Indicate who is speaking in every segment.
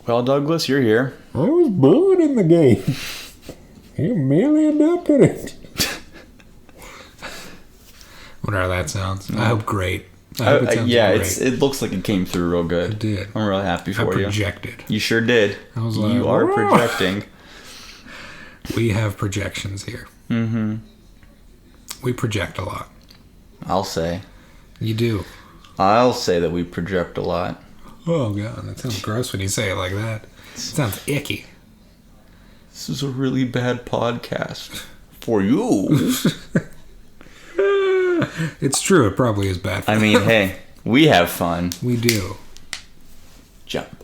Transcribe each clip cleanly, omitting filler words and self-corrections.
Speaker 1: Well, Douglas, you're here.
Speaker 2: I was born in the game. You merely adopted it.
Speaker 3: Whatever that sounds. I hope great. I hope it sounds great.
Speaker 1: It looks like it came through real good.
Speaker 3: It did.
Speaker 1: I'm really happy for
Speaker 3: I
Speaker 1: you.
Speaker 3: projected.
Speaker 1: You sure did.
Speaker 3: I was like,
Speaker 1: you are
Speaker 3: "Whoa."
Speaker 1: projecting.
Speaker 3: We have projections here.
Speaker 1: Mm-hmm.
Speaker 3: We project a lot.
Speaker 1: I'll say.
Speaker 3: You do.
Speaker 1: I'll say that we project a lot.
Speaker 3: Oh, God. That sounds gross when you say it like that. It sounds icky.
Speaker 1: This is a really bad podcast. For you.
Speaker 3: It's true. It probably is bad for
Speaker 1: I mean, hey, we have fun.
Speaker 3: We do.
Speaker 1: Jump.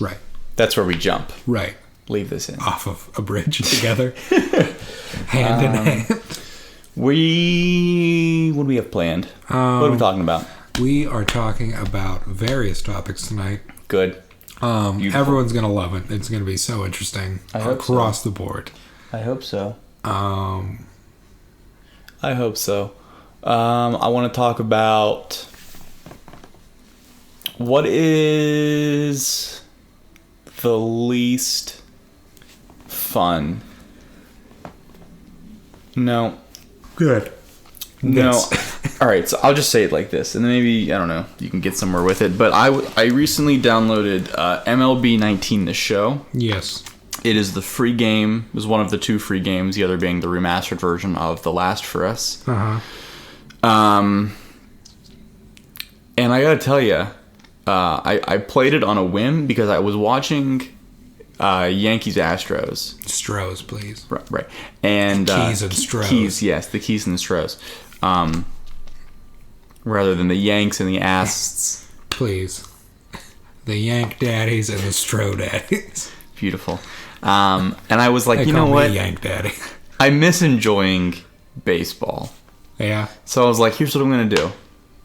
Speaker 3: Right.
Speaker 1: That's where we jump.
Speaker 3: Right.
Speaker 1: Leave this in.
Speaker 3: Off of a bridge together. Hand in hand.
Speaker 1: What do we have planned? What are we talking about?
Speaker 3: We are talking about various topics tonight.
Speaker 1: Good.
Speaker 3: Everyone's going to love it. It's going to be so interesting across the board.
Speaker 1: I hope so.
Speaker 3: I
Speaker 1: hope so. I want to talk about what is the least fun. No.
Speaker 3: Good.
Speaker 1: No.
Speaker 3: Yes.
Speaker 1: All right, so I'll just say it like this, and then maybe, I don't know, you can get somewhere with it. But I recently downloaded MLB19 The Show.
Speaker 3: Yes.
Speaker 1: It is the free game. It was one of the 2 free games, the other being the remastered version of The Last for Us.
Speaker 3: Uh-huh.
Speaker 1: And I gotta tell you, I played it on a whim because I was watching Yankees Astros.
Speaker 3: Stros, please.
Speaker 1: Right. And
Speaker 3: Keys and Stros.
Speaker 1: Keys, yes, the Keys and the Stros. Rather than the Yanks and the Asts.
Speaker 3: Please. The Yank Daddies and the Stro Daddies.
Speaker 1: Beautiful. And I was like,
Speaker 3: They
Speaker 1: you know
Speaker 3: call me
Speaker 1: what?
Speaker 3: Yank Daddy.
Speaker 1: I miss enjoying baseball.
Speaker 3: Yeah.
Speaker 1: So I was like, here's what I'm going to do.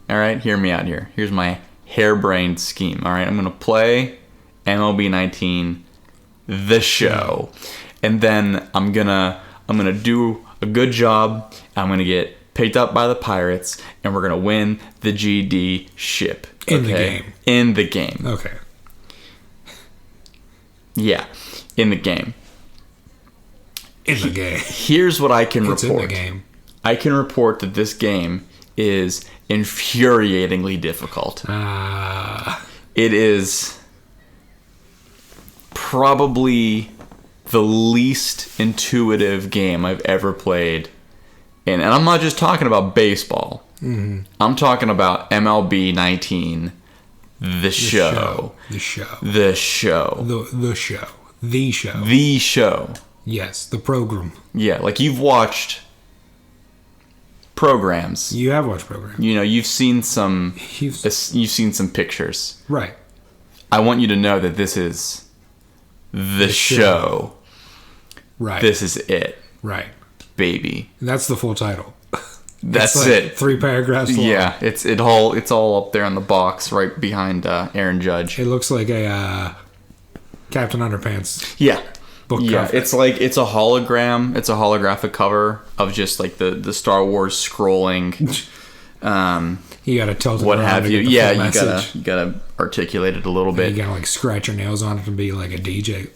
Speaker 1: All right, hear me out here. Here's my harebrained scheme. All right, I'm going to play MLB 19, The Show. And then I'm going to do a good job. I'm going to get picked up by the Pirates, and we're going to win the GD ship.
Speaker 3: In the game.
Speaker 1: In the game.
Speaker 3: Okay.
Speaker 1: Yeah, in the game.
Speaker 3: In the game.
Speaker 1: Here's what I can
Speaker 3: It's
Speaker 1: report.
Speaker 3: in the game.
Speaker 1: I can report that this game is infuriatingly difficult. It is probably the least intuitive game I've ever played. And I'm not just talking about baseball.
Speaker 3: Mm-hmm.
Speaker 1: I'm talking about MLB 19, The Show.
Speaker 3: The show.
Speaker 1: The Show.
Speaker 3: The show. The show.
Speaker 1: The Show.
Speaker 3: Yes, the program.
Speaker 1: Yeah, like you've watched programs.
Speaker 3: You have watched programs.
Speaker 1: You know, you've seen some
Speaker 3: You've-
Speaker 1: seen some pictures.
Speaker 3: Right.
Speaker 1: I want you to know that this is the show.
Speaker 3: Right.
Speaker 1: This is it,
Speaker 3: Right.
Speaker 1: baby.
Speaker 3: And that's the full title.
Speaker 1: That's
Speaker 3: It's like
Speaker 1: it.
Speaker 3: 3 paragraphs long.
Speaker 1: Yeah, it's all up there on the box right behind Aaron Judge.
Speaker 3: It looks like a Captain Underpants
Speaker 1: Yeah.
Speaker 3: book
Speaker 1: Yeah,
Speaker 3: cover.
Speaker 1: it's like it's a hologram. It's a holographic cover of just like the Star Wars scrolling.
Speaker 3: You gotta tilt it
Speaker 1: What
Speaker 3: around
Speaker 1: have
Speaker 3: to
Speaker 1: you?
Speaker 3: get the
Speaker 1: Yeah,
Speaker 3: full
Speaker 1: you
Speaker 3: message.
Speaker 1: gotta articulate it a little
Speaker 3: You
Speaker 1: bit.
Speaker 3: gotta like scratch your nails on it to be like a DJ.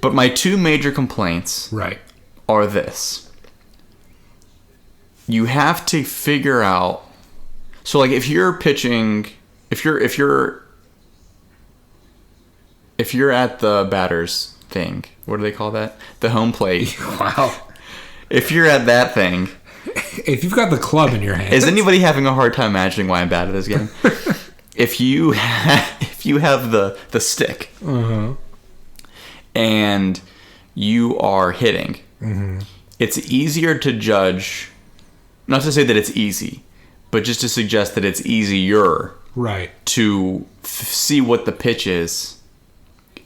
Speaker 1: But my 2 major complaints
Speaker 3: Right.
Speaker 1: are this. You have to figure out. So like if you're pitching, if you're at the batter's thing, what do they call that? The home plate.
Speaker 3: Wow.
Speaker 1: If you're at that thing,
Speaker 3: If you've got the club in your hand.
Speaker 1: is anybody having a hard time imagining why I'm bad at this game? If you have the stick and you are hitting, it's easier to judge. Not to say that it's easy, but just to suggest that it's easier
Speaker 3: Right.
Speaker 1: to see what the pitch is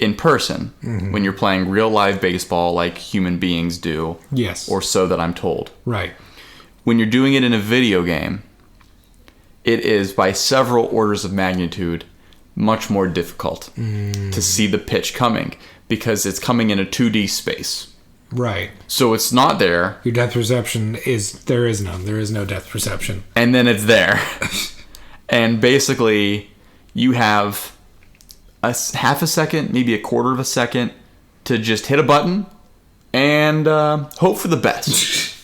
Speaker 1: in person when you're playing real live baseball like human beings do,
Speaker 3: Yes.
Speaker 1: or so that I'm told.
Speaker 3: Right.
Speaker 1: When you're doing it in a video game, it is by several orders of magnitude much more difficult to see the pitch coming because it's coming in a 2D space.
Speaker 3: Right.
Speaker 1: So it's not there,
Speaker 3: Your depth perception there is none. There is no depth perception.
Speaker 1: and then it's there. And basically, you have half a second, maybe a quarter of a second to just hit a button and hope for the best.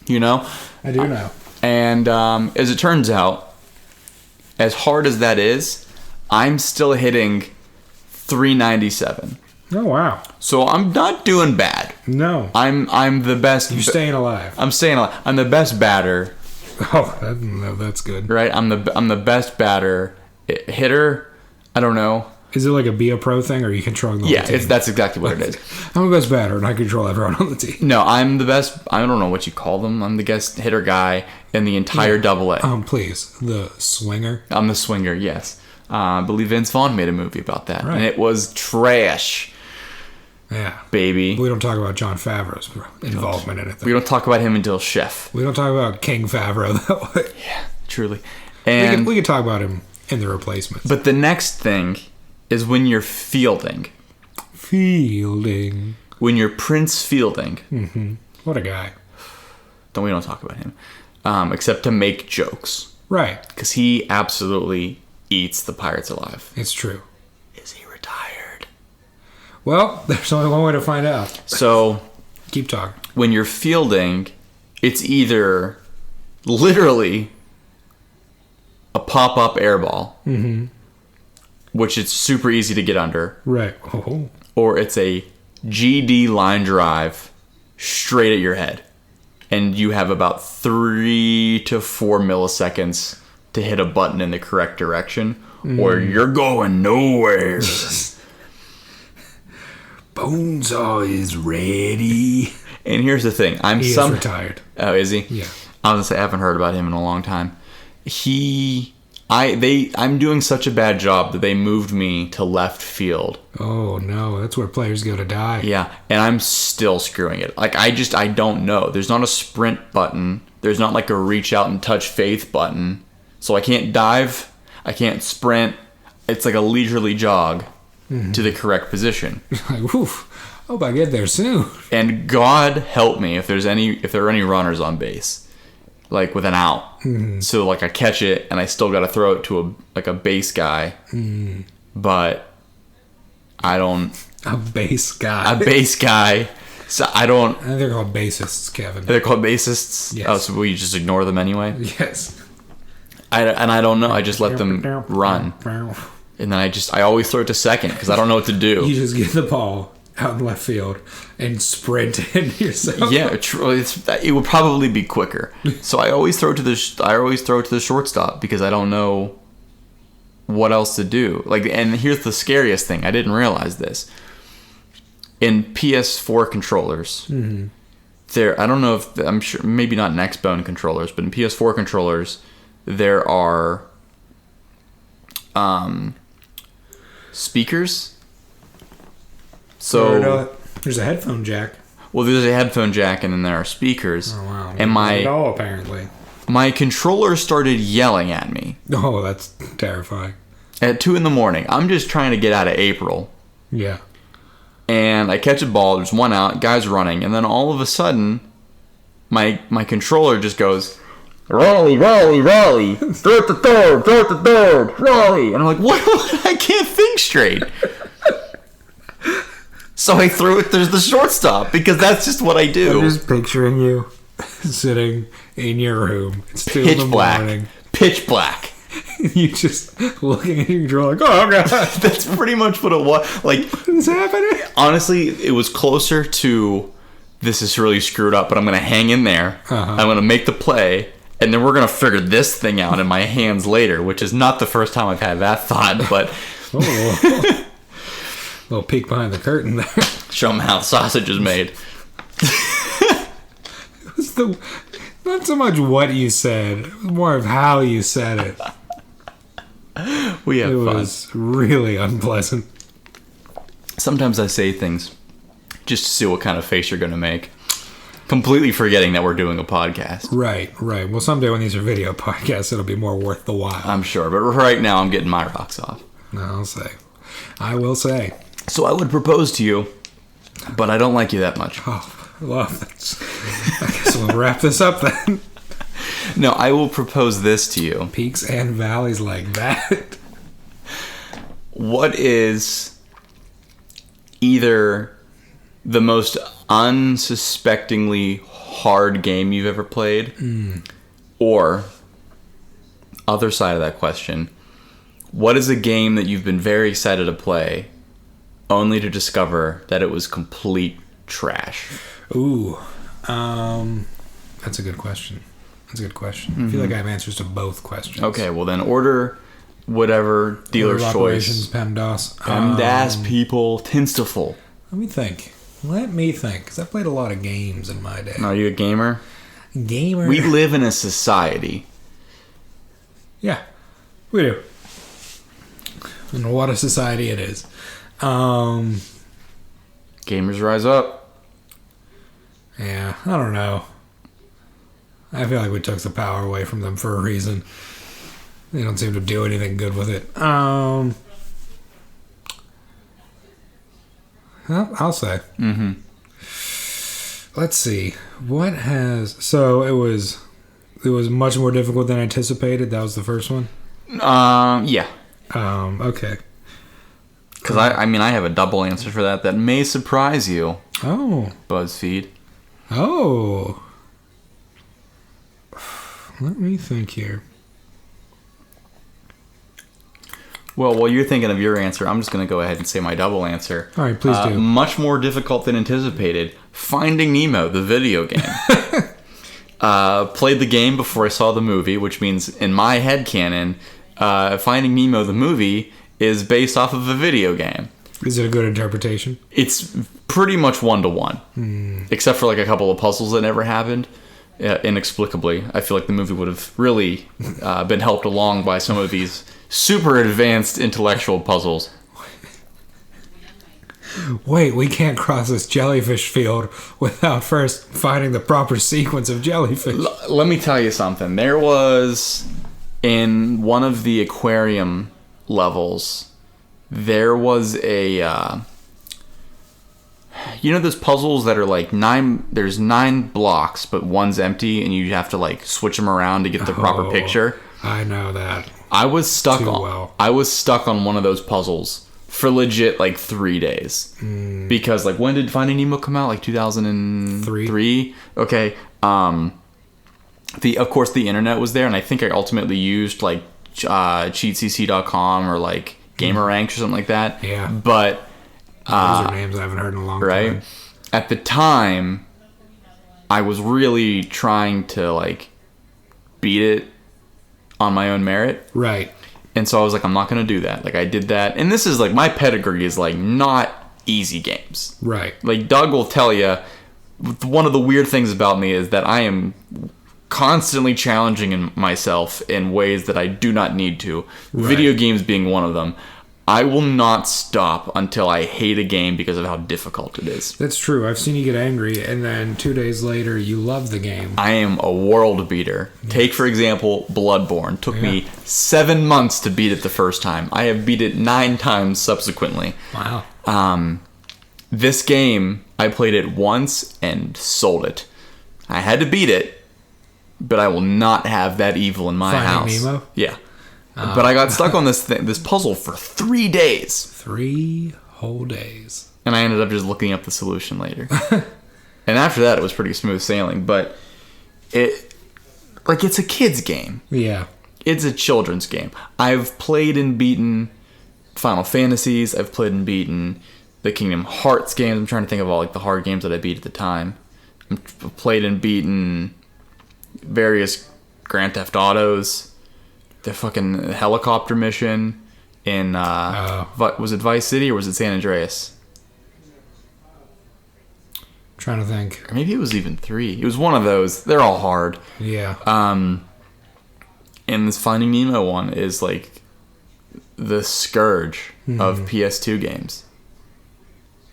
Speaker 1: You know?
Speaker 3: I do know.
Speaker 1: And as it turns out, as hard as that is, I'm still hitting 397.
Speaker 3: Oh, wow.
Speaker 1: So I'm not doing bad.
Speaker 3: No.
Speaker 1: I'm the best.
Speaker 3: You're staying alive.
Speaker 1: I'm staying alive. I'm the best batter.
Speaker 3: Oh, that's good.
Speaker 1: Right? I'm the best batter. Hitter, I don't know.
Speaker 3: Is it like a be a pro thing, or are you controlling the whole team?
Speaker 1: That's exactly what it is.
Speaker 3: I'm the best batter, and I control everyone on the team.
Speaker 1: No, I'm the best. I don't know what you call them. I'm the guest hitter guy in the entire Double A.
Speaker 3: Please, the swinger.
Speaker 1: I'm the swinger. Yes, I believe Vince Vaughn made a movie about that,
Speaker 3: Right.
Speaker 1: and it was trash.
Speaker 3: Yeah,
Speaker 1: Baby.
Speaker 3: We don't talk about Jon Favreau's involvement in it.
Speaker 1: We don't talk about him until Chef.
Speaker 3: We don't talk about King Favreau that way.
Speaker 1: Yeah, truly. And
Speaker 3: we could talk about him in The Replacements.
Speaker 1: But the next thing is when you're fielding.
Speaker 3: Fielding.
Speaker 1: When you're Prince Fielding.
Speaker 3: Mm-hmm. What a guy.
Speaker 1: We don't talk about him. Except to make jokes.
Speaker 3: Right.
Speaker 1: Because he absolutely eats the Pirates alive.
Speaker 3: It's true.
Speaker 1: Is he retired?
Speaker 3: Well, there's only one way to find out.
Speaker 1: So,
Speaker 3: keep talking.
Speaker 1: When you're fielding, it's either literally a pop-up air ball, which it's super easy to get under.
Speaker 3: Right. Oh.
Speaker 1: Or it's a GD line drive straight at your head. And you have about 3 to 4 milliseconds to hit a button in the correct direction, or you're going nowhere.
Speaker 3: Bonesaw is ready.
Speaker 1: And here's the thing.
Speaker 3: He is retired.
Speaker 1: Oh, is he?
Speaker 3: Yeah.
Speaker 1: I was gonna say I haven't heard about him in a long time. I'm doing such a bad job that they moved me to left field.
Speaker 3: Oh no, that's where players go to die.
Speaker 1: Yeah, and I'm still screwing it. Like I don't know. There's not a sprint button. There's not like a reach out and touch faith button. So I can't dive. I can't sprint. It's like a leisurely jog to the correct position.
Speaker 3: Like, woof. Hope I get there soon.
Speaker 1: And God help me if there are any runners on base, like with an out. So like I catch it and I still got to throw it to a base guy, but I don't.
Speaker 3: A base guy.
Speaker 1: A base guy. So I don't.
Speaker 3: I think they're called bassists, Kevin.
Speaker 1: They're called bassists.
Speaker 3: Yes.
Speaker 1: Oh, so will you just ignore them anyway?
Speaker 3: Yes.
Speaker 1: I don't know. I just let them run, and then I always throw it to second because I don't know what to do.
Speaker 3: You just get the ball out in left field and sprint in yourself.
Speaker 1: Yeah, it would probably be quicker. So I always throw it to the shortstop because I don't know what else to do. Like, and here's the scariest thing. I didn't realize this. In PS4 controllers, there. I don't know if I'm sure. Maybe not in Xbone controllers, but in PS4 controllers, there are speakers. So
Speaker 3: there's a headphone jack.
Speaker 1: Well, there's a headphone jack, and then there are speakers.
Speaker 3: Oh wow!
Speaker 1: And
Speaker 3: apparently
Speaker 1: my controller started yelling at me.
Speaker 3: Oh, that's terrifying.
Speaker 1: At 2 a.m, I'm just trying to get out of April.
Speaker 3: Yeah.
Speaker 1: And I catch a ball. There's one out. Guy's running, and then all of a sudden, my controller just goes, Raleigh, Raleigh, Raleigh, throw it to third, Raleigh. And I'm like, what? I can't think straight. So I threw it to the shortstop because that's just what I do.
Speaker 3: I'm just picturing you sitting in your room. It's 2
Speaker 1: Pitch
Speaker 3: in the
Speaker 1: black.
Speaker 3: morning.
Speaker 1: Pitch black.
Speaker 3: You just looking at your controller like, oh god.
Speaker 1: That's pretty much what it was. Like,
Speaker 3: What's happening?
Speaker 1: honestly, it was closer to, this is really screwed up, but I'm going to hang in there. I'm going to make the play. And then we're going to figure this thing out in my hands later, which is not the first time I've had that thought, but
Speaker 3: Oh. Little peek behind the curtain there.
Speaker 1: show them how the sausage is made.
Speaker 3: Not so much what you said, it was more of how you said it.
Speaker 1: We have
Speaker 3: It
Speaker 1: fun.
Speaker 3: was really unpleasant.
Speaker 1: Sometimes I say things just to see what kind of face you're going to make, completely forgetting that we're doing a podcast.
Speaker 3: Right. Well, someday when these are video podcasts, it'll be more worth the while.
Speaker 1: I'm sure, but right now I'm getting my rocks off.
Speaker 3: I will say.
Speaker 1: So I would propose to you, but I don't like you that much.
Speaker 3: Oh, well, I guess we'll wrap this up then.
Speaker 1: No, I will propose this to you.
Speaker 3: Peaks and valleys like that.
Speaker 1: what is either the most unsuspectingly hard game you've ever played, or other side of that question, what is a game that you've been very excited to play only to discover that it was complete trash?
Speaker 3: Ooh, that's a good question. I feel like I have answers to both questions.
Speaker 1: Okay, well then order whatever dealer's choice.
Speaker 3: PEMDAS.
Speaker 1: PEMDAS, people. Tinstaful.
Speaker 3: Let me think. Because I played a lot of games in my day.
Speaker 1: Are you a gamer?
Speaker 3: Gamer.
Speaker 1: We live in a society.
Speaker 3: Yeah, we do. And what a society it is.
Speaker 1: Gamers rise up.
Speaker 3: Yeah, I don't know. I feel like we took the power away from them for a reason. They don't seem to do anything good with it. Well, I'll say.
Speaker 1: Mm-hmm.
Speaker 3: Let's see. What has... So, it was much more difficult than anticipated. That was the first one?
Speaker 1: Yeah.
Speaker 3: Okay.
Speaker 1: Because I have a double answer for that may surprise you.
Speaker 3: Oh.
Speaker 1: BuzzFeed.
Speaker 3: Oh. Let me think here.
Speaker 1: Well, while you're thinking of your answer, I'm just going to go ahead and say my double answer.
Speaker 3: All right, please do.
Speaker 1: Much more difficult than anticipated. Finding Nemo, the video game. Played the game before I saw the movie, which means in my headcanon, Finding Nemo, the movie, is based off of a video game.
Speaker 3: Is it a good interpretation?
Speaker 1: It's pretty much 1-to-1. Except for like a couple of puzzles that never happened. Inexplicably. I feel like the movie would have really been helped along by some of these super advanced intellectual puzzles.
Speaker 3: Wait, we can't cross this jellyfish field without first finding the proper sequence of jellyfish.
Speaker 1: Let me tell you something. There was, in one of the aquarium levels, there was a... you know those puzzles that are like there's 9 blocks, but one's empty, and you have to like switch them around to get the proper picture?
Speaker 3: I know that.
Speaker 1: I was stuck on one of those puzzles for legit like 3 days. Because like, when did Finding Nemo come out? Like 2003? Okay. Of course the internet was there, and I think I ultimately used like cheatcc.com or like GamerRank or something like that.
Speaker 3: Yeah.
Speaker 1: But
Speaker 3: those are names I haven't heard in a long time.
Speaker 1: Right? At the time, I was really trying to like beat it on my own merit.
Speaker 3: Right.
Speaker 1: And so I was like, I'm not going to do that. Like, I did that. And this is like, my pedigree is like not easy games.
Speaker 3: Right.
Speaker 1: Like, Doug will tell you, one of the weird things about me is that I am constantly challenging myself in ways that I do not need to. Right. Video games being one of them. I will not stop until I hate a game because of how difficult it is.
Speaker 3: That's true. I've seen you get angry, and then 2 days later, you love the game.
Speaker 1: I am a world beater. Yes. Take, for example, Bloodborne. Took me 7 months to beat it the first time. I have beat it 9 times subsequently.
Speaker 3: Wow.
Speaker 1: This game, I played it once and sold it. I had to beat it, but I will not have that evil in my house.
Speaker 3: Finding Nemo?
Speaker 1: Yeah. But I got stuck on this puzzle for 3 days.
Speaker 3: 3 whole days.
Speaker 1: And I ended up just looking up the solution later. And after that, it was pretty smooth sailing. But it's a kid's game.
Speaker 3: Yeah.
Speaker 1: It's a children's game. I've played and beaten Final Fantasies. I've played and beaten the Kingdom Hearts games. I'm trying to think of all like the hard games that I beat at the time. I've played and beaten various Grand Theft Autos. The fucking helicopter mission in was it Vice City or was it San Andreas?
Speaker 3: I'm trying to think.
Speaker 1: Or maybe it was even 3. It was one of those. They're all hard.
Speaker 3: Yeah.
Speaker 1: And this Finding Nemo one is like the scourge of PS2 games.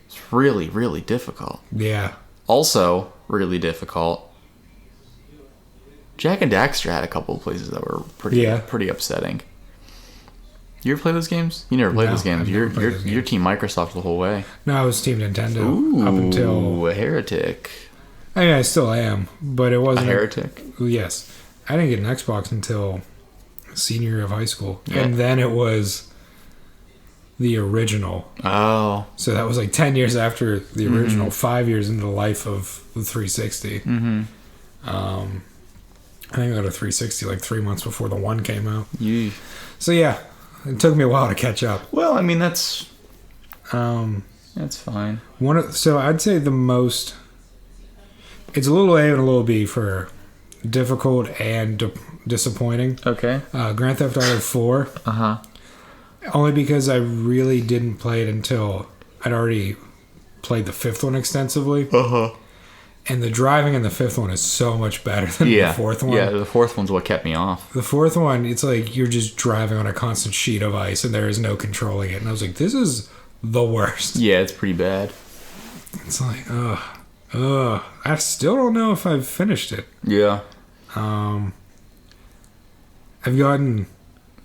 Speaker 1: It's really, really difficult.
Speaker 3: Yeah.
Speaker 1: Also, really difficult. Jack and Daxter had a couple of places that were pretty upsetting. You ever play those games? You never played those games. You're Team Microsoft the whole way.
Speaker 3: No, I was Team Nintendo up until
Speaker 1: a heretic.
Speaker 3: I mean, I still am, but it wasn't
Speaker 1: a heretic.
Speaker 3: Yes, I didn't get an Xbox until senior year of high school,
Speaker 1: yeah.
Speaker 3: And then it was the original.
Speaker 1: Oh.
Speaker 3: So that was like 10 years after the original, 5 years into the life of the 360.
Speaker 1: Mm-hmm.
Speaker 3: I think I got a 360 like 3 months before the one came out.
Speaker 1: Yeah.
Speaker 3: So yeah, it took me a while to catch up.
Speaker 1: Well, I mean, that's fine.
Speaker 3: So I'd say the most, it's a little A and a little B for difficult and disappointing.
Speaker 1: Okay.
Speaker 3: Grand Theft Auto 4.
Speaker 1: Uh-huh.
Speaker 3: Only because I really didn't play it until I'd already played the fifth one extensively.
Speaker 1: Uh-huh.
Speaker 3: And the driving in the fifth one is so much better than the fourth one.
Speaker 1: Yeah, the fourth one's what kept me off.
Speaker 3: The fourth one, it's like you're just driving on a constant sheet of ice and there is no controlling it. And I was like, this is the worst.
Speaker 1: Yeah, it's pretty bad.
Speaker 3: It's like, I still don't know if I've finished it.
Speaker 1: Yeah.
Speaker 3: I've gotten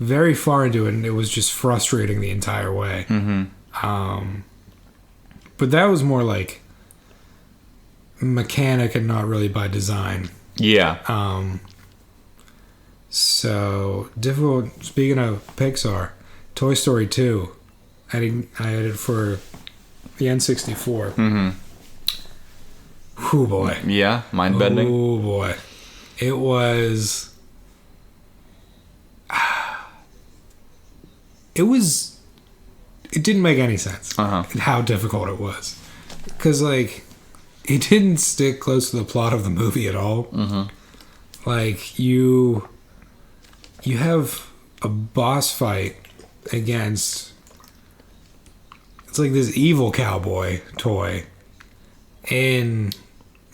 Speaker 3: very far into it and it was just frustrating the entire way.
Speaker 1: Mm-hmm.
Speaker 3: But that was more like mechanic and not really by design.
Speaker 1: Yeah.
Speaker 3: So difficult. Speaking of Pixar, Toy Story 2, I had it for the N64.
Speaker 1: Mm-hmm.
Speaker 3: Oh boy.
Speaker 1: Yeah, mind bending.
Speaker 3: Oh boy. It was. It didn't make any sense. How difficult it was, because like it didn't stick close to the plot of the movie at all.
Speaker 1: Mm-hmm.
Speaker 3: Like you have a boss fight against, it's like this evil cowboy toy in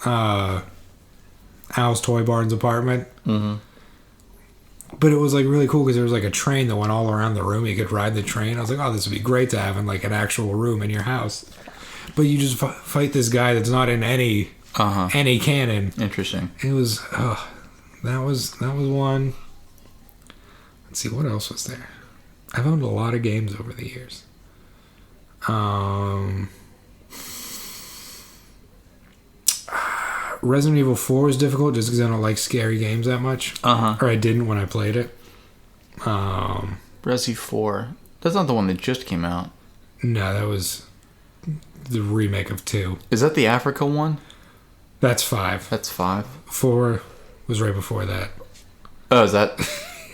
Speaker 3: Al's Toy Barn's apartment.
Speaker 1: Mm-hmm.
Speaker 3: But it was like really cool because there was like a train that went all around the room. You could ride the train. I was like, oh, this would be great to have in like an actual room in your house. But you just fight this guy that's not in any canon.
Speaker 1: Interesting.
Speaker 3: It was that was one. Let's see, what else was there? I've owned a lot of games over the years. Resident Evil 4 was difficult just because I don't like scary games that much. Or I didn't when I played it.
Speaker 1: Resi 4. That's not the one that just came out.
Speaker 3: No, that was the remake of 2.
Speaker 1: Is that the Africa one?
Speaker 3: That's 5.
Speaker 1: That's 5.
Speaker 3: 4 was right before that.
Speaker 1: Oh, is that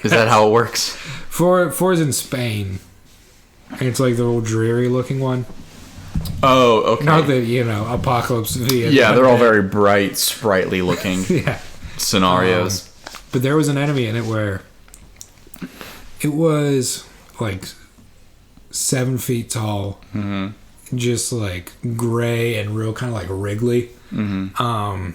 Speaker 1: how it works?
Speaker 3: 4 is in Spain. And it's like the old dreary looking one.
Speaker 1: Oh, okay.
Speaker 3: Not the, Apocalypse Vietnam.
Speaker 1: Yeah, they're all very bright, sprightly looking scenarios.
Speaker 3: But there was an enemy in it where it was like 7 feet tall, just like gray and real kind of like wriggly. Mm-hmm.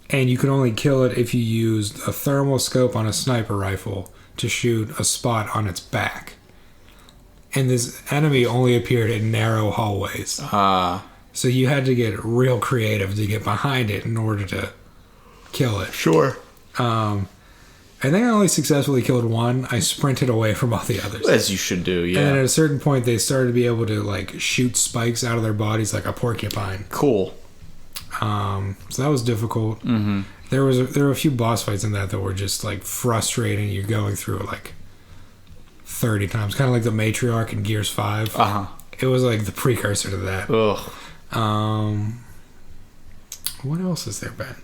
Speaker 3: And you could only kill it if you used a thermal scope on a sniper rifle to shoot a spot on its back. And this enemy only appeared in narrow hallways. So you had to get real creative to get behind it in order to kill it.
Speaker 1: Sure.
Speaker 3: I think I only successfully killed one. I sprinted away from all the others.
Speaker 1: As you should do, yeah.
Speaker 3: And then at a certain point, they started to be able to like shoot spikes out of their bodies like a porcupine.
Speaker 1: Cool.
Speaker 3: So that was difficult. Mm-hmm. There were a few boss fights in that were just like frustrating. You're going through it like 30 times, kind of like the matriarch in Gears 5. It was like the precursor to that.
Speaker 1: Ugh.
Speaker 3: What else has there been?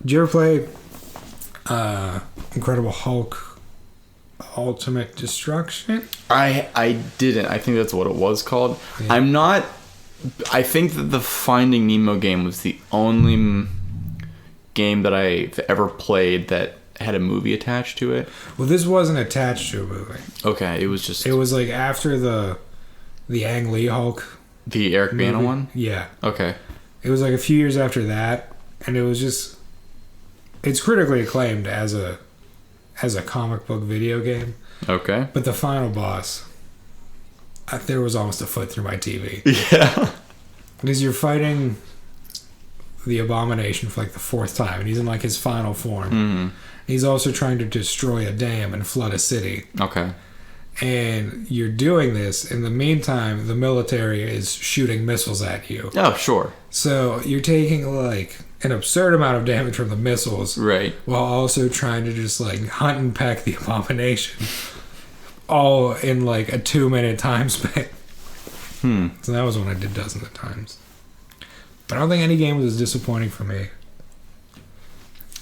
Speaker 3: Did you ever play Incredible Hulk Ultimate Destruction?
Speaker 1: I didn't. I think that's what it was called.
Speaker 3: Yeah.
Speaker 1: I think that the Finding Nemo game was the only game that I've ever played that had a movie attached to it.
Speaker 3: Well, this wasn't attached to a movie.
Speaker 1: Okay, it was just...
Speaker 3: It was like after the Ang Lee Hulk.
Speaker 1: The Eric Bana one?
Speaker 3: Yeah.
Speaker 1: Okay.
Speaker 3: It was like a few years after that, and it was just... It's critically acclaimed as a comic book video game.
Speaker 1: Okay.
Speaker 3: But the final boss, there was almost a foot through my TV.
Speaker 1: Yeah.
Speaker 3: Because you're fighting the Abomination for like the 4th time, and he's in like his final form.
Speaker 1: Mm-hmm.
Speaker 3: He's also trying to destroy a dam and flood a city.
Speaker 1: Okay.
Speaker 3: And you're doing this. In the meantime, the military is shooting missiles at you.
Speaker 1: Oh, sure.
Speaker 3: So you're taking like an absurd amount of damage from the missiles.
Speaker 1: Right.
Speaker 3: While also trying to just like hunt and peck the Abomination. all in like a 2-minute time span. So that was when I did dozens of times. But I don't think any game was as disappointing for me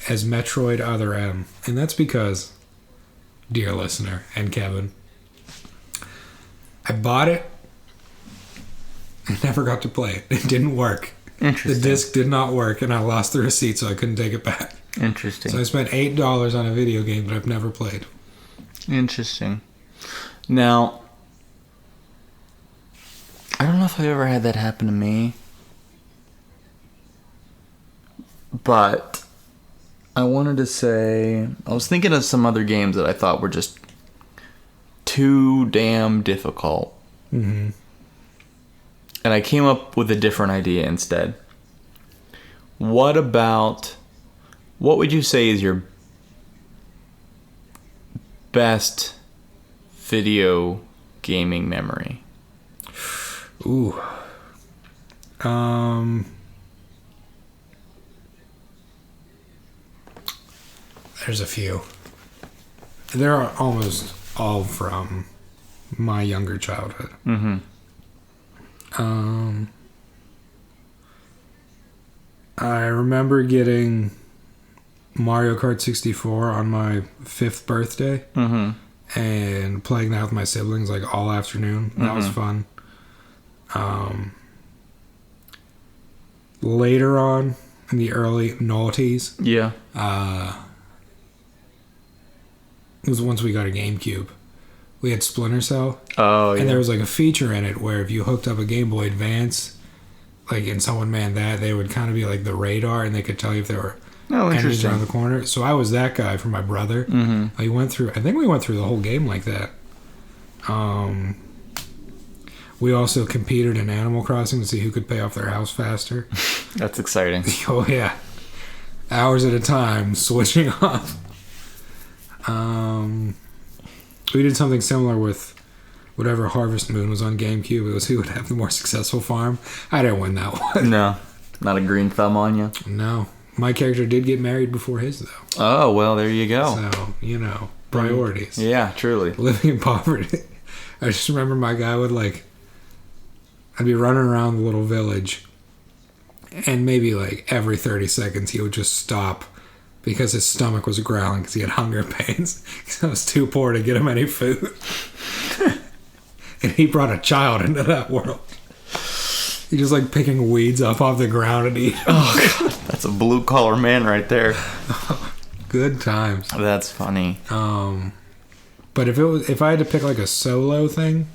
Speaker 3: as Metroid Other M. And that's because, dear listener and Kevin, I bought it and never got to play it. It didn't work.
Speaker 1: Interesting.
Speaker 3: The disc did not work, and I lost the receipt, so I couldn't take it back.
Speaker 1: Interesting.
Speaker 3: So I spent $8 on a video game that I've never played.
Speaker 1: Interesting. Now, I don't know if I've ever had that happen to me, but I wanted to say, I was thinking of some other games that I thought were just too damn difficult.
Speaker 3: Mm-hmm.
Speaker 1: And I came up with a different idea instead. What would you say is your best video gaming memory?
Speaker 3: Ooh. There's a few. They're almost all from my younger childhood.
Speaker 1: Mm-hmm.
Speaker 3: I remember getting Mario Kart 64 on my 5th birthday and playing that with my siblings like all afternoon. That was fun. Later on in the early noughties,
Speaker 1: Yeah.
Speaker 3: it was once we got a GameCube. We had Splinter Cell.
Speaker 1: Oh, yeah.
Speaker 3: And there was like a feature in it where if you hooked up a Game Boy Advance, like and someone manned that, they would kind of be like the radar, and they could tell you if there were enemies
Speaker 1: interesting.
Speaker 3: around the corner. So I was that guy for my brother. I think we went through the whole game like that. We also competed in Animal Crossing to see who could pay off their house faster.
Speaker 1: That's exciting.
Speaker 3: Oh yeah, hours at a time switching off. We did something similar with whatever Harvest Moon was on GameCube. It was who would have the more successful farm. I didn't win that one.
Speaker 1: No. Not a green thumb on you?
Speaker 3: No. My character did get married before his, though.
Speaker 1: Oh, well, there you go.
Speaker 3: So, priorities.
Speaker 1: Yeah, truly.
Speaker 3: Living in poverty. I just remember my guy would, I'd be running around the little village, and maybe, every 30 seconds he would just stop because his stomach was growling because he had hunger pains because I was too poor to get him any food. And he brought a child into that world. He just picking weeds up off the ground and eating.
Speaker 1: Oh, God. That's a blue-collar man right there.
Speaker 3: Good times.
Speaker 1: That's funny.
Speaker 3: But if I had to pick a solo thing,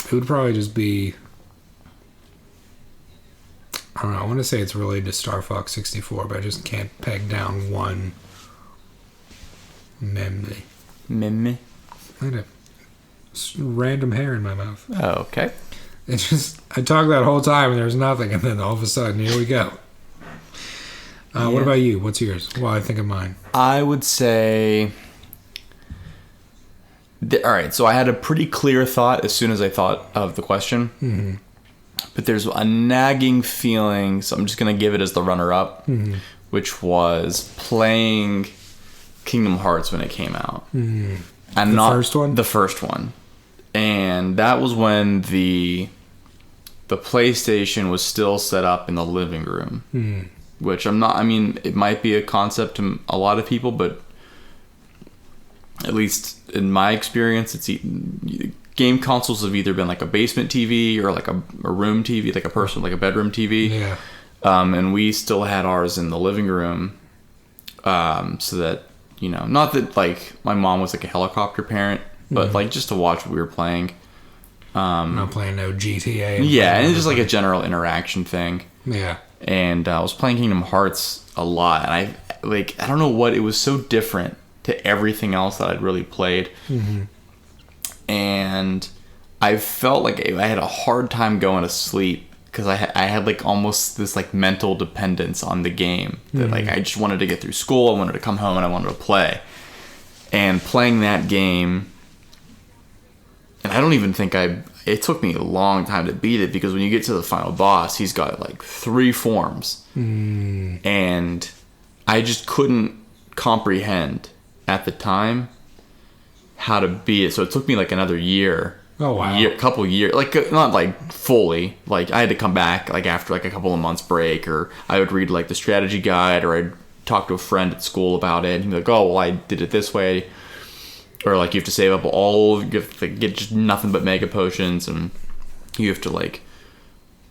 Speaker 3: it would probably just be, I don't know, I want to say it's related to Star Fox 64, but I just can't peg down one memory.
Speaker 1: Mimi?
Speaker 3: I had a random hair in my mouth.
Speaker 1: Oh, okay.
Speaker 3: It's just, I talked that whole time and there's nothing, and then all of a sudden, here we go. What about you? What's yours? Well, I think of mine.
Speaker 1: I would say... all right, so I had a pretty clear thought as soon as I thought of the question. Mm-hmm. But there's a nagging feeling, so I'm just going to give it as the runner-up, which was playing Kingdom Hearts when it came out.
Speaker 3: Mm-hmm.
Speaker 1: And
Speaker 3: the first one?
Speaker 1: The first one. And that was when the PlayStation was still set up in the living room. Mm. Which it might be a concept to a lot of people, but at least in my experience, game consoles have either been a basement TV or a room TV, a bedroom TV.
Speaker 3: Yeah.
Speaker 1: And we still had ours in the living room, so that, not that my mom was a helicopter parent, but just to watch what we were playing.
Speaker 3: Not playing no GTA.
Speaker 1: Yeah, and it's just a general interaction thing.
Speaker 3: Yeah. And
Speaker 1: I was playing Kingdom Hearts a lot, and I don't know what, it was so different to everything else that I'd really played. Mm-hmm. And I felt like I had a hard time going to sleep because I had almost this mental dependence on the game that I just wanted to get through school, I wanted to come home, and I wanted to play. And playing that game, and I don't even think it took me a long time to beat it, because when you get to the final boss, he's got 3 forms. And I just couldn't comprehend at the time how to beat it. So it took me like another year.
Speaker 3: Oh, wow.
Speaker 1: Couple years, like not like fully. Like I had to come back like after like a couple of months break, or I would read like the strategy guide, or I'd talk to a friend at school about it. And he'd be like, "Oh, well, I did it this way," or like you have to save up you have to get just nothing but mega potions, and you have to like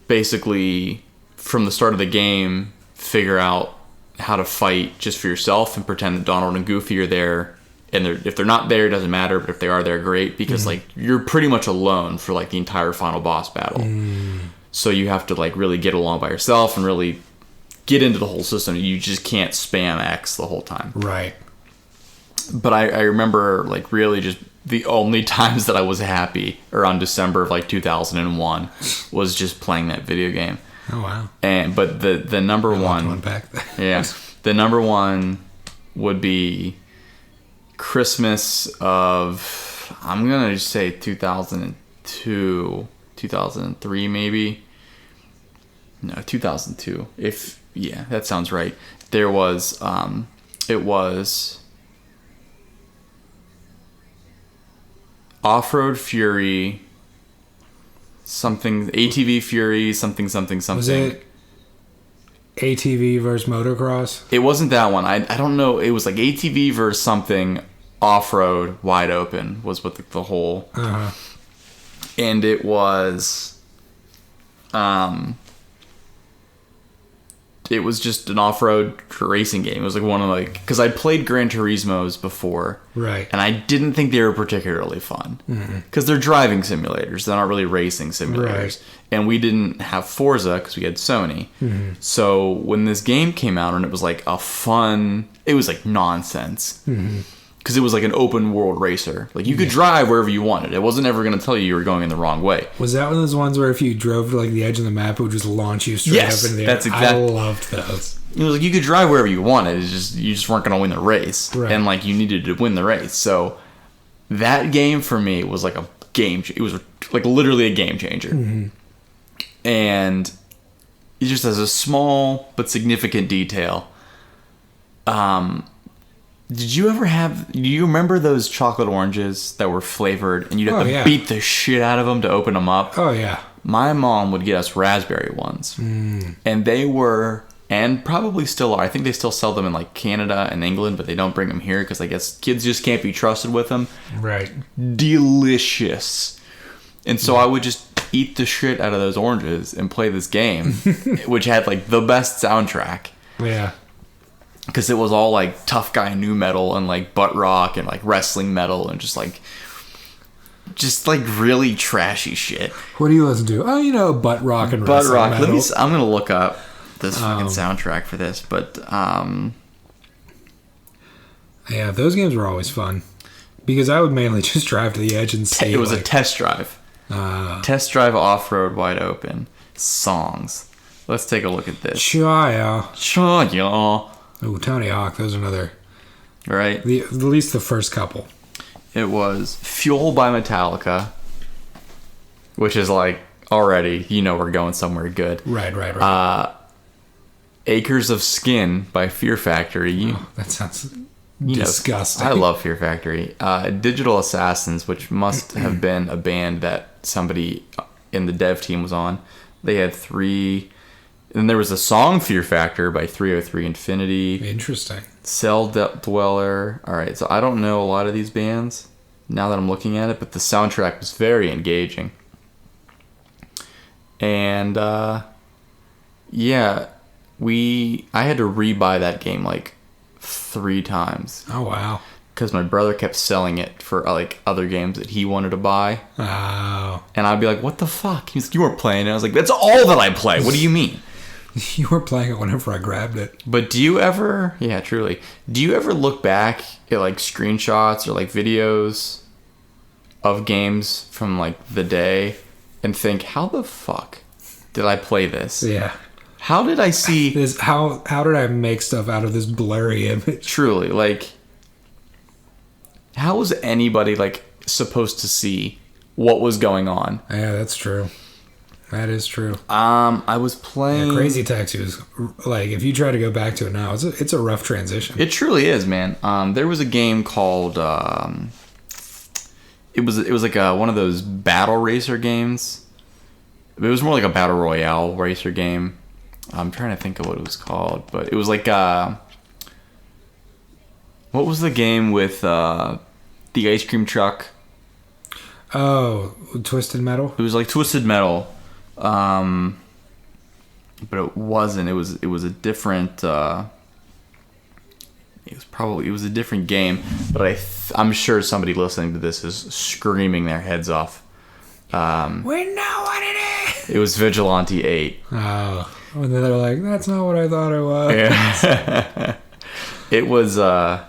Speaker 1: basically from the start of the game figure out how to fight just for yourself and pretend that Donald and Goofy are there. And if they're not there, it doesn't matter. But if they are there, great. Because, like, you're pretty much alone for, like, the entire final boss battle. So you have to, like, really get along by yourself and really get into the whole system. You just can't spam X the whole time.
Speaker 3: Right.
Speaker 1: But I remember, like, really just the only times that I was happy around December of, like, 2001 was just playing that video game.
Speaker 3: Oh, wow.
Speaker 1: But the number one...
Speaker 3: Unpack that.
Speaker 1: Yeah. The number one would be... Christmas of, I'm gonna just say 2002, 2003 maybe. No, 2002. That sounds right. There was, it was Off-Road Fury, something, ATV Fury, something.
Speaker 3: Was it ATV versus motocross?
Speaker 1: It wasn't that one. I don't know. It was like ATV versus something off-road wide open was what the whole...
Speaker 3: Uh-huh.
Speaker 1: And it was... It was just an off-road racing game. It was like one of like... Because I played Gran Turismo's before.
Speaker 3: Right.
Speaker 1: And I didn't think they were particularly fun. Because they're driving simulators. They're not really racing simulators. Right. And we didn't have Forza because we had Sony. So when this game came out and it was like a fun... It was like nonsense. Because it was like an open world racer. Like you could drive wherever you wanted. It wasn't ever going to tell you were going in the wrong way.
Speaker 3: Was that one of those ones where if you drove to like the edge of the map, it would just launch you straight up into the air?
Speaker 1: That's exactly.
Speaker 3: I loved those.
Speaker 1: It was like you could drive wherever you wanted. It's just you just weren't going to win the race,
Speaker 3: Right.
Speaker 1: and like you needed to win the race. So that game for me was like a game. It was like literally a game changer, and it just has a small but significant detail. Did you ever have... Do you remember those chocolate oranges that were flavored and you'd have to beat the shit out of them to open them up?
Speaker 3: Oh, yeah.
Speaker 1: My mom would get us raspberry ones. And they were... And probably still are. I think they still sell them in like Canada and England, but they don't bring them here because I guess kids just can't be trusted with them.
Speaker 3: Right.
Speaker 1: Delicious. And so I would just eat the shit out of those oranges and play this game, which had like the best soundtrack.
Speaker 3: Yeah.
Speaker 1: Because it was all like tough guy nu metal and like butt rock and like wrestling metal and just like really trashy shit.
Speaker 3: What do you listen to? Oh, butt rock and
Speaker 1: butt
Speaker 3: wrestling
Speaker 1: rock.
Speaker 3: metal.
Speaker 1: I'm gonna look up this fucking soundtrack for this, but
Speaker 3: yeah, those games were always fun because I would mainly just drive to the edge and see.
Speaker 1: It was a test drive. Test drive off-road wide open songs. Let's take a look at this.
Speaker 3: Chaya. Oh, Tony Hawk. Those are another.
Speaker 1: Right.
Speaker 3: At least the first couple.
Speaker 1: It was Fuel by Metallica, which is like already, we're going somewhere good.
Speaker 3: Right.
Speaker 1: Acres of Skin by Fear Factory.
Speaker 3: Oh, that sounds disgusting.
Speaker 1: I love Fear Factory. Digital Assassins, which must have been a band that somebody in the dev team was on. They had 3... And there was a song Fear Factor by 303 Infinity.
Speaker 3: Interesting.
Speaker 1: Cell Dweller. Alright, so I don't know a lot of these bands now that I'm looking at it, but the soundtrack was very engaging. And, I had to rebuy that game like 3 times.
Speaker 3: Oh, wow.
Speaker 1: Because my brother kept selling it for like other games that he wanted to buy.
Speaker 3: Oh.
Speaker 1: And I'd be like, what the fuck? He's like, you weren't playing it. I was like, that's all that I play. What do you mean?
Speaker 3: You were playing it whenever I grabbed it.
Speaker 1: But do you ever... Yeah, truly. Do you ever look back at like screenshots or like videos of games from like the day and think, how the fuck did I play this?
Speaker 3: Yeah.
Speaker 1: How did I see...
Speaker 3: this? How did I make stuff out of this blurry image?
Speaker 1: Truly, like... How was anybody like supposed to see what was going on?
Speaker 3: Yeah, that's true. That is true.
Speaker 1: I was playing...
Speaker 3: Crazy Taxi was, like, if you try to go back to it now, it's a rough transition.
Speaker 1: It truly is, man. There was a game called it was like one of those battle racer games. It was more like a battle royale racer game. I'm trying to think of what it was called, but it was like what was the game with the ice cream truck?
Speaker 3: Oh, Twisted Metal?
Speaker 1: It was like Twisted Metal, but it wasn't. It was a different. It was a different game, but I'm sure somebody listening to this is screaming their heads off.
Speaker 3: We know what it is.
Speaker 1: It was Vigilante 8.
Speaker 3: Oh, and then they're like, "That's not what I thought it was."
Speaker 1: Yeah. It was. Let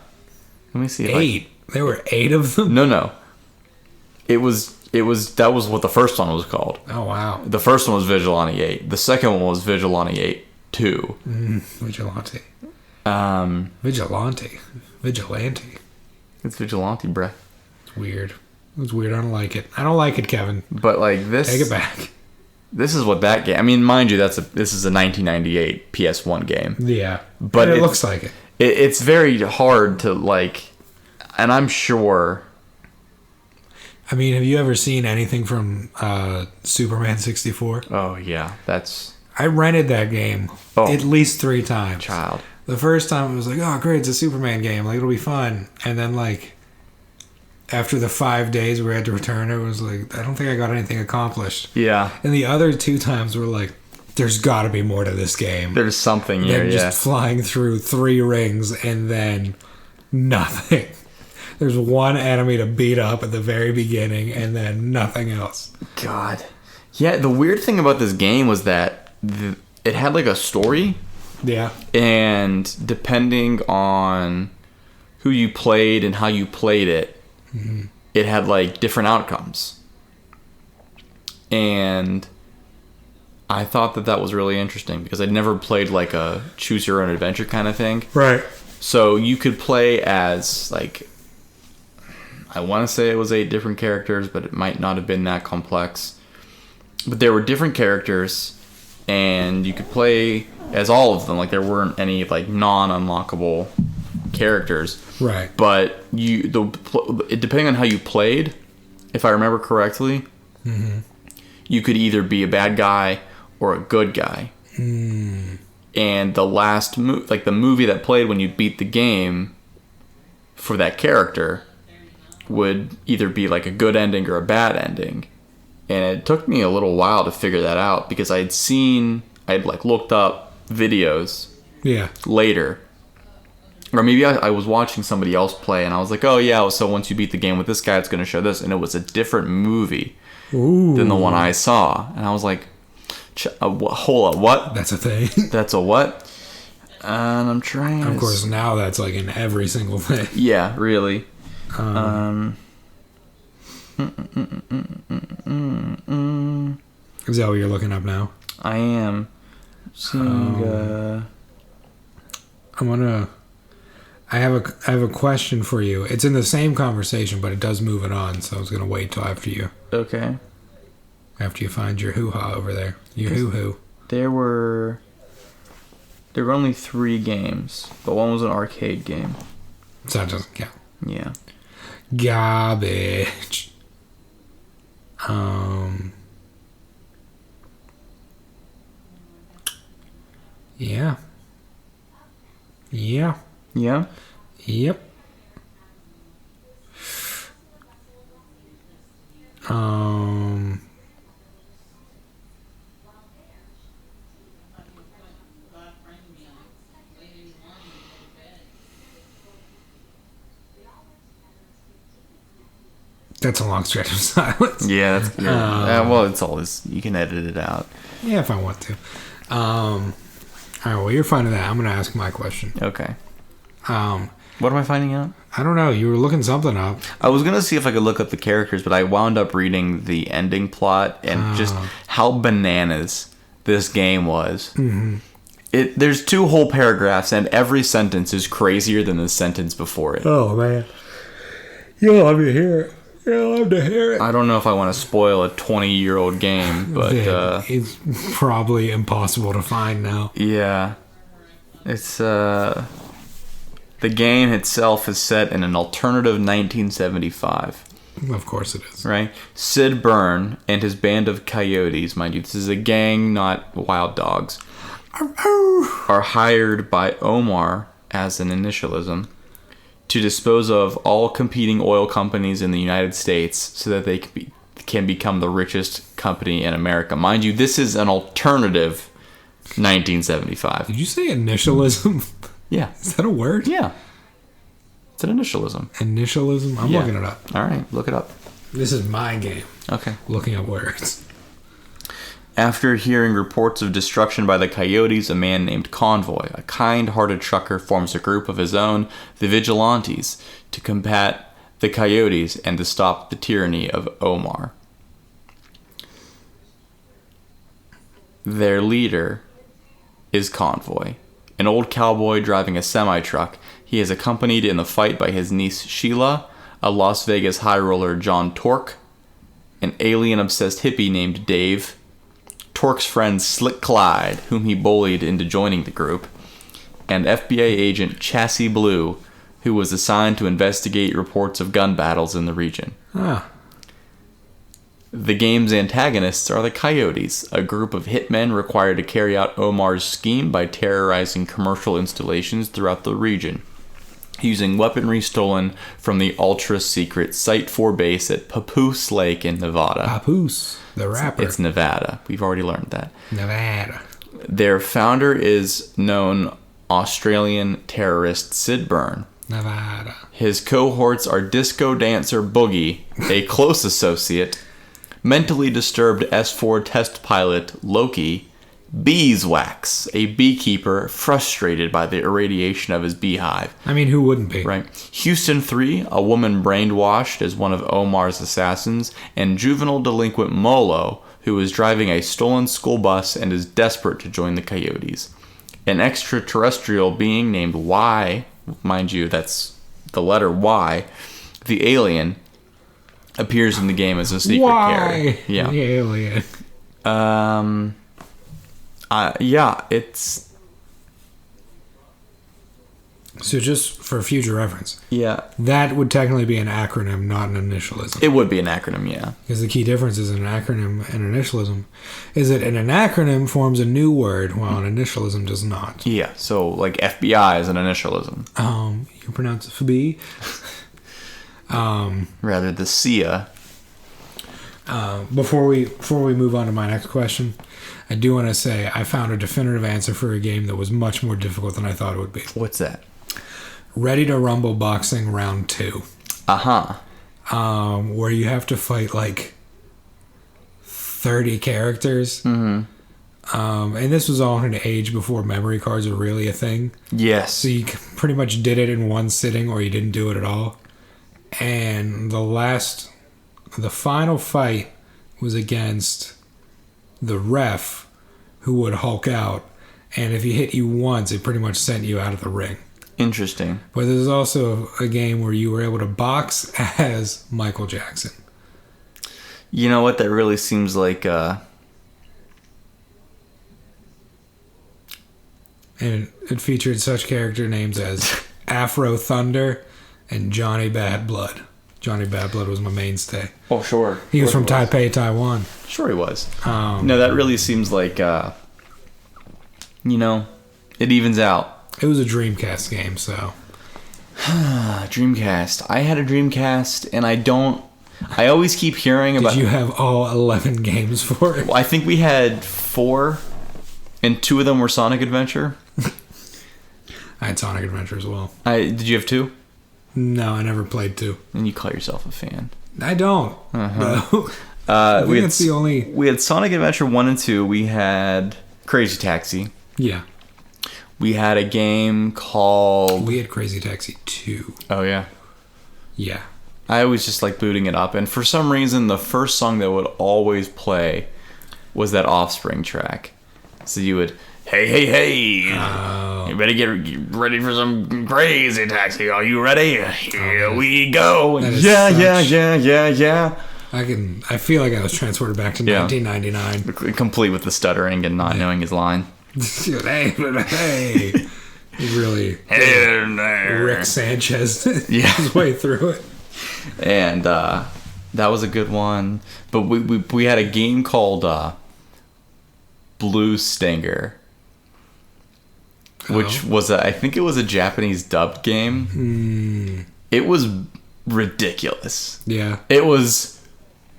Speaker 1: me see.
Speaker 3: 8. There were 8 of them.
Speaker 1: No. It was. That was what the first one was called.
Speaker 3: Oh wow.
Speaker 1: The first one was Vigilante 8. The second one was Vigilante 8 2.
Speaker 3: Vigilante. Vigilante.
Speaker 1: It's Vigilante, bruh.
Speaker 3: It's weird. It was weird. I don't like it. I don't like it, Kevin.
Speaker 1: But like this,
Speaker 3: Take it back.
Speaker 1: This is what that game. I mean, mind you, this is a 1998 PS1 game.
Speaker 3: Yeah,
Speaker 1: but
Speaker 3: it looks like it.
Speaker 1: It's very hard to like, and I'm sure.
Speaker 3: I mean, have you ever seen anything from Superman 64?
Speaker 1: Oh yeah,
Speaker 3: I rented that game at least 3 times.
Speaker 1: Child.
Speaker 3: The first time it was like, oh great, it's a Superman game, like it'll be fun. And then like after the 5 days we had to return, it was like, I don't think I got anything accomplished.
Speaker 1: Yeah.
Speaker 3: And the other 2 times were like, there's got to be more to this game.
Speaker 1: There's something here.
Speaker 3: Than just flying through 3 rings and then nothing. There's one enemy to beat up at the very beginning and then nothing else.
Speaker 1: God. Yeah, the weird thing about this game was that it had like a story.
Speaker 3: Yeah.
Speaker 1: And depending on who you played and how you played it, it had like different outcomes. And I thought that was really interesting because I'd never played like a choose your own adventure kind of thing.
Speaker 3: Right.
Speaker 1: So you could play as like, I want to say it was 8 different characters, but it might not have been that complex. But there were different characters, and you could play as all of them. Like there weren't any like non-unlockable characters.
Speaker 3: Right.
Speaker 1: But depending on how you played, if I remember correctly, you could either be a bad guy or a good guy. And the last the movie that played when you beat the game for that character would either be like a good ending or a bad ending. And it took me a little while to figure that out because I'd like looked up videos later. Or maybe I was watching somebody else play and I was like, oh yeah, so once you beat the game with this guy, it's going to show this. And it was a different movie than the one I saw. And I was like, hold up, what?
Speaker 3: That's a thing.
Speaker 1: That's a what? And I'm trying
Speaker 3: Of course, now that's like in every single thing.
Speaker 1: Yeah, really.
Speaker 3: Is that what you're looking up now?
Speaker 1: I am seeing.
Speaker 3: I have a question for you. It's in the same conversation, but it does move it on. So I was gonna wait till after you.
Speaker 1: Okay.
Speaker 3: After you find your hoo-ha over there. Your hoo-hoo.
Speaker 1: There were only 3 games, but one was an arcade game.
Speaker 3: So it doesn't count.
Speaker 1: Yeah.
Speaker 3: Garbage. Yeah. Yeah.
Speaker 1: Yeah?
Speaker 3: Yep. That's a long stretch of silence.
Speaker 1: Yeah, that's well, it's all this. You can edit it out.
Speaker 3: Yeah, if I want to. All right, well, you're finding that. I'm going to ask my question.
Speaker 1: Okay. What am I finding out?
Speaker 3: I don't know. You were looking something up.
Speaker 1: I was going to see if I could look up the characters, but I wound up reading the ending plot and just how bananas this game was. Mm-hmm. There's 2 whole paragraphs, and every sentence is crazier than the sentence before it.
Speaker 3: Oh, man. You'll love to hear it. You'll love to hear it.
Speaker 1: I don't know if I want to spoil a 20-year-old game, but...
Speaker 3: it's probably impossible to find now.
Speaker 1: Yeah. It's, The game itself is set in an alternative 1975.
Speaker 3: Of course it is.
Speaker 1: Right? Sid Byrne and his band of coyotes, mind you, this is a gang, not wild dogs, are hired by Omar as an initialism to dispose of all competing oil companies in the United States so that they can become the richest company in America. Mind you, this is an alternative 1975.
Speaker 3: Did you say initialism?
Speaker 1: Yeah.
Speaker 3: Is that a word?
Speaker 1: Yeah. It's an initialism.
Speaker 3: Initialism? I'm looking it up.
Speaker 1: All right, look it up.
Speaker 3: This is my game.
Speaker 1: Okay.
Speaker 3: Looking up words.
Speaker 1: After hearing reports of destruction by the coyotes, a man named Convoy, a kind-hearted trucker, forms a group of his own, the Vigilantes, to combat the coyotes and to stop the tyranny of Omar. Their leader is Convoy, an old cowboy driving a semi-truck. He is accompanied in the fight by his niece Sheila, a Las Vegas high roller John Torque, an alien-obsessed hippie named Dave, Torque's friend Slick Clyde, whom he bullied into joining the group, and FBI agent Chassis Blue, who was assigned to investigate reports of gun battles in the region.
Speaker 3: Ah.
Speaker 1: The game's antagonists are the Coyotes, a group of hitmen required to carry out Omar's scheme by terrorizing commercial installations throughout the region, using weaponry stolen from the ultra-secret Site 4 base at Papoose Lake in Nevada.
Speaker 3: Papoose, the rapper.
Speaker 1: It's Nevada. We've already learned that.
Speaker 3: Nevada.
Speaker 1: Their founder is known Australian terrorist Sid Byrne.
Speaker 3: Nevada.
Speaker 1: His cohorts are disco dancer Boogie, a close associate, mentally disturbed S4 test pilot Loki, Beeswax, a beekeeper frustrated by the irradiation of his beehive.
Speaker 3: I mean, who wouldn't be?
Speaker 1: Right. Houston 3, a woman brainwashed as one of Omar's assassins, and juvenile delinquent Molo, who is driving a stolen school bus and is desperate to join the Coyotes. An extraterrestrial being named Y, mind you, that's the letter Y, the alien, appears in the game as a secret carry. Yeah.
Speaker 3: The alien.
Speaker 1: Yeah, it's...
Speaker 3: So just for future reference,
Speaker 1: Yeah.
Speaker 3: that would technically be an acronym, not an initialism.
Speaker 1: It would be an acronym, yeah.
Speaker 3: Because the key difference is an acronym and initialism is that an acronym forms a new word while an initialism does not.
Speaker 1: Yeah, so like FBI is an initialism.
Speaker 3: You pronounce it FB.
Speaker 1: Rather the SIA.
Speaker 3: Before we move on to my next question, I do want to say I found a definitive answer for a game that was much more difficult than I thought it would be.
Speaker 1: What's that?
Speaker 3: Ready to Rumble Boxing Round 2.
Speaker 1: Uh-huh.
Speaker 3: Where you have to fight like 30 characters. Mm-hmm. And this was all in an age before memory cards were really a thing.
Speaker 1: Yes.
Speaker 3: So you pretty much did it in one sitting or you didn't do it at all. And the final fight was against the ref, who would Hulk out. And if he hit you once, it pretty much sent you out of the ring.
Speaker 1: Interesting.
Speaker 3: But there's also a game where you were able to box as Michael Jackson.
Speaker 1: You know what? That really seems like...
Speaker 3: And it featured such character names as Afro Thunder and Johnny Bad Blood. Johnny Bad Blood was my mainstay.
Speaker 1: Oh, sure.
Speaker 3: He was from Taipei, Taiwan.
Speaker 1: Sure he was. No, that really seems like, it evens out.
Speaker 3: It was a Dreamcast game, so...
Speaker 1: Dreamcast. I had a Dreamcast, and I always keep hearing about...
Speaker 3: Did you have all 11 games for it?
Speaker 1: Well, I think we had 4, and 2 of them were Sonic Adventure.
Speaker 3: I had Sonic Adventure as well.
Speaker 1: Did you have 2?
Speaker 3: No, I never played 2.
Speaker 1: And you call yourself a fan.
Speaker 3: I don't.
Speaker 1: Uh-huh.
Speaker 3: No. I think that's the only...
Speaker 1: We had Sonic Adventure 1 and 2. We had Crazy Taxi.
Speaker 3: Yeah.
Speaker 1: We had a game called...
Speaker 3: We had Crazy Taxi 2.
Speaker 1: Oh, yeah.
Speaker 3: Yeah.
Speaker 1: I always just like booting it up. And for some reason, the first song that would always play was that Offspring track. So you would... Hey, hey, hey! You better get ready for some Crazy Taxi. Are you ready? Here we go! Yeah.
Speaker 3: I feel like I was transported back to 1999.
Speaker 1: Complete with the stuttering and not knowing his line.
Speaker 3: Hey. Really. Rick Sanchez his way through it.
Speaker 1: And That was a good one. But we had a game called Blue Stinger, which was I think it was a Japanese dubbed game. It was ridiculous.
Speaker 3: Yeah.
Speaker 1: It was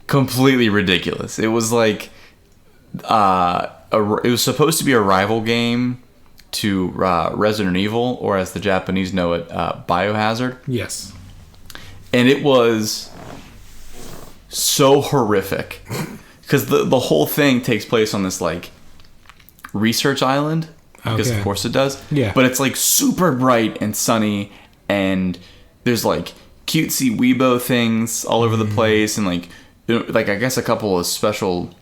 Speaker 1: completely ridiculous. It was like it was supposed to be a rival game to Resident Evil, or as the Japanese know it, Biohazard.
Speaker 3: Yes.
Speaker 1: And it was so horrific because the whole thing takes place on this like research island, because of course it does.
Speaker 3: Yeah.
Speaker 1: But it's like super bright and sunny, and there's like cutesy Weibo things all over the place, and like I guess a couple of special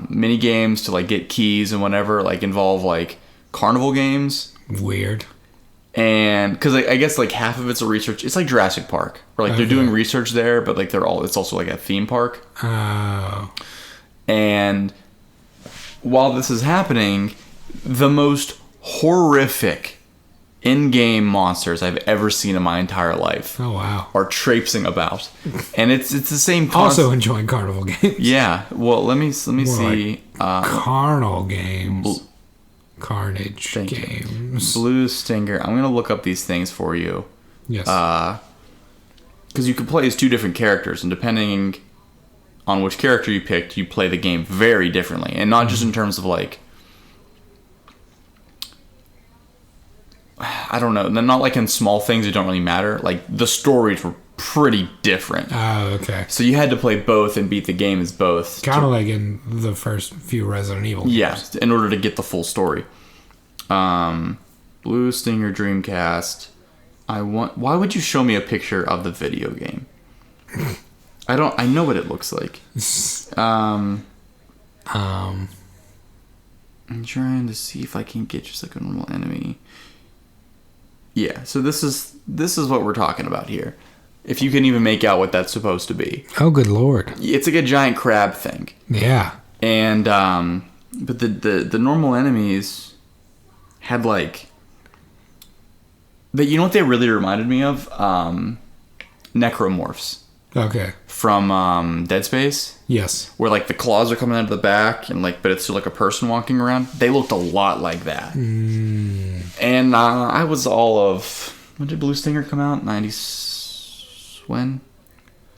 Speaker 1: mini games to like get keys and whatever, like involve like carnival games.
Speaker 3: Weird.
Speaker 1: And because I guess like half of it's a research, it's like Jurassic Park, where like they're doing research there, but like it's also like a theme park.
Speaker 3: Oh.
Speaker 1: And while this is happening, the most horrific in-game monsters I've ever seen in my entire life are traipsing about, and it's the same.
Speaker 3: Also enjoying carnival games.
Speaker 1: Yeah. Well, let me see.
Speaker 3: Carnal games. Carnage games.
Speaker 1: Blue Stinger. I'm gonna look up these things for you.
Speaker 3: Yes.
Speaker 1: Because you can play as two different characters, and depending on which character you picked, you play the game very differently, and not just in terms of like, I don't know, not like in small things that don't really matter. Like the stories were pretty different.
Speaker 3: Oh, okay.
Speaker 1: So you had to play both and beat the game as both.
Speaker 3: Kind of like in the first few Resident Evil games.
Speaker 1: Yeah, in order to get the full story. Blue Stinger Dreamcast. Why would you show me a picture of the video game? I know what it looks like. I'm trying to see if I can get just like a normal enemy. Yeah, so this is what we're talking about here. If you can even make out what that's supposed to be.
Speaker 3: Oh, good lord.
Speaker 1: It's like a giant crab thing.
Speaker 3: Yeah. And
Speaker 1: but the normal enemies had like, you know what they really reminded me of? Necromorphs.
Speaker 3: Okay.
Speaker 1: From Dead Space.
Speaker 3: Yes. Where
Speaker 1: like the claws are coming out of the back, and like, but it's still like a person walking around. They looked a lot like that. And I was all of, when did Blue Stinger come out? When?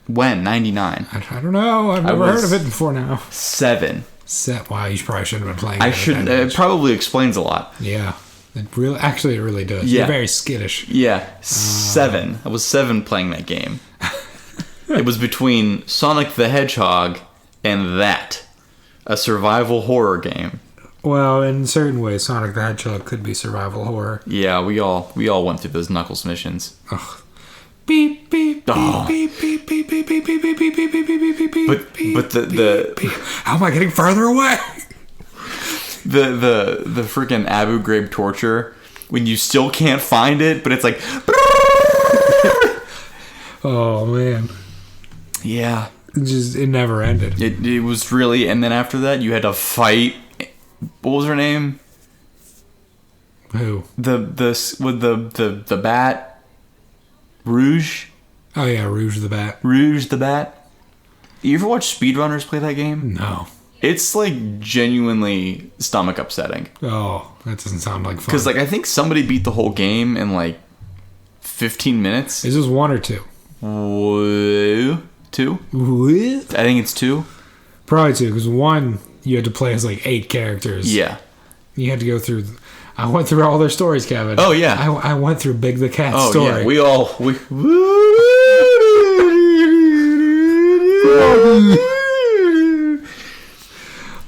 Speaker 1: 99.
Speaker 3: I don't know. I've never heard of it before now.
Speaker 1: 7.
Speaker 3: Wow, you probably shouldn't have been playing.
Speaker 1: I shouldn't. It probably explains a lot.
Speaker 3: Yeah. It really does.
Speaker 1: Yeah.
Speaker 3: You're very skittish.
Speaker 1: Yeah. 7. I was 7 playing that game. It was between Sonic the Hedgehog and that. A survival horror game.
Speaker 3: Well, in certain ways, Sonic the Hedgehog could be survival horror.
Speaker 1: Yeah, we all went through those Knuckles missions.
Speaker 3: Ugh. Beep beep beep beep beep beep beep beep beep beep beep beep beep beep beep.
Speaker 1: But the
Speaker 3: how am I getting farther away?
Speaker 1: The freaking Abu Ghraib torture, when you still can't find it, but it's like
Speaker 3: oh man.
Speaker 1: Yeah.
Speaker 3: It never ended.
Speaker 1: It was really, and then after that you had to fight, what was her name?
Speaker 3: Who?
Speaker 1: The bat? Rouge?
Speaker 3: Oh yeah, Rouge the Bat.
Speaker 1: Rouge the Bat. You ever watch speedrunners play that game?
Speaker 3: No.
Speaker 1: It's like genuinely stomach upsetting.
Speaker 3: Oh, that doesn't sound like fun.
Speaker 1: Because like I think somebody beat the whole game in like 15 minutes.
Speaker 3: Is this 1 or 2?
Speaker 1: 2?
Speaker 3: What?
Speaker 1: I think it's 2.
Speaker 3: Probably 2, because 1 you had to play as like 8 characters.
Speaker 1: Yeah.
Speaker 3: You had to go through. I went through all their stories, Kevin.
Speaker 1: Oh yeah.
Speaker 3: I went through Big the Cat
Speaker 1: story.
Speaker 3: story.
Speaker 1: Yeah, we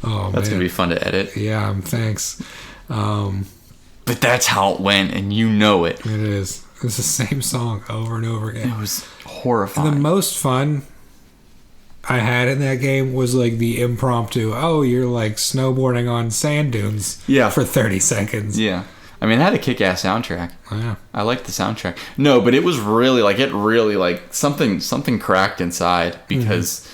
Speaker 1: oh that's gonna be fun to edit.
Speaker 3: Yeah, thanks.
Speaker 1: But that's how it went, and you know it.
Speaker 3: It is. It's the same song over and over again.
Speaker 1: It was horrifying.
Speaker 3: The most fun I had in that game was like the impromptu, you're like snowboarding on sand dunes for 30 seconds.
Speaker 1: Yeah. I mean, it had a kick-ass soundtrack.
Speaker 3: Yeah.
Speaker 1: I liked the soundtrack. No, but it was really like something cracked inside, because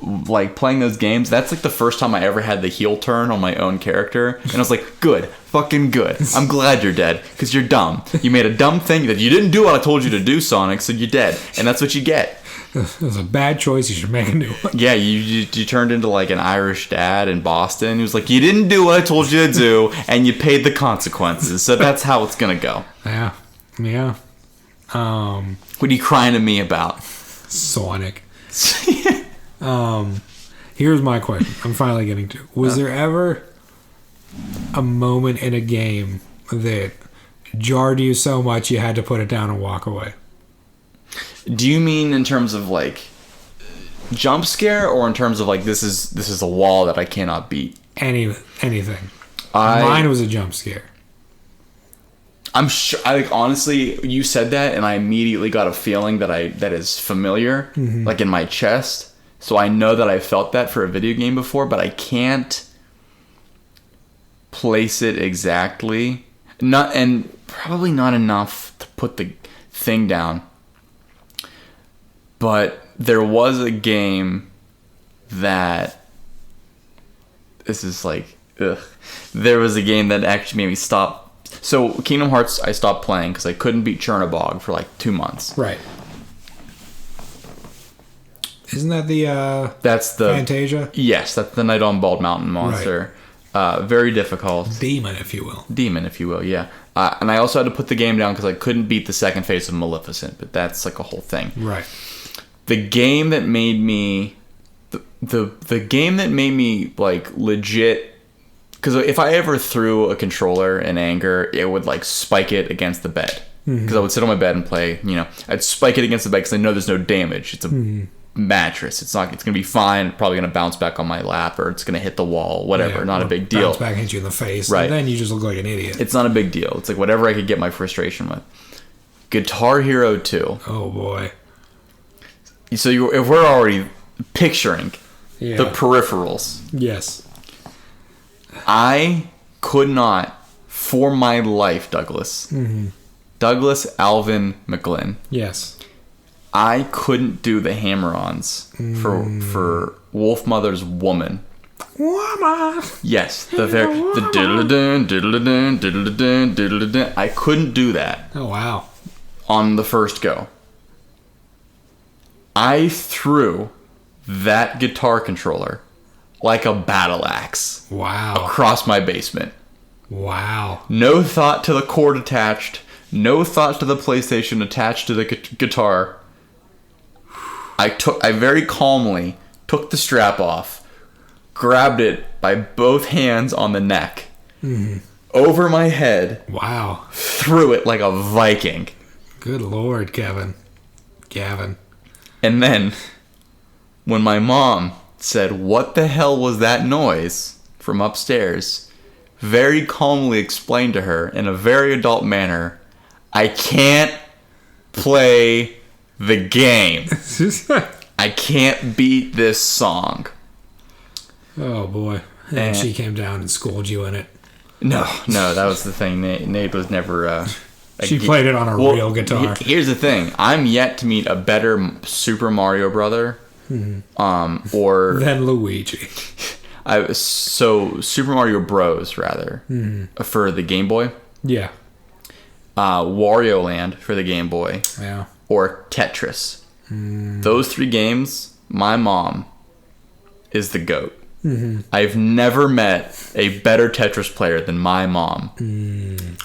Speaker 1: like playing those games, that's like the first time I ever had the heel turn on my own character, and I was like, good, fucking good. I'm glad you're dead, because you're dumb. You made a dumb thing that you didn't do what I told you to do, Sonic, so you're dead, and that's what you get.
Speaker 3: It was a bad choice. You should make a new one.
Speaker 1: Yeah, you turned into like an Irish dad in Boston. He was like, you didn't do what I told you to do, and you paid the consequences. So that's how it's gonna go.
Speaker 3: Yeah.
Speaker 1: What are you crying to me about?
Speaker 3: Sonic. Here's my question. I'm finally getting to. Was there ever a moment in a game that jarred you so much you had to put it down and walk away?
Speaker 1: Do you mean in terms of like jump scare, or in terms of like this is a wall that I cannot beat?
Speaker 3: Anything. Mine was a jump scare.
Speaker 1: I'm sure. Honestly, you said that, and I immediately got a feeling that is familiar, like in my chest. So I know that I felt that for a video game before, but I can't place it exactly. Probably not enough to put the thing down. But there was a game that this is like, ugh. There was a game that actually made me stop. So Kingdom Hearts, I stopped playing because I couldn't beat Chernobog for like 2 months.
Speaker 3: Right. Isn't that
Speaker 1: that's the
Speaker 3: Fantasia?
Speaker 1: Yes, that's the Night on Bald Mountain monster. Right. Very difficult.
Speaker 3: Demon, if you will.
Speaker 1: Yeah. And I also had to put the game down because I couldn't beat the second phase of Maleficent, but that's like a whole thing.
Speaker 3: Right.
Speaker 1: The game that made me the game that made me like legit, because if I ever threw a controller in anger, it would like spike it against the bed, because I would sit on my bed and play. I'd spike it against the bed because I know there's no damage. It's a mattress. It's gonna be fine. Probably gonna bounce back on my lap, or it's gonna hit the wall. Whatever. Not a big deal.
Speaker 3: Bounce back, hit you in the face.
Speaker 1: Right.
Speaker 3: And then you just look like an idiot.
Speaker 1: It's not a big deal. It's like whatever I could get my frustration with. Guitar Hero 2.
Speaker 3: Oh boy.
Speaker 1: So if we're already picturing the peripherals.
Speaker 3: Yes.
Speaker 1: I could not, for my life, Douglas Alvin McGlynn.
Speaker 3: Yes.
Speaker 1: I couldn't do the hammer-ons for Wolfmother's Woman.
Speaker 3: Woman.
Speaker 1: Yes, the diddle-a-dun, diddle-a-dun, diddle-a-dun, diddle-a-dun. I couldn't do that.
Speaker 3: Oh wow.
Speaker 1: On the first go. I threw that guitar controller like a battle axe.
Speaker 3: Wow.
Speaker 1: Across my basement.
Speaker 3: Wow.
Speaker 1: No thought to the cord attached. No thought to the PlayStation attached to the guitar. I very calmly took the strap off, grabbed it by both hands on the neck, over my head.
Speaker 3: Wow.
Speaker 1: Threw it like a Viking.
Speaker 3: Good Lord, Gavin.
Speaker 1: And then, when my mom said, "What the hell was that noise?" from upstairs, very calmly explained to her in a very adult manner, "I can't play the game. I can't beat this song."
Speaker 3: Oh boy. And she came down and schooled you in it.
Speaker 1: No, that was the thing. Nate was never...
Speaker 3: she played it on a real guitar.
Speaker 1: Here's the thing. I'm yet to meet a better Super Mario brother. Or...
Speaker 3: Than Luigi.
Speaker 1: So, Super Mario Bros, rather. For the Game Boy.
Speaker 3: Yeah.
Speaker 1: Wario Land for the Game Boy.
Speaker 3: Yeah.
Speaker 1: Or Tetris. Those 3 games, my mom is the GOAT. I've never met a better Tetris player than my mom.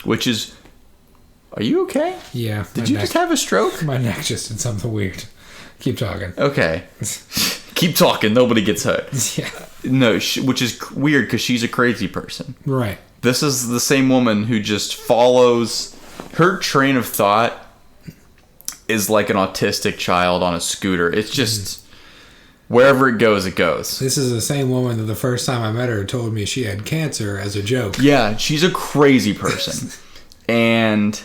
Speaker 1: Which is... Are you okay?
Speaker 3: Yeah.
Speaker 1: Did you just have a stroke?
Speaker 3: My neck just did something weird. Keep talking.
Speaker 1: Okay. Keep talking. Nobody gets hurt.
Speaker 3: Yeah.
Speaker 1: No, which is weird because she's a crazy person.
Speaker 3: Right.
Speaker 1: This is the same woman who just follows... Her train of thought is like an autistic child on a scooter. It's just... Wherever it goes, it goes.
Speaker 3: This is the same woman that the first time I met her told me she had cancer as a joke.
Speaker 1: Yeah, she's a crazy person. And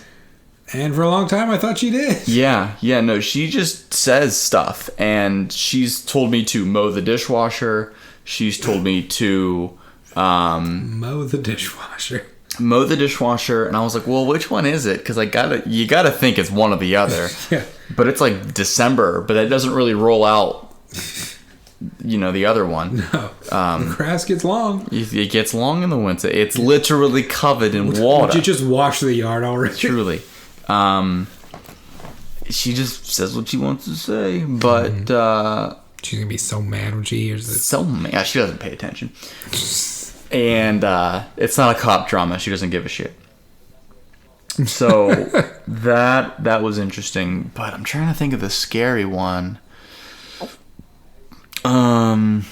Speaker 3: for a long time, I thought she did.
Speaker 1: Yeah, no, she just says stuff. And she's told me to mow the dishwasher. She's told me to...
Speaker 3: mow the dishwasher.
Speaker 1: And I was like, well, which one is it? Because you gotta think it's one or the other.
Speaker 3: Yeah.
Speaker 1: But it's like December, but that doesn't really roll out, the other one.
Speaker 3: No. The grass gets long.
Speaker 1: It gets long in the winter. It's literally covered in water.
Speaker 3: Would you just wash the yard already?
Speaker 1: Truly. she just says what she wants to say, but
Speaker 3: She's gonna be so mad when she hears this.
Speaker 1: so mad. She doesn't pay attention, and it's not a cop drama. She doesn't give a shit. So that was interesting, but I'm trying to think of the scary one. I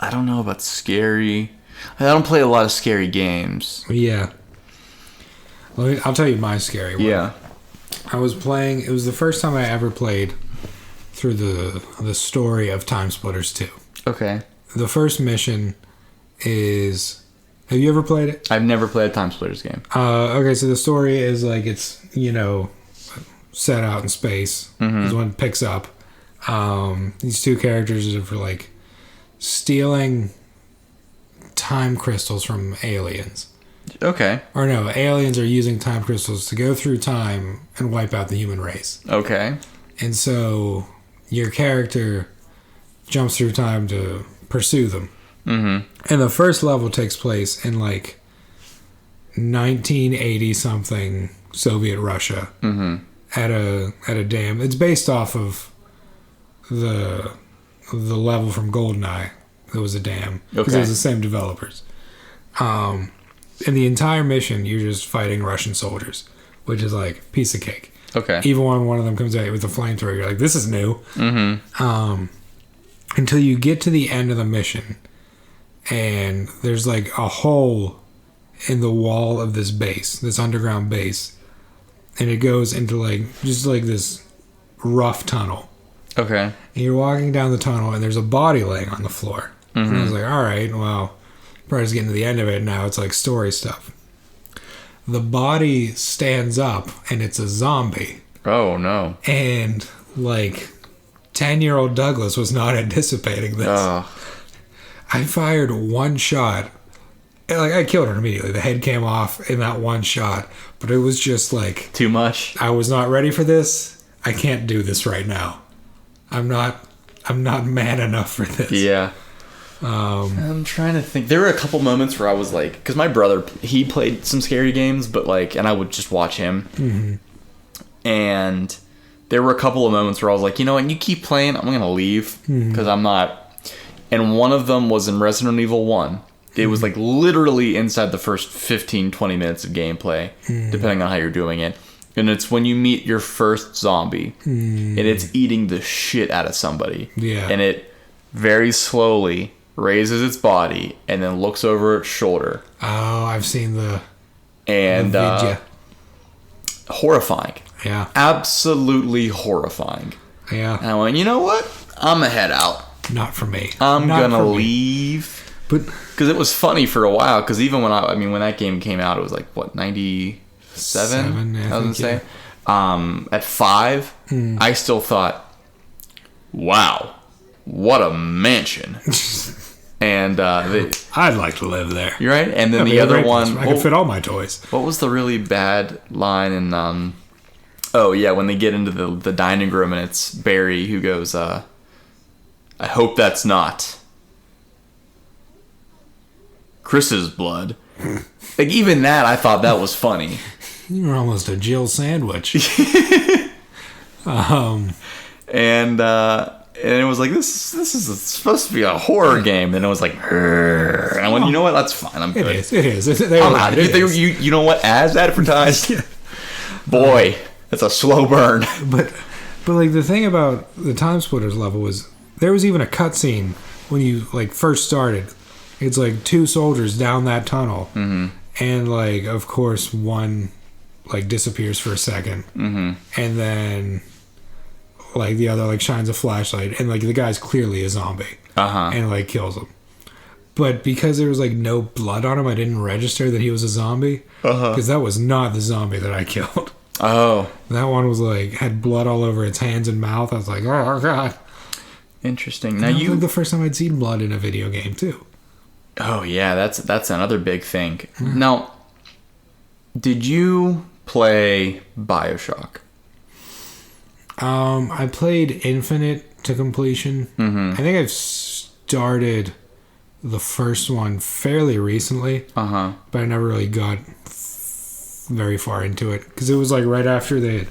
Speaker 1: don't know about scary. I don't play a lot of scary games.
Speaker 3: Yeah. I'll tell you my scary one.
Speaker 1: Yeah.
Speaker 3: I was playing. It was the first time I ever played through the story of Time Splitters 2.
Speaker 1: Okay.
Speaker 3: The first mission is. Have you ever played it?
Speaker 1: I've never played a Time Splitters game.
Speaker 3: Okay, so the story is like it's set out in space.
Speaker 1: Mm-hmm.
Speaker 3: Is when it picks up. These two characters are for like stealing time crystals from aliens.
Speaker 1: Okay.
Speaker 3: Or no, aliens are using time crystals to go through time and wipe out the human race.
Speaker 1: Okay.
Speaker 3: And so your character jumps through time to pursue them.
Speaker 1: Mm-hmm.
Speaker 3: And the first level takes place in like 1980 something Soviet Russia.
Speaker 1: Mm-hmm.
Speaker 3: At a dam. It's based off of the level from GoldenEye. It was a dam. Because it was the same developers. In the entire mission, you're just fighting Russian soldiers, which is like piece of cake.
Speaker 1: Okay.
Speaker 3: Even when one of them comes at you with a flamethrower, you're like, this is new.
Speaker 1: Mm-hmm.
Speaker 3: Until you get to the end of the mission, and there's like a hole in the wall of this base, this underground base, and it goes into like just like this rough tunnel.
Speaker 1: Okay.
Speaker 3: And you're walking down the tunnel, and there's a body laying on the floor.
Speaker 1: Mm-hmm.
Speaker 3: And I was like, all right, well, probably just getting to the end of it now. It's like story stuff. The body stands up, and it's a zombie.
Speaker 1: Oh, no.
Speaker 3: And like 10-year-old Douglas was not anticipating this. I fired one shot. And like I killed her immediately. The head came off in that one shot. But it was just like...
Speaker 1: Too much?
Speaker 3: I was not ready for this. I can't do this right now. I'm not man enough for this.
Speaker 1: Yeah. I'm trying to think. There were a couple moments where I was like... Because my brother, he played some scary games, but like... And I would just watch him.
Speaker 3: Mm-hmm.
Speaker 1: And there were a couple of moments where I was like, you know what? You keep playing, I'm going to leave. Because I'm not... And one of them was in Resident Evil 1. It was like literally inside the first 15, 20 minutes of gameplay, depending on how you're doing it. And it's when you meet your first zombie, and it's eating the shit out of somebody.
Speaker 3: Yeah.
Speaker 1: And it very slowly raises its body and then looks over its shoulder.
Speaker 3: Oh, I've seen the
Speaker 1: And horrifying.
Speaker 3: Yeah.
Speaker 1: Absolutely horrifying.
Speaker 3: Yeah.
Speaker 1: And I went, you know what? I'm going to head out.
Speaker 3: Not for me.
Speaker 1: I'm
Speaker 3: Not
Speaker 1: gonna
Speaker 3: for me.
Speaker 1: leave.
Speaker 3: But
Speaker 1: because it was funny for a while. Because even when when that game came out, it was like what 97. I was gonna say. At 5, I still thought, wow, what a mansion. And
Speaker 3: I'd like to live there.
Speaker 1: you're right. And then
Speaker 3: That'd
Speaker 1: the
Speaker 3: be a
Speaker 1: other
Speaker 3: great
Speaker 1: one,
Speaker 3: place. I could fit all my toys.
Speaker 1: what was the really bad line in? Oh yeah, when they get into the dining room and it's Barry who goes, I hope that's not Chris's blood. Like even that, I thought that was funny.
Speaker 3: You were almost a Jill sandwich.
Speaker 1: And it was like this is supposed to be a horror game, and it was like, "Grr." And I went, you know what? That's fine. I'm good.
Speaker 3: It is.
Speaker 1: I'm out. You know what? As advertised, boy, it's a slow burn.
Speaker 3: But like the thing about the Time Splitters level was there was even a cutscene when you like first started. It's like 2 soldiers down that tunnel, and like of course one like disappears for a second, and then like the other like shines a flashlight, and like the guy's clearly a zombie, and like kills him. But because there was like no blood on him, I didn't register that he was a zombie because that was not the zombie that I killed.
Speaker 1: Oh,
Speaker 3: That one was like had blood all over its hands and mouth. I was like, oh god.
Speaker 1: interesting.
Speaker 3: Now
Speaker 1: Now
Speaker 3: you like the first time I'd seen blood in a video game too.
Speaker 1: Oh yeah, that's another big thing. Now, did you play BioShock?
Speaker 3: I played Infinite to completion. I think I've started the first one fairly recently, but I never really got very far into it because it was like right after they had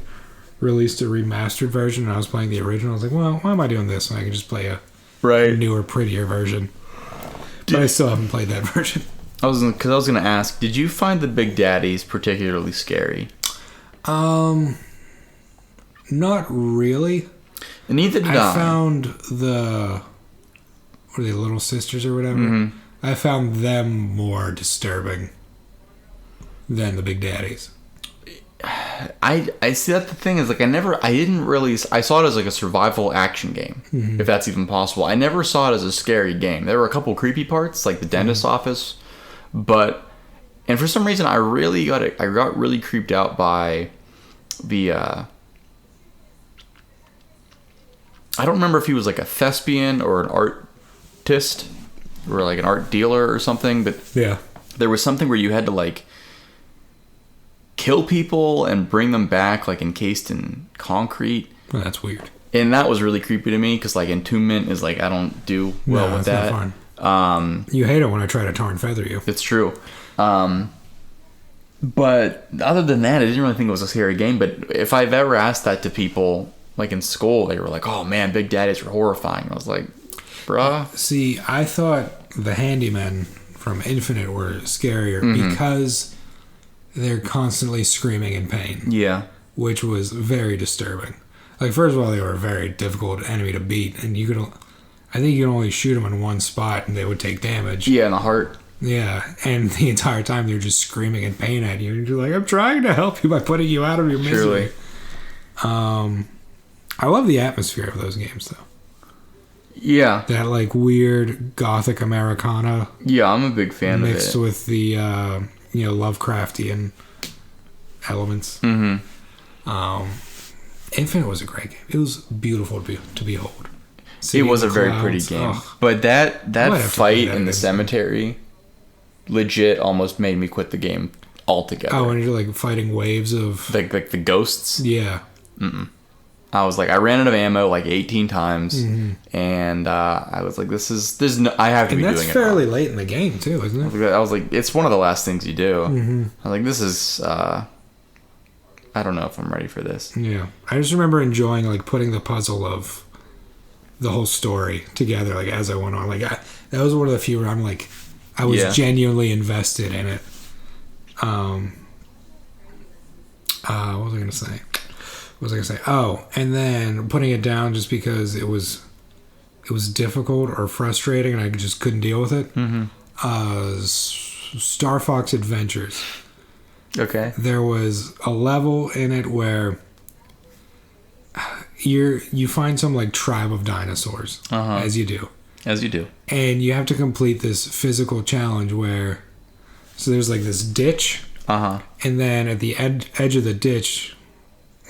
Speaker 3: released a remastered version and I was playing the original. I was like, well, why am I doing this when I can just play a newer, prettier version? But I still haven't played that version.
Speaker 1: I was gonna ask, did you find the Big Daddies particularly scary?
Speaker 3: Not really.
Speaker 1: And neither did I.
Speaker 3: I found what are they, Little Sisters or whatever?
Speaker 1: Mm-hmm.
Speaker 3: I found them more disturbing than the Big Daddies.
Speaker 1: I see that the thing is like I saw it as like a survival action game, if that's even possible. I never saw it as a scary game. There were a couple creepy parts, like the dentist's office, and for some reason I got really creeped out by the I don't remember if he was like a thespian or an artist or like an art dealer or something, but
Speaker 3: yeah,
Speaker 1: there was something where you had to like kill people and bring them back like encased in concrete.
Speaker 3: Well, that's weird.
Speaker 1: And that was really creepy to me because like entombment is like I don't do well with that.
Speaker 3: Not fun. You hate it when I try to tar and feather you.
Speaker 1: It's true. But other than that, I didn't really think it was a scary game. But if I've ever asked that to people like in school, they were like, "Oh man, Big Daddies were horrifying." I was like, "Bruh."
Speaker 3: See, I thought the Handymen from Infinite were scarier because they're constantly screaming in pain.
Speaker 1: Yeah.
Speaker 3: Which was very disturbing. Like, first of all, they were a very difficult enemy to beat, and I think you could only shoot them in one spot and they would take damage.
Speaker 1: Yeah, in the heart.
Speaker 3: Yeah, and the entire time they're just screaming in pain at you, and you're like, I'm trying to help you by putting you out of your misery.
Speaker 1: Surely.
Speaker 3: I love the atmosphere of those games, though.
Speaker 1: Yeah.
Speaker 3: That, like, weird Gothic Americana.
Speaker 1: Yeah, I'm a big fan of it.
Speaker 3: Mixed with the, Lovecraftian elements. Infinite was a great game. It was beautiful to behold.
Speaker 1: It was a very pretty game. Ugh. But that fight in the cemetery legit almost made me quit the game altogether.
Speaker 3: Oh, and you're like fighting waves of...
Speaker 1: Like the ghosts?
Speaker 3: Yeah.
Speaker 1: I was like, I ran out of ammo like 18 times, and I was like, I have to be doing it.
Speaker 3: And that's fairly late in the game, too, isn't it?
Speaker 1: I was like, it's one of the last things you do. I was like, this is... I don't know if I'm ready for this.
Speaker 3: Yeah. I just remember enjoying, like, putting the puzzle of the whole story together, like, as I went on. Like, that was one of the few where I'm, like, I was genuinely invested in it. What was I going to say? Oh, and then putting it down just because it was difficult or frustrating and I just couldn't deal with it. Star Fox Adventures.
Speaker 1: Okay.
Speaker 3: There was a level in it where you find some like tribe of dinosaurs, as you do.
Speaker 1: As you do. And
Speaker 3: you have to complete this physical challenge where, so there's like this ditch, and then at the edge of the ditch,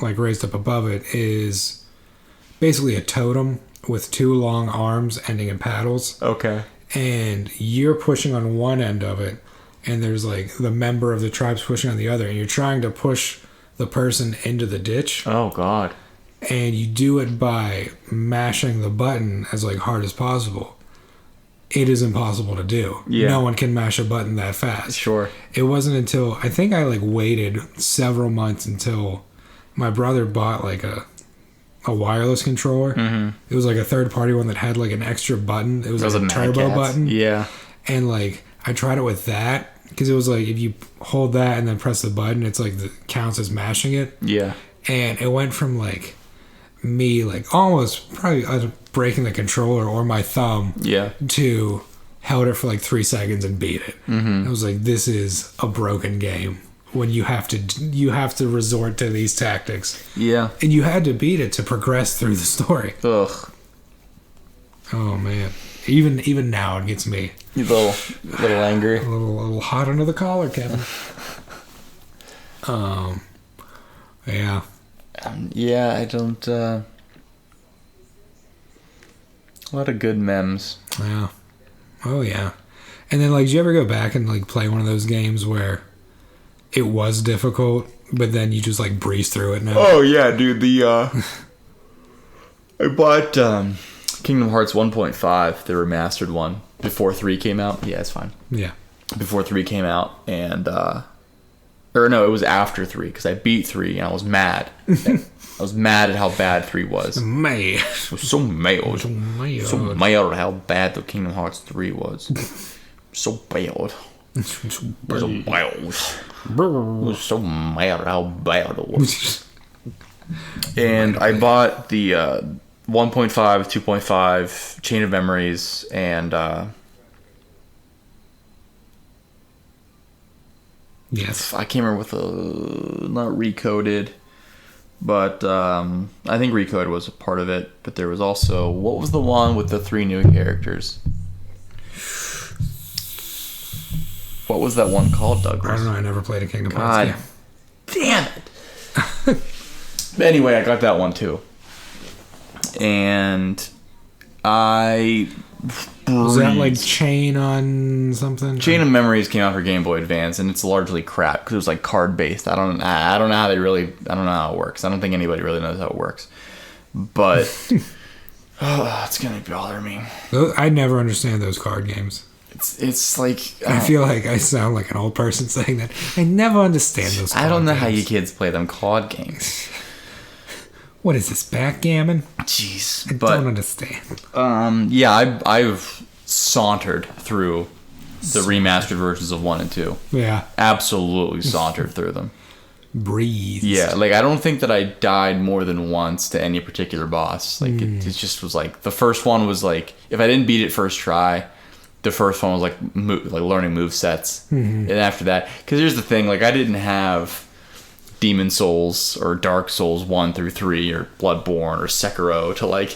Speaker 3: like raised up above it, is basically a totem with two long arms ending in paddles.
Speaker 1: Okay.
Speaker 3: And you're pushing on one end of it, and there's like the member of the tribe's pushing on the other, and you're trying to push the person into the ditch.
Speaker 1: Oh God.
Speaker 3: And you do it by mashing the button as like hard as possible. It is impossible to do.
Speaker 1: Yeah.
Speaker 3: No one can mash a button that fast.
Speaker 1: Sure.
Speaker 3: It wasn't until I think I like waited several months until my brother bought like a wireless controller. It was like a third party one that had like an extra button. It was like a turbo button.
Speaker 1: Yeah.
Speaker 3: And like I tried it with that because it was like if you hold that and then press the button, it's like counts as mashing it.
Speaker 1: Yeah.
Speaker 3: And it went from like me like almost probably breaking the controller or my thumb to held it for like 3 seconds and beat it. I was like, this is a broken game when you have to resort to these tactics.
Speaker 1: Yeah.
Speaker 3: And you had to beat it to progress through the story.
Speaker 1: Ugh.
Speaker 3: Oh man. Even now it gets me
Speaker 1: a little angry.
Speaker 3: A little hot under the collar, Kevin. Yeah.
Speaker 1: Yeah, I don't... a lot of good memes.
Speaker 3: Yeah. Oh, yeah. And then, like, did you ever go back and, like, play one of those games where it was difficult, but then you just, like, breeze through it now?
Speaker 1: Oh, yeah, dude. I bought Kingdom Hearts 1.5, the remastered one, before 3 came out. Yeah, it's fine.
Speaker 3: Yeah.
Speaker 1: Before 3 came out, and Or no, it was after 3 because I beat 3 and I was mad. I was mad at how bad 3 was.
Speaker 3: Man.
Speaker 1: I was so mad.
Speaker 3: So mad.
Speaker 1: So mad at how bad the Kingdom Hearts 3 was. So bad. So bad. I was so mad at how bad it was. And I bought the 1.5, 2.5, Chain of Memories, and
Speaker 3: Yes.
Speaker 1: I can't remember what not Recoded, but I think Recoded was a part of it. But there was also, what was the one with the 3 new characters? What was that one called, Douglas?
Speaker 3: I don't know. I never played a Kingdom Hearts
Speaker 1: God
Speaker 3: game.
Speaker 1: damn it. But anyway, I got that one too. And I...
Speaker 3: Was that like Chain on something?
Speaker 1: Chain of Memories came out for Game Boy Advance, and it's largely crap because it was like card based. I don't know how they really. I don't know how it works. I don't think anybody really knows how it works. But it's gonna bother me.
Speaker 3: I never understand those card games.
Speaker 1: It's like
Speaker 3: I feel like I sound like an old person saying that. I never understand those.
Speaker 1: I don't know how
Speaker 3: games.
Speaker 1: you kids play them card games.
Speaker 3: What is this, backgammon?
Speaker 1: Jeez,
Speaker 3: I don't understand.
Speaker 1: Yeah, I've sauntered through the remastered versions of 1 and 2.
Speaker 3: Yeah.
Speaker 1: Absolutely sauntered through them.
Speaker 3: Breathe.
Speaker 1: Yeah, like I don't think that I died more than once to any particular boss. Like it just was like the first one was like if I didn't beat it first try, the first one was like learning move sets, and after that, because here's the thing, like I didn't have Demon Souls or Dark Souls 1 through 3 or Bloodborne or Sekiro to like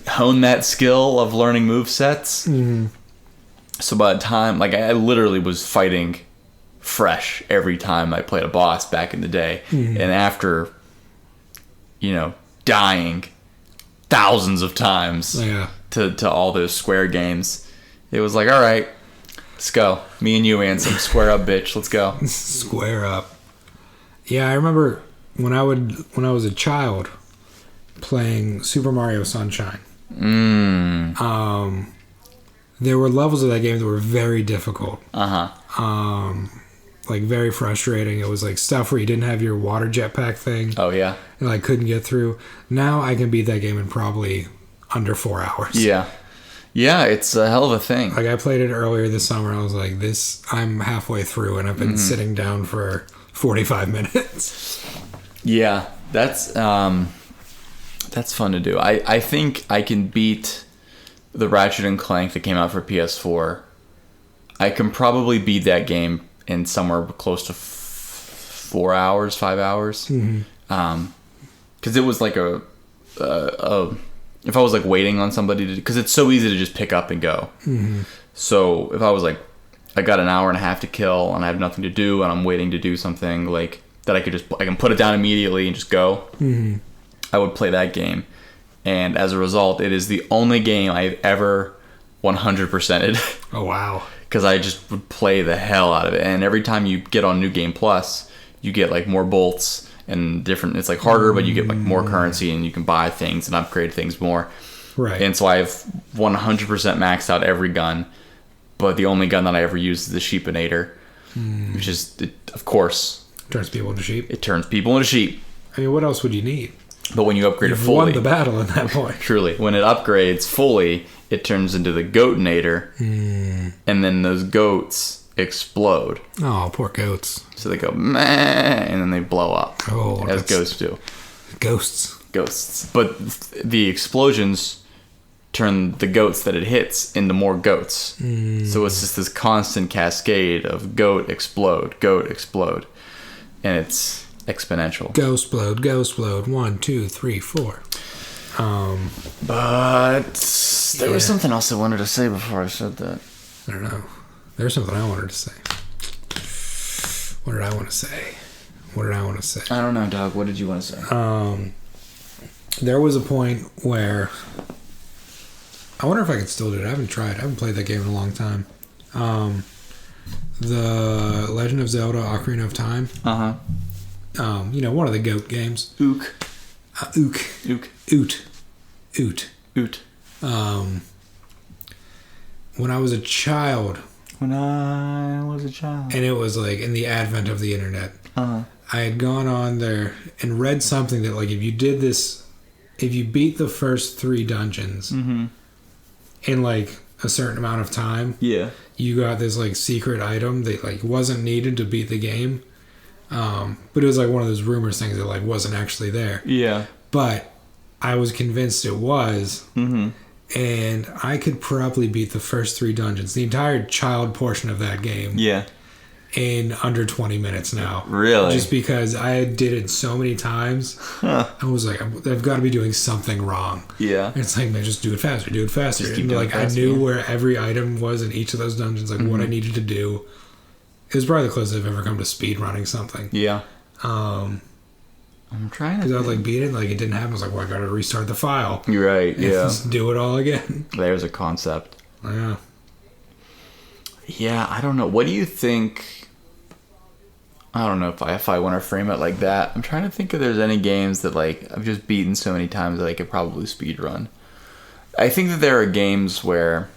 Speaker 1: hone that skill of learning move sets. So by the time, like I literally was fighting fresh every time I played a boss back in the day, and after dying thousands of times to all those Square games, it was like, all right, let's go, me and you, Ansem, square up, bitch, let's go.
Speaker 3: Square up. Yeah, I remember when I was a child playing Super Mario Sunshine. There were levels of that game that were very difficult. Like very frustrating. It was like stuff where you didn't have your water jetpack thing.
Speaker 1: Oh yeah.
Speaker 3: And I couldn't get through. Now I can beat that game in probably under 4 hours.
Speaker 1: Yeah. Yeah, it's a hell of a thing.
Speaker 3: Like I played it earlier this summer. I was like, I'm halfway through and I've been sitting down for 45 minutes.
Speaker 1: Yeah, that's fun to do. I think I can beat the Ratchet and Clank that came out for PS4. I can probably beat that game in somewhere close to 4 hours, 5 hours. Because it was like if I was like waiting on somebody to, because it's so easy to just pick up and go. So if I was like, I got an hour and a half to kill and I have nothing to do and I'm waiting to do something like that, I can put it down immediately and just go. I would play that game, and as a result, it is the only game I've ever 100%ed.
Speaker 3: Oh wow!
Speaker 1: Because I just would play the hell out of it, and every time you get on New Game Plus, you get like more bolts and different. It's like harder, but you get like more currency and you can buy things and upgrade things more.
Speaker 3: Right.
Speaker 1: And so I've 100% maxed out every gun. But the only gun that I ever used is the Sheepinator, which is, of course,
Speaker 3: turns people into sheep.
Speaker 1: It turns people into sheep.
Speaker 3: I mean, what else would you need?
Speaker 1: But when you upgrade
Speaker 3: You've
Speaker 1: it fully,
Speaker 3: won the battle at that point.
Speaker 1: Truly, when it upgrades fully, it turns into the Goatinator, and then those goats explode.
Speaker 3: Oh, poor goats!
Speaker 1: So they go meh, and then they blow up.
Speaker 3: Oh,
Speaker 1: as ghosts do.
Speaker 3: Ghosts.
Speaker 1: But the explosions turn the goats that it hits into more goats. So it's just this constant cascade of goat explode, and it's exponential.
Speaker 3: Ghostblode. 1, 2, 3, 4.
Speaker 1: But there was something else I wanted to say before I said that.
Speaker 3: I don't know. There's something I wanted to say. What did I want to say?
Speaker 1: I don't know, dog. What did you want to say?
Speaker 3: There was a point where I wonder if I could still do it. I haven't tried. I haven't played that game in a long time. The Legend of Zelda: Ocarina of Time. One of the goat games.
Speaker 1: Ook.
Speaker 3: Oot. When I was a child,
Speaker 1: When I was a child.
Speaker 3: And it was like in the advent of the internet.
Speaker 1: Uh-huh.
Speaker 3: I had gone on there and read something that like if you did this, if you beat the first 3 dungeons in like a certain amount of time,
Speaker 1: Yeah.
Speaker 3: you got this like secret item that like wasn't needed to beat the game. But it was like one of those rumors things that like wasn't actually there.
Speaker 1: Yeah.
Speaker 3: But I was convinced it was. And I could probably beat the first 3 dungeons, the entire child portion of that game,
Speaker 1: Yeah.
Speaker 3: in under 20 minutes now.
Speaker 1: Really?
Speaker 3: Just because I did it so many times. I was like, I've got to be doing something wrong.
Speaker 1: Yeah.
Speaker 3: And it's like, man, just do it faster, do it faster.
Speaker 1: Just keep
Speaker 3: And
Speaker 1: doing
Speaker 3: like,
Speaker 1: it faster,
Speaker 3: I knew
Speaker 1: yeah.
Speaker 3: where every item was in each of those dungeons, like what I needed to do. It was probably the closest I've ever come to speed running something.
Speaker 1: Yeah. I'm trying to.
Speaker 3: Because I was like, beat it, like it didn't happen. I was like, well, I got to restart the file.
Speaker 1: You're right.
Speaker 3: And
Speaker 1: Yeah.
Speaker 3: just do it all again.
Speaker 1: There's a concept.
Speaker 3: Yeah.
Speaker 1: Yeah. I don't know. What do you think? I don't know if I want to frame it like that. I'm trying to think if there's any games that like I've just beaten so many times that I could probably speed run. I think that there are games where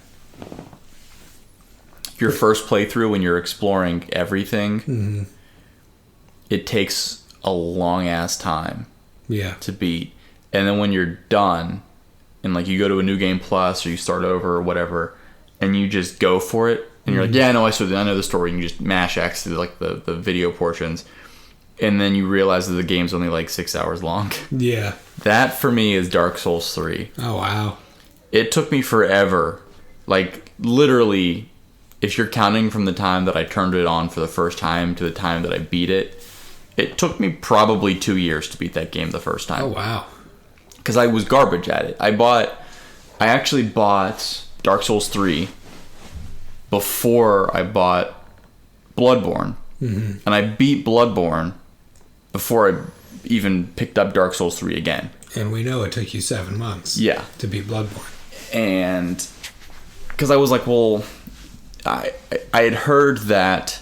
Speaker 1: your first playthrough when you're exploring everything, it takes a long ass time
Speaker 3: Yeah.
Speaker 1: to beat, and then when you're done and like you go to a new game plus or you start over or whatever and you just go for it and you're like, yeah, I know the story, and you just mash X to like the video portions, and then you realize that the game's only like 6 hours long.
Speaker 3: Yeah.
Speaker 1: That for me is Dark Souls 3.
Speaker 3: Oh, wow.
Speaker 1: It took me forever, like literally, if you're counting from the time that I turned it on for the first time to the time that I beat it, it took me probably 2 years to beat that game the first time.
Speaker 3: Oh, wow.
Speaker 1: Because I was garbage at it. I actually bought Dark Souls 3 before I bought Bloodborne. And I beat Bloodborne before I even picked up Dark Souls 3 again.
Speaker 3: And we know it took you 7 months.
Speaker 1: Yeah.
Speaker 3: To beat Bloodborne.
Speaker 1: And because I was like, well, I had heard that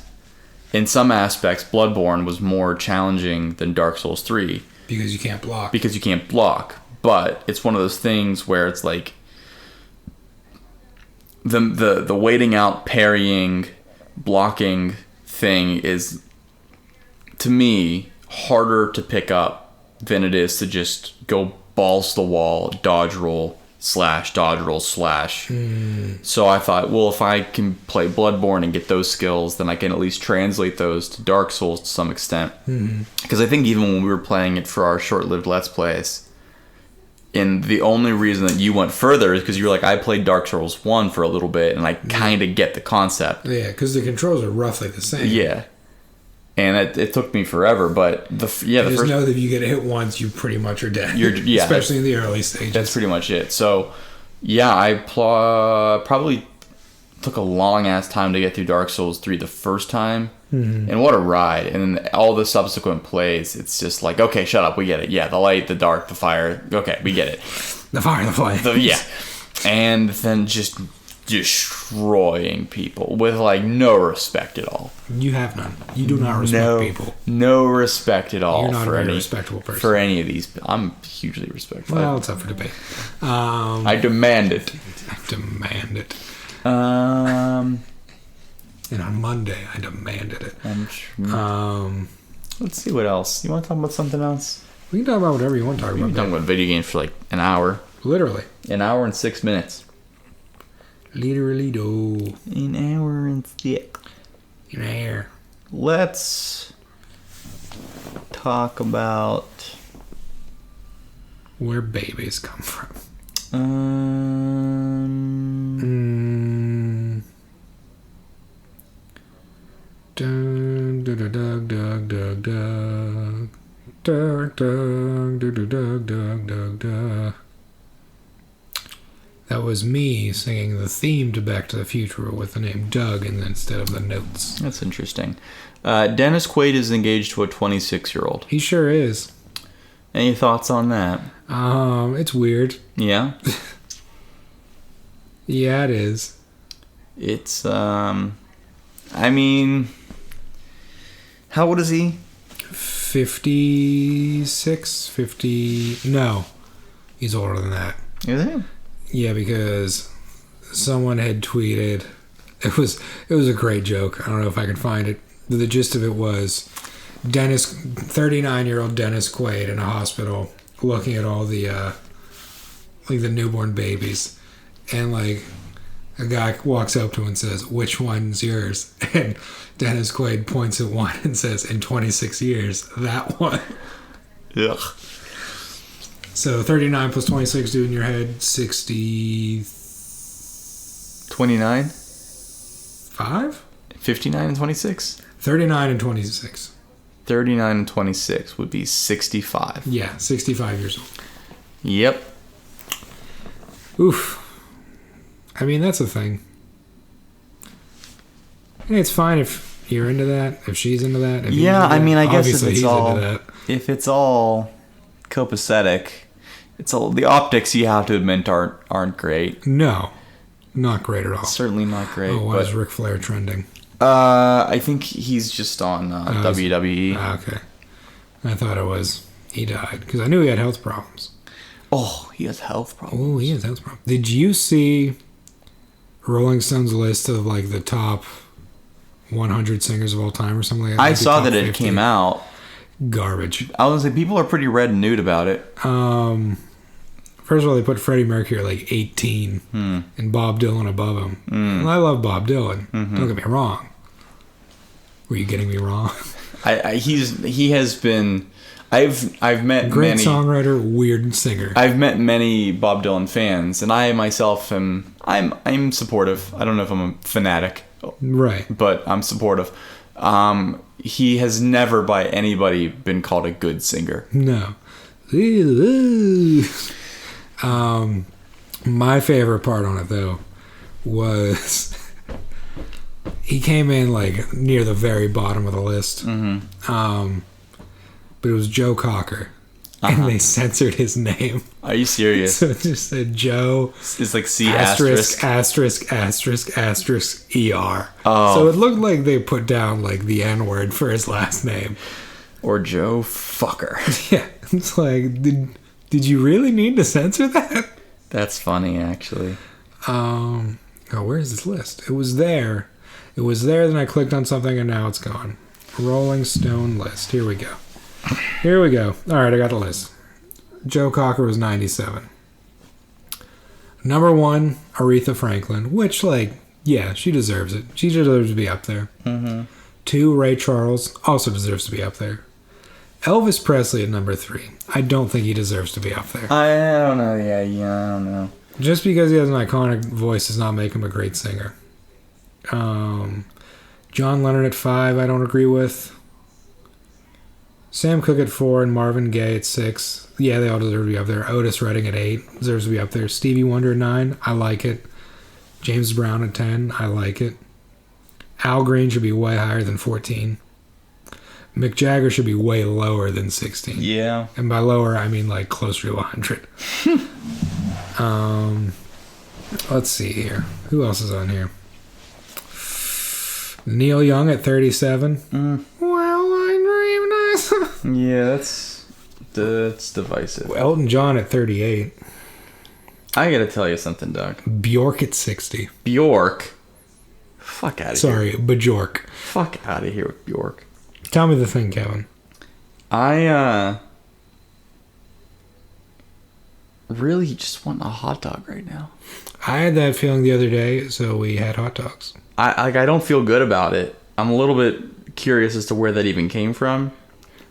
Speaker 1: in some aspects Bloodborne was more challenging than Dark Souls 3
Speaker 3: Because you can't block.
Speaker 1: because you can't block. But it's one of those things where it's like the waiting out, parrying, blocking thing is, to me, harder to pick up than it is to just go balls to the wall, dodge roll, slash, dodge roll, slash. So I thought, well, if I can play Bloodborne and get those skills, then I can at least translate those to Dark Souls to some extent. Because I think even when we were playing it for our short-lived Let's Plays, and the only reason that you went further is because you were like, I played Dark Souls 1 for a little bit, and I kind of get the concept.
Speaker 3: Yeah, because the controls are roughly the same.
Speaker 1: Yeah. And it took me forever, but the
Speaker 3: Just
Speaker 1: first...
Speaker 3: know that if you get hit once, you pretty much are dead.
Speaker 1: Yeah,
Speaker 3: Especially in the early stages.
Speaker 1: That's pretty much it. So, yeah, I probably took a long-ass time to get through Dark Souls 3 the first time. And what a ride. And then all the subsequent plays, it's just like, okay, shut up, we get it. Yeah, the light, the dark, the fire. Okay, we get it.
Speaker 3: The fire, the flame.
Speaker 1: Yeah. And then just destroying people with, like, no respect at all.
Speaker 3: You have none. You do not respect people.
Speaker 1: No respect at all.
Speaker 3: You're not
Speaker 1: for
Speaker 3: a very
Speaker 1: any
Speaker 3: respectable person.
Speaker 1: For any of these. I'm hugely respectful.
Speaker 3: Well, it's up for debate.
Speaker 1: I demand it.
Speaker 3: I demand it. And on Monday, I demanded it.
Speaker 1: I'm sure. Let's see what else. You want to talk about something else?
Speaker 3: We can talk about whatever you want to talk
Speaker 1: We've
Speaker 3: about.
Speaker 1: been talking about video games for like an hour.
Speaker 3: Literally.
Speaker 1: An hour and 6 minutes.
Speaker 3: Literally, do.
Speaker 1: An hour and 6.
Speaker 3: In air.
Speaker 1: Let's talk about
Speaker 3: Where babies come from. Dun, dun, dun, dun, dun, dun, dun. Dun, dun, dun, dun, dun, dun, dun, dun. That was me singing the theme to Back to the Future with the name Doug and instead of the notes.
Speaker 1: That's interesting. Dennis Quaid is engaged to a 26-year-old.
Speaker 3: He sure is.
Speaker 1: Any thoughts on that?
Speaker 3: It's weird.
Speaker 1: Yeah?
Speaker 3: Yeah, it is.
Speaker 1: It's, I mean, how old is he?
Speaker 3: 56, 50... No. He's older than that.
Speaker 1: Is he?
Speaker 3: Yeah, because someone had tweeted... It was a great joke. I don't know if I can find it. The gist of it was 39-year-old Dennis Quaid in a hospital looking at all the like the newborn babies, and like a guy walks up to him and says, "Which one's yours?" And Dennis Quaid points at one and says, "In 26 years, that one."
Speaker 1: Ugh.
Speaker 3: So 39 plus 26, do in your head 60.
Speaker 1: 29?
Speaker 3: 5?
Speaker 1: 59 and 26?
Speaker 3: 39 and 26.
Speaker 1: 39 and 26 would be 65.
Speaker 3: Yeah, 65 years old.
Speaker 1: Yep.
Speaker 3: Oof. I mean, that's a thing. And it's fine if you're into that, if she's into that. If he's
Speaker 1: Yeah,
Speaker 3: into
Speaker 1: I
Speaker 3: that.
Speaker 1: mean, I guess
Speaker 3: Obviously,
Speaker 1: if it's
Speaker 3: he's
Speaker 1: all
Speaker 3: into that.
Speaker 1: if it's all copacetic, it's all the optics you have to admit aren't great.
Speaker 3: No, not great at all.
Speaker 1: Certainly not great.
Speaker 3: Oh, why
Speaker 1: but,
Speaker 3: is Ric Flair trending?
Speaker 1: I think he's just on WWE.
Speaker 3: Okay. I thought it was he died because I knew he had health problems.
Speaker 1: Oh, he has health problems.
Speaker 3: Oh, he has health problems. Did you see Rolling Stone's list of like the top 100 singers of all time or something like that?
Speaker 1: I
Speaker 3: Like the
Speaker 1: saw
Speaker 3: top
Speaker 1: that it
Speaker 3: 50?
Speaker 1: came out.
Speaker 3: Garbage.
Speaker 1: I was gonna say people are pretty red and nude about it.
Speaker 3: First of all, they put Freddie Mercury at like 18 and Bob Dylan above him. And I love Bob Dylan. Don't get me wrong. Were you getting me wrong?
Speaker 1: He has been. I've met
Speaker 3: Great
Speaker 1: many
Speaker 3: songwriter, weird singer.
Speaker 1: I've met many Bob Dylan fans, and I myself I'm supportive. I don't know if I'm a fanatic,
Speaker 3: Right.
Speaker 1: but I'm supportive. He has never by anybody been called a good singer.
Speaker 3: No. My favorite part on it though was he came in like near the very bottom of the list. But it was Joe Cocker. And they censored his name.
Speaker 1: Are you serious?
Speaker 3: So it just said Joe.
Speaker 1: It's like C
Speaker 3: asterisk
Speaker 1: asterisk.
Speaker 3: asterisk asterisk asterisk ER.
Speaker 1: Oh.
Speaker 3: So it looked like they put down like the N word for his last name.
Speaker 1: Or Joe Fucker.
Speaker 3: Yeah, it's like did you really need to censor that?
Speaker 1: That's funny, actually.
Speaker 3: Oh, where's this list? It was there. Then I clicked on something and now it's gone. Rolling Stone list. Here we go. All right, I got the list. Joe Cocker was 97. Number 1, Aretha Franklin, which, like, yeah, she deserves it. She deserves to be up there. 2, Ray Charles, also deserves to be up there. Elvis Presley at number 3. I don't think he deserves to be up there.
Speaker 1: I don't know. Yeah, I don't know.
Speaker 3: Just because he has an iconic voice does not make him a great singer. John Lennon at 5, I don't agree with. Sam Cooke at 4 and Marvin Gaye at 6. Yeah, they all deserve to be up there. Otis Redding at 8 deserves to be up there. Stevie Wonder at 9. I like it. James Brown at 10. I like it. Al Green should be way higher than 14. Mick Jagger should be way lower than 16.
Speaker 1: Yeah.
Speaker 3: And by lower, I mean like closer to 100. Let's see here. Who else is on here? Neil Young at 37.
Speaker 1: Yeah, that's divisive.
Speaker 3: Elton John at 38.
Speaker 1: I gotta tell you something, Doug.
Speaker 3: Bjork at 60.
Speaker 1: Bjork? Fuck out of here.
Speaker 3: Sorry, Bjork.
Speaker 1: Fuck out of here with Bjork.
Speaker 3: Tell me the thing, Kevin.
Speaker 1: I really just want a hot dog right now.
Speaker 3: I had that feeling the other day, so we had hot dogs.
Speaker 1: I don't feel good about it. I'm a little bit curious as to where that even came from.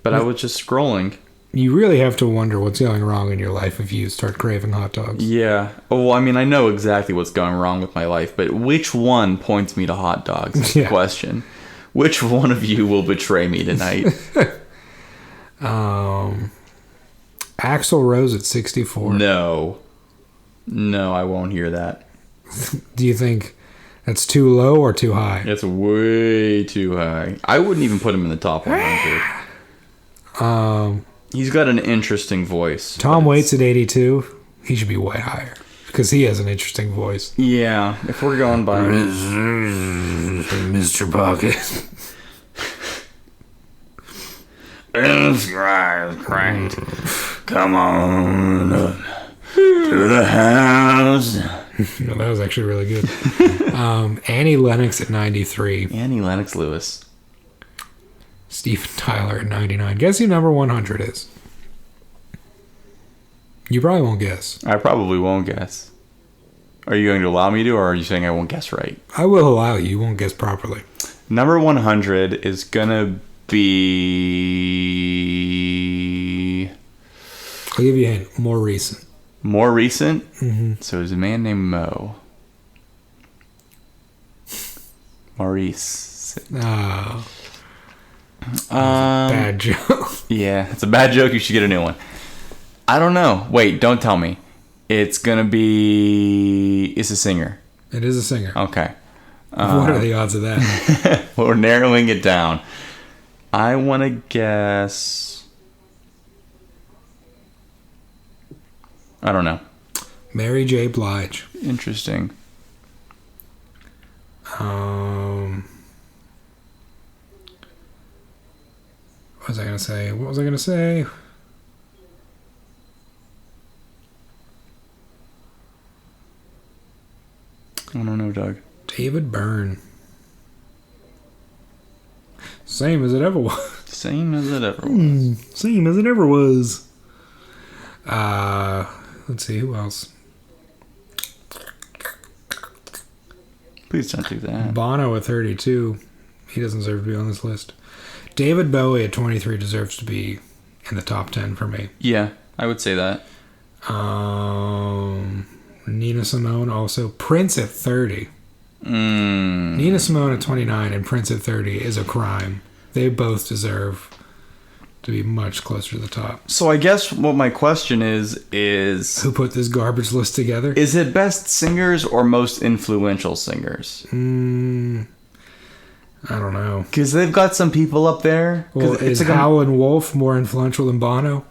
Speaker 1: But I was just scrolling.
Speaker 3: You really have to wonder what's going wrong in your life if you start craving hot dogs.
Speaker 1: Yeah. Oh, well, I mean, I know exactly what's going wrong with my life, but which one points me to hot dogs is the question. Which one of you will betray me tonight?
Speaker 3: Axl Rose at 64.
Speaker 1: No, I won't hear that.
Speaker 3: Do you think that's too low or too high?
Speaker 1: It's way too high. I wouldn't even put him in the top 100. He's got an interesting voice.
Speaker 3: Tom Waits at 82. He should be way higher because he has an interesting voice.
Speaker 1: Yeah, if we're going by
Speaker 3: Mr. Pocket.
Speaker 1: This guy's cranked. Come on to the house.
Speaker 3: No, that was actually really good. Annie Lennox at 93.
Speaker 1: Annie Lennox Lewis.
Speaker 3: Steven Tyler at 99. Guess who number 100 is? You probably won't guess.
Speaker 1: I probably won't guess. Are you going to allow me to, or are you saying I won't guess right?
Speaker 3: I will allow you. You won't guess properly.
Speaker 1: Number 100 is gonna be...
Speaker 3: I'll give you a hint. More recent.
Speaker 1: More recent?
Speaker 3: Mm-hmm.
Speaker 1: So there's a man named Mo. Maurice.
Speaker 3: Oh. Bad joke.
Speaker 1: Yeah, it's a bad joke. You should get a new one. I don't know. Wait, don't tell me. It's gonna be... It's a singer.
Speaker 3: It is a singer.
Speaker 1: Okay.
Speaker 3: What are the odds of that?
Speaker 1: We're narrowing it down. I want to guess... I don't know.
Speaker 3: Mary J. Blige.
Speaker 1: Interesting.
Speaker 3: What was I gonna say?
Speaker 1: I don't know, Doug.
Speaker 3: David Byrne. Same as it ever was.
Speaker 1: Same as it ever was.
Speaker 3: Same as it ever was. Let's see, who else?
Speaker 1: Please don't do that.
Speaker 3: Bono at 32. He doesn't deserve to be on this list. David Bowie at 23 deserves to be in the top 10 for me.
Speaker 1: Yeah, I would say that.
Speaker 3: Nina Simone also. Prince at 30. Nina Simone at 29 and Prince at 30 is a crime. They both deserve to be much closer to the top.
Speaker 1: So I guess what my question is
Speaker 3: Who put this garbage list together?
Speaker 1: is it best singers or most influential singers?
Speaker 3: I don't know.
Speaker 1: Because they've got some people up there.
Speaker 3: Well, is Howlin' Wolf more influential than Bono?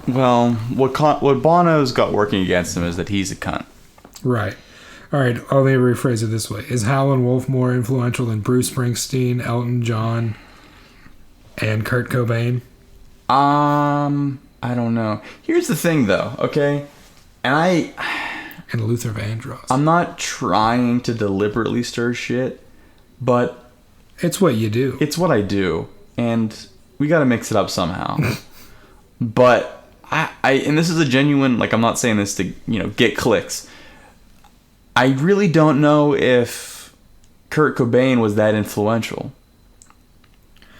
Speaker 1: Well, what Bono's got working against him is that he's a cunt.
Speaker 3: Right. All right, let me rephrase it this way. Is Howlin' Wolf more influential than Bruce Springsteen, Elton John, and Kurt Cobain?
Speaker 1: I don't know. Here's the thing, though, okay? And
Speaker 3: Luther Vandross.
Speaker 1: I'm not trying to deliberately stir shit, but...
Speaker 3: It's what you do.
Speaker 1: It's what I do, and we gotta mix it up somehow. But and this is a genuine, like, I'm not saying this to, get clicks. I really don't know if Kurt Cobain was that influential.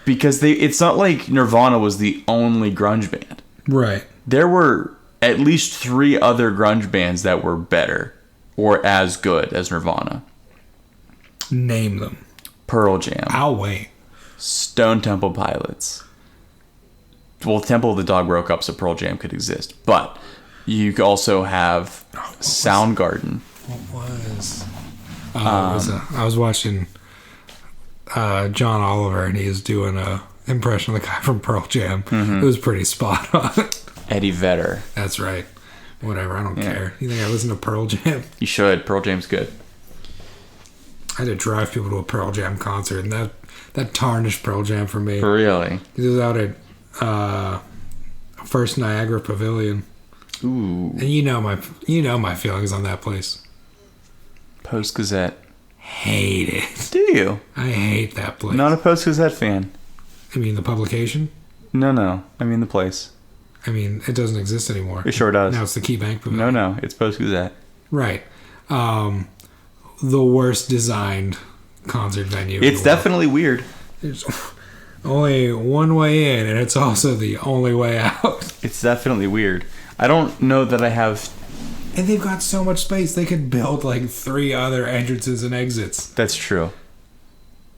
Speaker 1: Because it's not like Nirvana was the only grunge band.
Speaker 3: Right.
Speaker 1: There were at least 3 other grunge bands that were better or as good as Nirvana.
Speaker 3: Name them.
Speaker 1: Pearl Jam.
Speaker 3: I'll wait.
Speaker 1: Stone Temple Pilots. Well, Temple of the Dog broke up so Pearl Jam could exist. But you also have Soundgarden.
Speaker 3: What was... I was watching John Oliver, and he was doing a impression of the guy from Pearl Jam. Mm-hmm. It was pretty spot on.
Speaker 1: Eddie Vedder.
Speaker 3: That's right. Whatever, I don't care. You think I listen to Pearl Jam?
Speaker 1: You should. Pearl Jam's good.
Speaker 3: I had to drive people to a Pearl Jam concert, and that tarnished Pearl Jam for me.
Speaker 1: Really?
Speaker 3: It was out at First Niagara Pavilion.
Speaker 1: Ooh.
Speaker 3: And you know my feelings on that place.
Speaker 1: Post-Gazette.
Speaker 3: Hate it.
Speaker 1: Do you?
Speaker 3: I hate that place.
Speaker 1: Not a Post-Gazette fan.
Speaker 3: I mean the publication?
Speaker 1: No. I mean the place.
Speaker 3: I mean, it doesn't exist anymore.
Speaker 1: It sure does.
Speaker 3: Now it's the Key Bank Pavilion.
Speaker 1: No. It's Post-Gazette.
Speaker 3: Right. The worst designed concert venue.
Speaker 1: It's definitely weird.
Speaker 3: There's only one way in, and it's also the only way out.
Speaker 1: It's definitely weird. I don't know that I have...
Speaker 3: And they've got so much space, they could build like 3 other entrances and exits.
Speaker 1: That's true.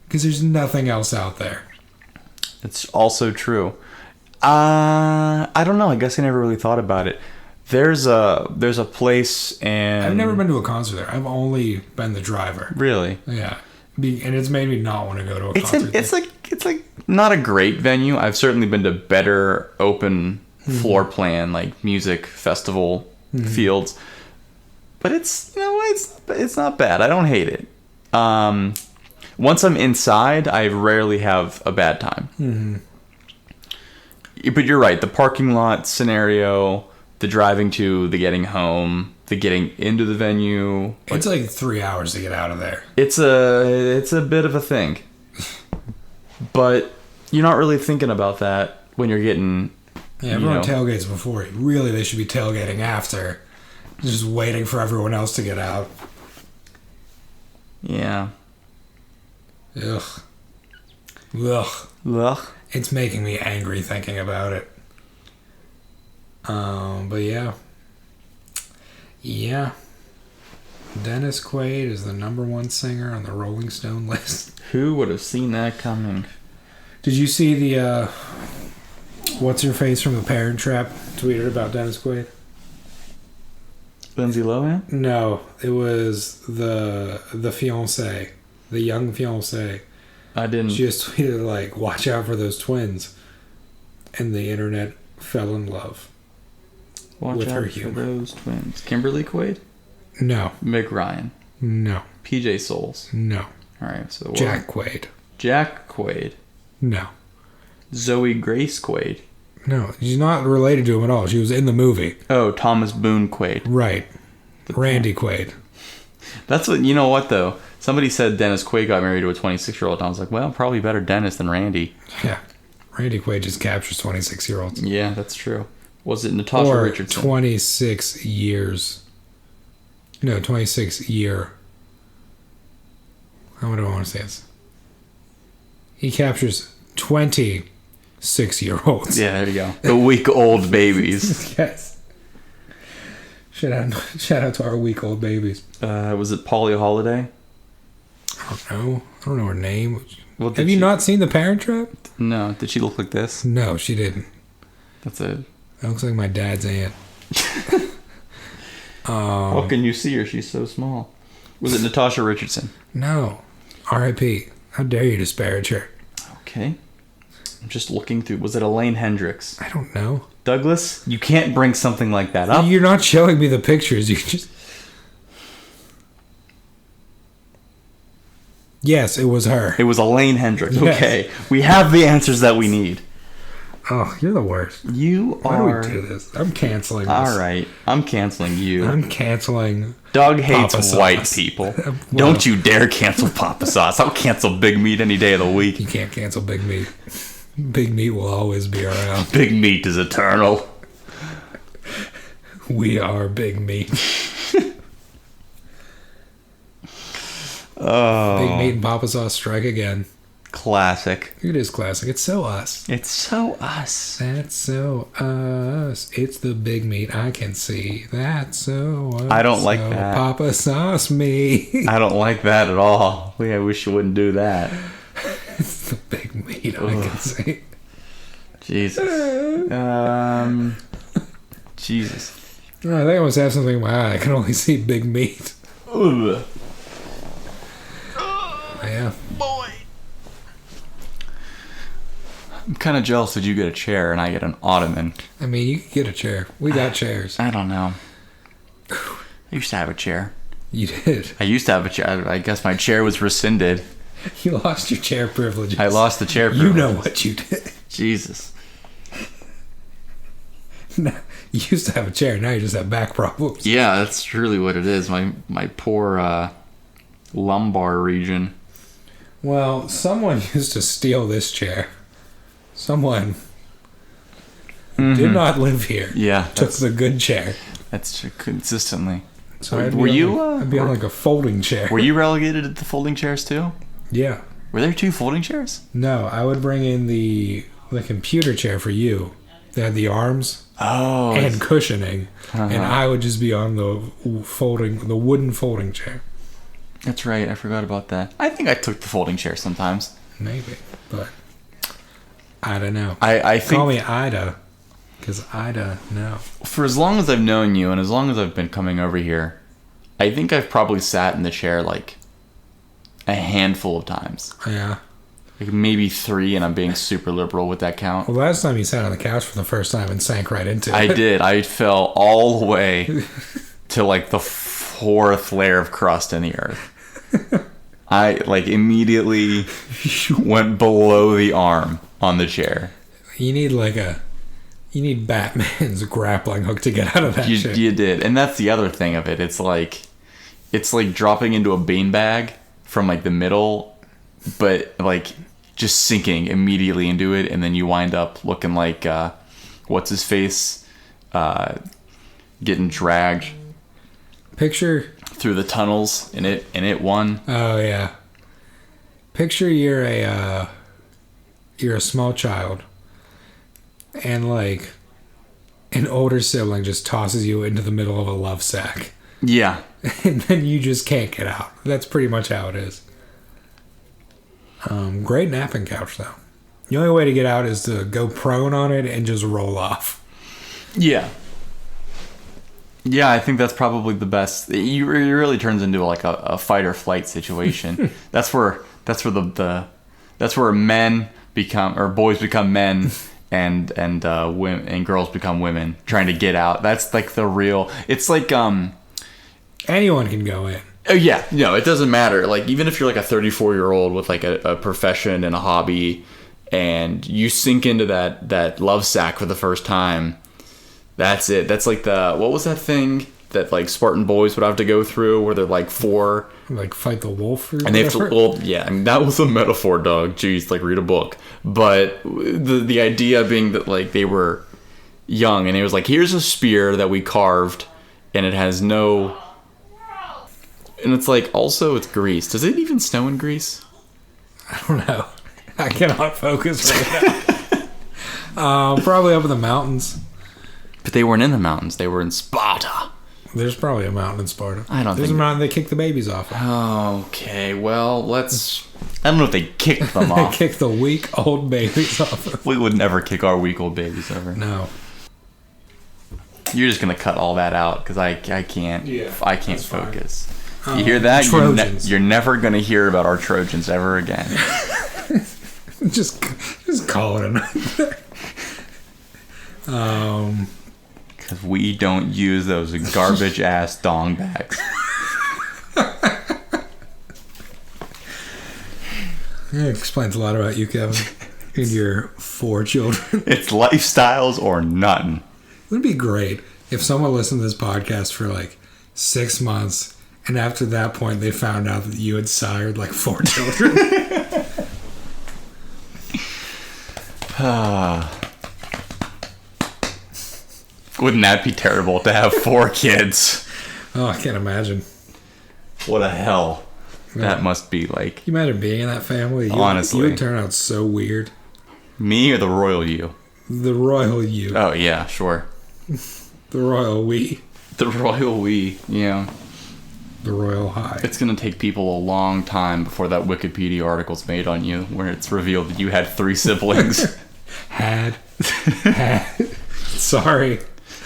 Speaker 3: Because there's nothing else out there.
Speaker 1: It's also true. I don't know. I guess I never really thought about it. There's a place, and
Speaker 3: I've never been to a concert there. I've only been the driver.
Speaker 1: Really?
Speaker 3: Yeah. And it's made me not want to go to a concert.
Speaker 1: It's like not a great venue. I've certainly been to better open floor plan, like music festival fields. But it's not bad. I don't hate it. Once I'm inside, I rarely have a bad time. Mm-hmm. But you're right. The parking lot scenario, the driving to, the getting home, the getting into the venue.
Speaker 3: It's like 3 hours to get out of there.
Speaker 1: It's a bit of a thing. But you're not really thinking about that when you're getting...
Speaker 3: Yeah, everyone tailgates before. Really, they should be tailgating after. Just waiting for everyone else to get out.
Speaker 1: Yeah.
Speaker 3: Ugh. Ugh.
Speaker 1: Ugh.
Speaker 3: It's making me angry thinking about it. But yeah. Yeah. Dennis Quaid is the #1 singer on the Rolling Stone list.
Speaker 1: Who would have seen that coming?
Speaker 3: Did you see the, what's her face from The Parent Trap tweeted about Dennis Quaid?
Speaker 1: Lindsay Lohan?
Speaker 3: No, it was the fiancé, the young fiancé.
Speaker 1: I didn't.
Speaker 3: She just tweeted like, "Watch out for those twins," and the internet fell in love.
Speaker 1: Watch
Speaker 3: with
Speaker 1: out
Speaker 3: her
Speaker 1: for
Speaker 3: humor.
Speaker 1: those twins. Kimberly Quaid?
Speaker 3: No,
Speaker 1: Meg Ryan?
Speaker 3: no,
Speaker 1: PJ Souls?
Speaker 3: no.
Speaker 1: All right, so
Speaker 3: Jack Quaid.
Speaker 1: Jack Quaid.
Speaker 3: No,
Speaker 1: Zoe Grace Quaid.
Speaker 3: no. She's not related to him at all. She was in the movie.
Speaker 1: Oh, Thomas Boone Quaid.
Speaker 3: Right. Randy Quaid.
Speaker 1: That's what, you know what though? Somebody said Dennis Quaid got married to a 26-year-old. And I was like, well, probably better Dennis than Randy.
Speaker 3: Yeah. Randy Quaid just captures 26-year-olds.
Speaker 1: Yeah, that's true. Was it Natasha
Speaker 3: Or
Speaker 1: Richardson?
Speaker 3: 26 years. No, 26 year. How do I want to say this? He captures 26-year-olds.
Speaker 1: Yeah, there you go. The week-old babies.
Speaker 3: Yes. Shout out to our week-old babies.
Speaker 1: Was it Polly Holiday?
Speaker 3: I don't know her name.
Speaker 1: Well,
Speaker 3: Have you not seen The Parent Trap?
Speaker 1: No. Did she look like this?
Speaker 3: No, she didn't.
Speaker 1: That's it.
Speaker 3: That looks like my dad's aunt.
Speaker 1: How can you see her? She's so small. Was it Natasha Richardson?
Speaker 3: No. R.I.P. How dare you disparage her?
Speaker 1: Okay. I'm just looking through. Was it Elaine Hendricks?
Speaker 3: I don't know.
Speaker 1: Douglas, you can't bring something like that up.
Speaker 3: You're not showing me the pictures. You just... Yes, it was her.
Speaker 1: It was Elaine Hendricks.
Speaker 3: Yes.
Speaker 1: Okay. We have the answers that we need.
Speaker 3: Oh, you're the worst.
Speaker 1: You
Speaker 3: Why
Speaker 1: are...
Speaker 3: do we do this? I'm canceling this.
Speaker 1: All right. I'm canceling you.
Speaker 3: I'm canceling...
Speaker 1: Doug hates
Speaker 3: Papa
Speaker 1: white
Speaker 3: Sauce.
Speaker 1: people.
Speaker 3: Well-
Speaker 1: Don't you dare cancel Papa Sauce. I'll cancel Big Meat any day of the week.
Speaker 3: You can't cancel Big Meat. Big Meat will always be around.
Speaker 1: Big Meat is eternal.
Speaker 3: We are Big Meat.
Speaker 1: Oh.
Speaker 3: Big Meat and Papa Sauce strike again.
Speaker 1: Classic.
Speaker 3: It is classic. It's so us.
Speaker 1: It's so us.
Speaker 3: That's so us. It's the Big Meat I can see. That's so us.
Speaker 1: I don't like
Speaker 3: So
Speaker 1: that.
Speaker 3: Papa Sauce me.
Speaker 1: I don't like that at all. I wish you wouldn't do that.
Speaker 3: It's the Big Meat I can see.
Speaker 1: Jesus. Jesus.
Speaker 3: Oh, I think I must have something in my eye. I can only see Big Meat.
Speaker 1: Ugh.
Speaker 3: Yeah.
Speaker 1: Boy. I'm kind of jealous that you get a chair and I get an ottoman.
Speaker 3: I mean, you could get a chair. We got chairs.
Speaker 1: I don't know. I used to have a chair.
Speaker 3: You did.
Speaker 1: I used to have a chair. I guess my chair was rescinded.
Speaker 3: You lost your chair privileges.
Speaker 1: I lost the chair
Speaker 3: You
Speaker 1: privilege.
Speaker 3: know what you did.
Speaker 1: Jesus.
Speaker 3: No, you used to have a chair. Now you just have back problems.
Speaker 1: Yeah, that's truly what it is. My poor lumbar region.
Speaker 3: Well, someone used to steal this chair. Someone did not live here.
Speaker 1: Yeah,
Speaker 3: Took the good chair.
Speaker 1: that's true, consistently.
Speaker 3: So I'd
Speaker 1: Were
Speaker 3: be
Speaker 1: you?
Speaker 3: on I'd be on like a folding chair.
Speaker 1: Were you relegated to the folding chairs too?
Speaker 3: Yeah.
Speaker 1: Were there 2 folding chairs?
Speaker 3: No, I would bring in the computer chair for you. They had the arms
Speaker 1: Oh,
Speaker 3: and cushioning, and
Speaker 1: Uh-huh.
Speaker 3: I would just be on the wooden folding chair.
Speaker 1: that's right. I forgot about that. I think I took the folding chair sometimes.
Speaker 3: Maybe, but I don't know.
Speaker 1: I think
Speaker 3: Call me Ida, because Ida, no.
Speaker 1: for as long as I've known you and as long as I've been coming over here, I think I've probably sat in the chair like a handful of times.
Speaker 3: Yeah.
Speaker 1: Like maybe 3, and I'm being super liberal with that count.
Speaker 3: Well, last time you sat on the couch for the first time and sank right into it.
Speaker 1: I did. I fell all the way to like the 4th layer of crust in the earth. I like immediately went below the arm on the chair.
Speaker 3: You need You need Batman's grappling hook to get out of that shit.
Speaker 1: You did, and that's the other thing of it. It's like dropping into a beanbag from like the middle, but like just sinking immediately into it, and then you wind up looking like what's his face, getting dragged.
Speaker 3: Picture
Speaker 1: through the tunnels, and it won.
Speaker 3: Oh yeah. Picture you're a small child, and like an older sibling just tosses you into the middle of a love sack.
Speaker 1: Yeah.
Speaker 3: And then you just can't get out. That's pretty much how it is. Great napping couch though. The only way to get out is to go prone on it and just roll off.
Speaker 1: Yeah. Yeah, I think that's probably the best. It really turns into like a fight or flight situation. that's where men become, or boys become men, and women and girls become women trying to get out. That's like the real. It's like
Speaker 3: anyone can go in.
Speaker 1: Oh yeah, no, it doesn't matter. Like even if you're like a 34-year-old with like a profession and a hobby, and you sink into that love sack for the first time. That's it. That's like what was that thing that like Spartan boys would have to go through where they're like four,
Speaker 3: like fight the wolf or
Speaker 1: and they have to, well, yeah, I mean, that was a metaphor, dog. Jeez, like read a book. But the idea being that like they were young, and it was like, here's a spear that we carved, and it has no, and it's like, also it's Greece. Does it even snow in Greece?
Speaker 3: I don't know. I cannot focus right now. Probably up in the mountains.
Speaker 1: But they weren't in the mountains. They were in Sparta.
Speaker 3: There's probably a mountain in Sparta.
Speaker 1: There's
Speaker 3: a mountain they kick the babies off of.
Speaker 1: Okay, well, I don't know if they kicked them off.
Speaker 3: They kick the weak old babies off of.
Speaker 1: We would never kick our weak old babies ever.
Speaker 3: No.
Speaker 1: You're just going to cut all that out because I can't.
Speaker 3: Yeah,
Speaker 1: I can't focus. You hear that?
Speaker 3: Trojans.
Speaker 1: You're never going to hear about our Trojans ever again.
Speaker 3: just call it a night.
Speaker 1: Because we don't use those garbage ass dong bags.
Speaker 3: It explains a lot about you, Kevin, and your 4 children.
Speaker 1: It's lifestyles or nothing.
Speaker 3: It would be great if someone listened to this podcast for like 6 months, and after that point they found out that you had sired like 4 children.
Speaker 1: Wouldn't that be terrible to have 4 kids?
Speaker 3: Oh, I can't imagine.
Speaker 1: What a hell that must be like.
Speaker 3: Can you imagine being in that family?
Speaker 1: Honestly.
Speaker 3: You would turn out so weird.
Speaker 1: Me or the royal you?
Speaker 3: The royal you.
Speaker 1: Oh, yeah, sure.
Speaker 3: The royal we.
Speaker 1: The royal we, yeah.
Speaker 3: The royal high.
Speaker 1: It's going to take people a long time before that Wikipedia article's made on you where it's revealed that you had 3 siblings.
Speaker 3: Had. Sorry.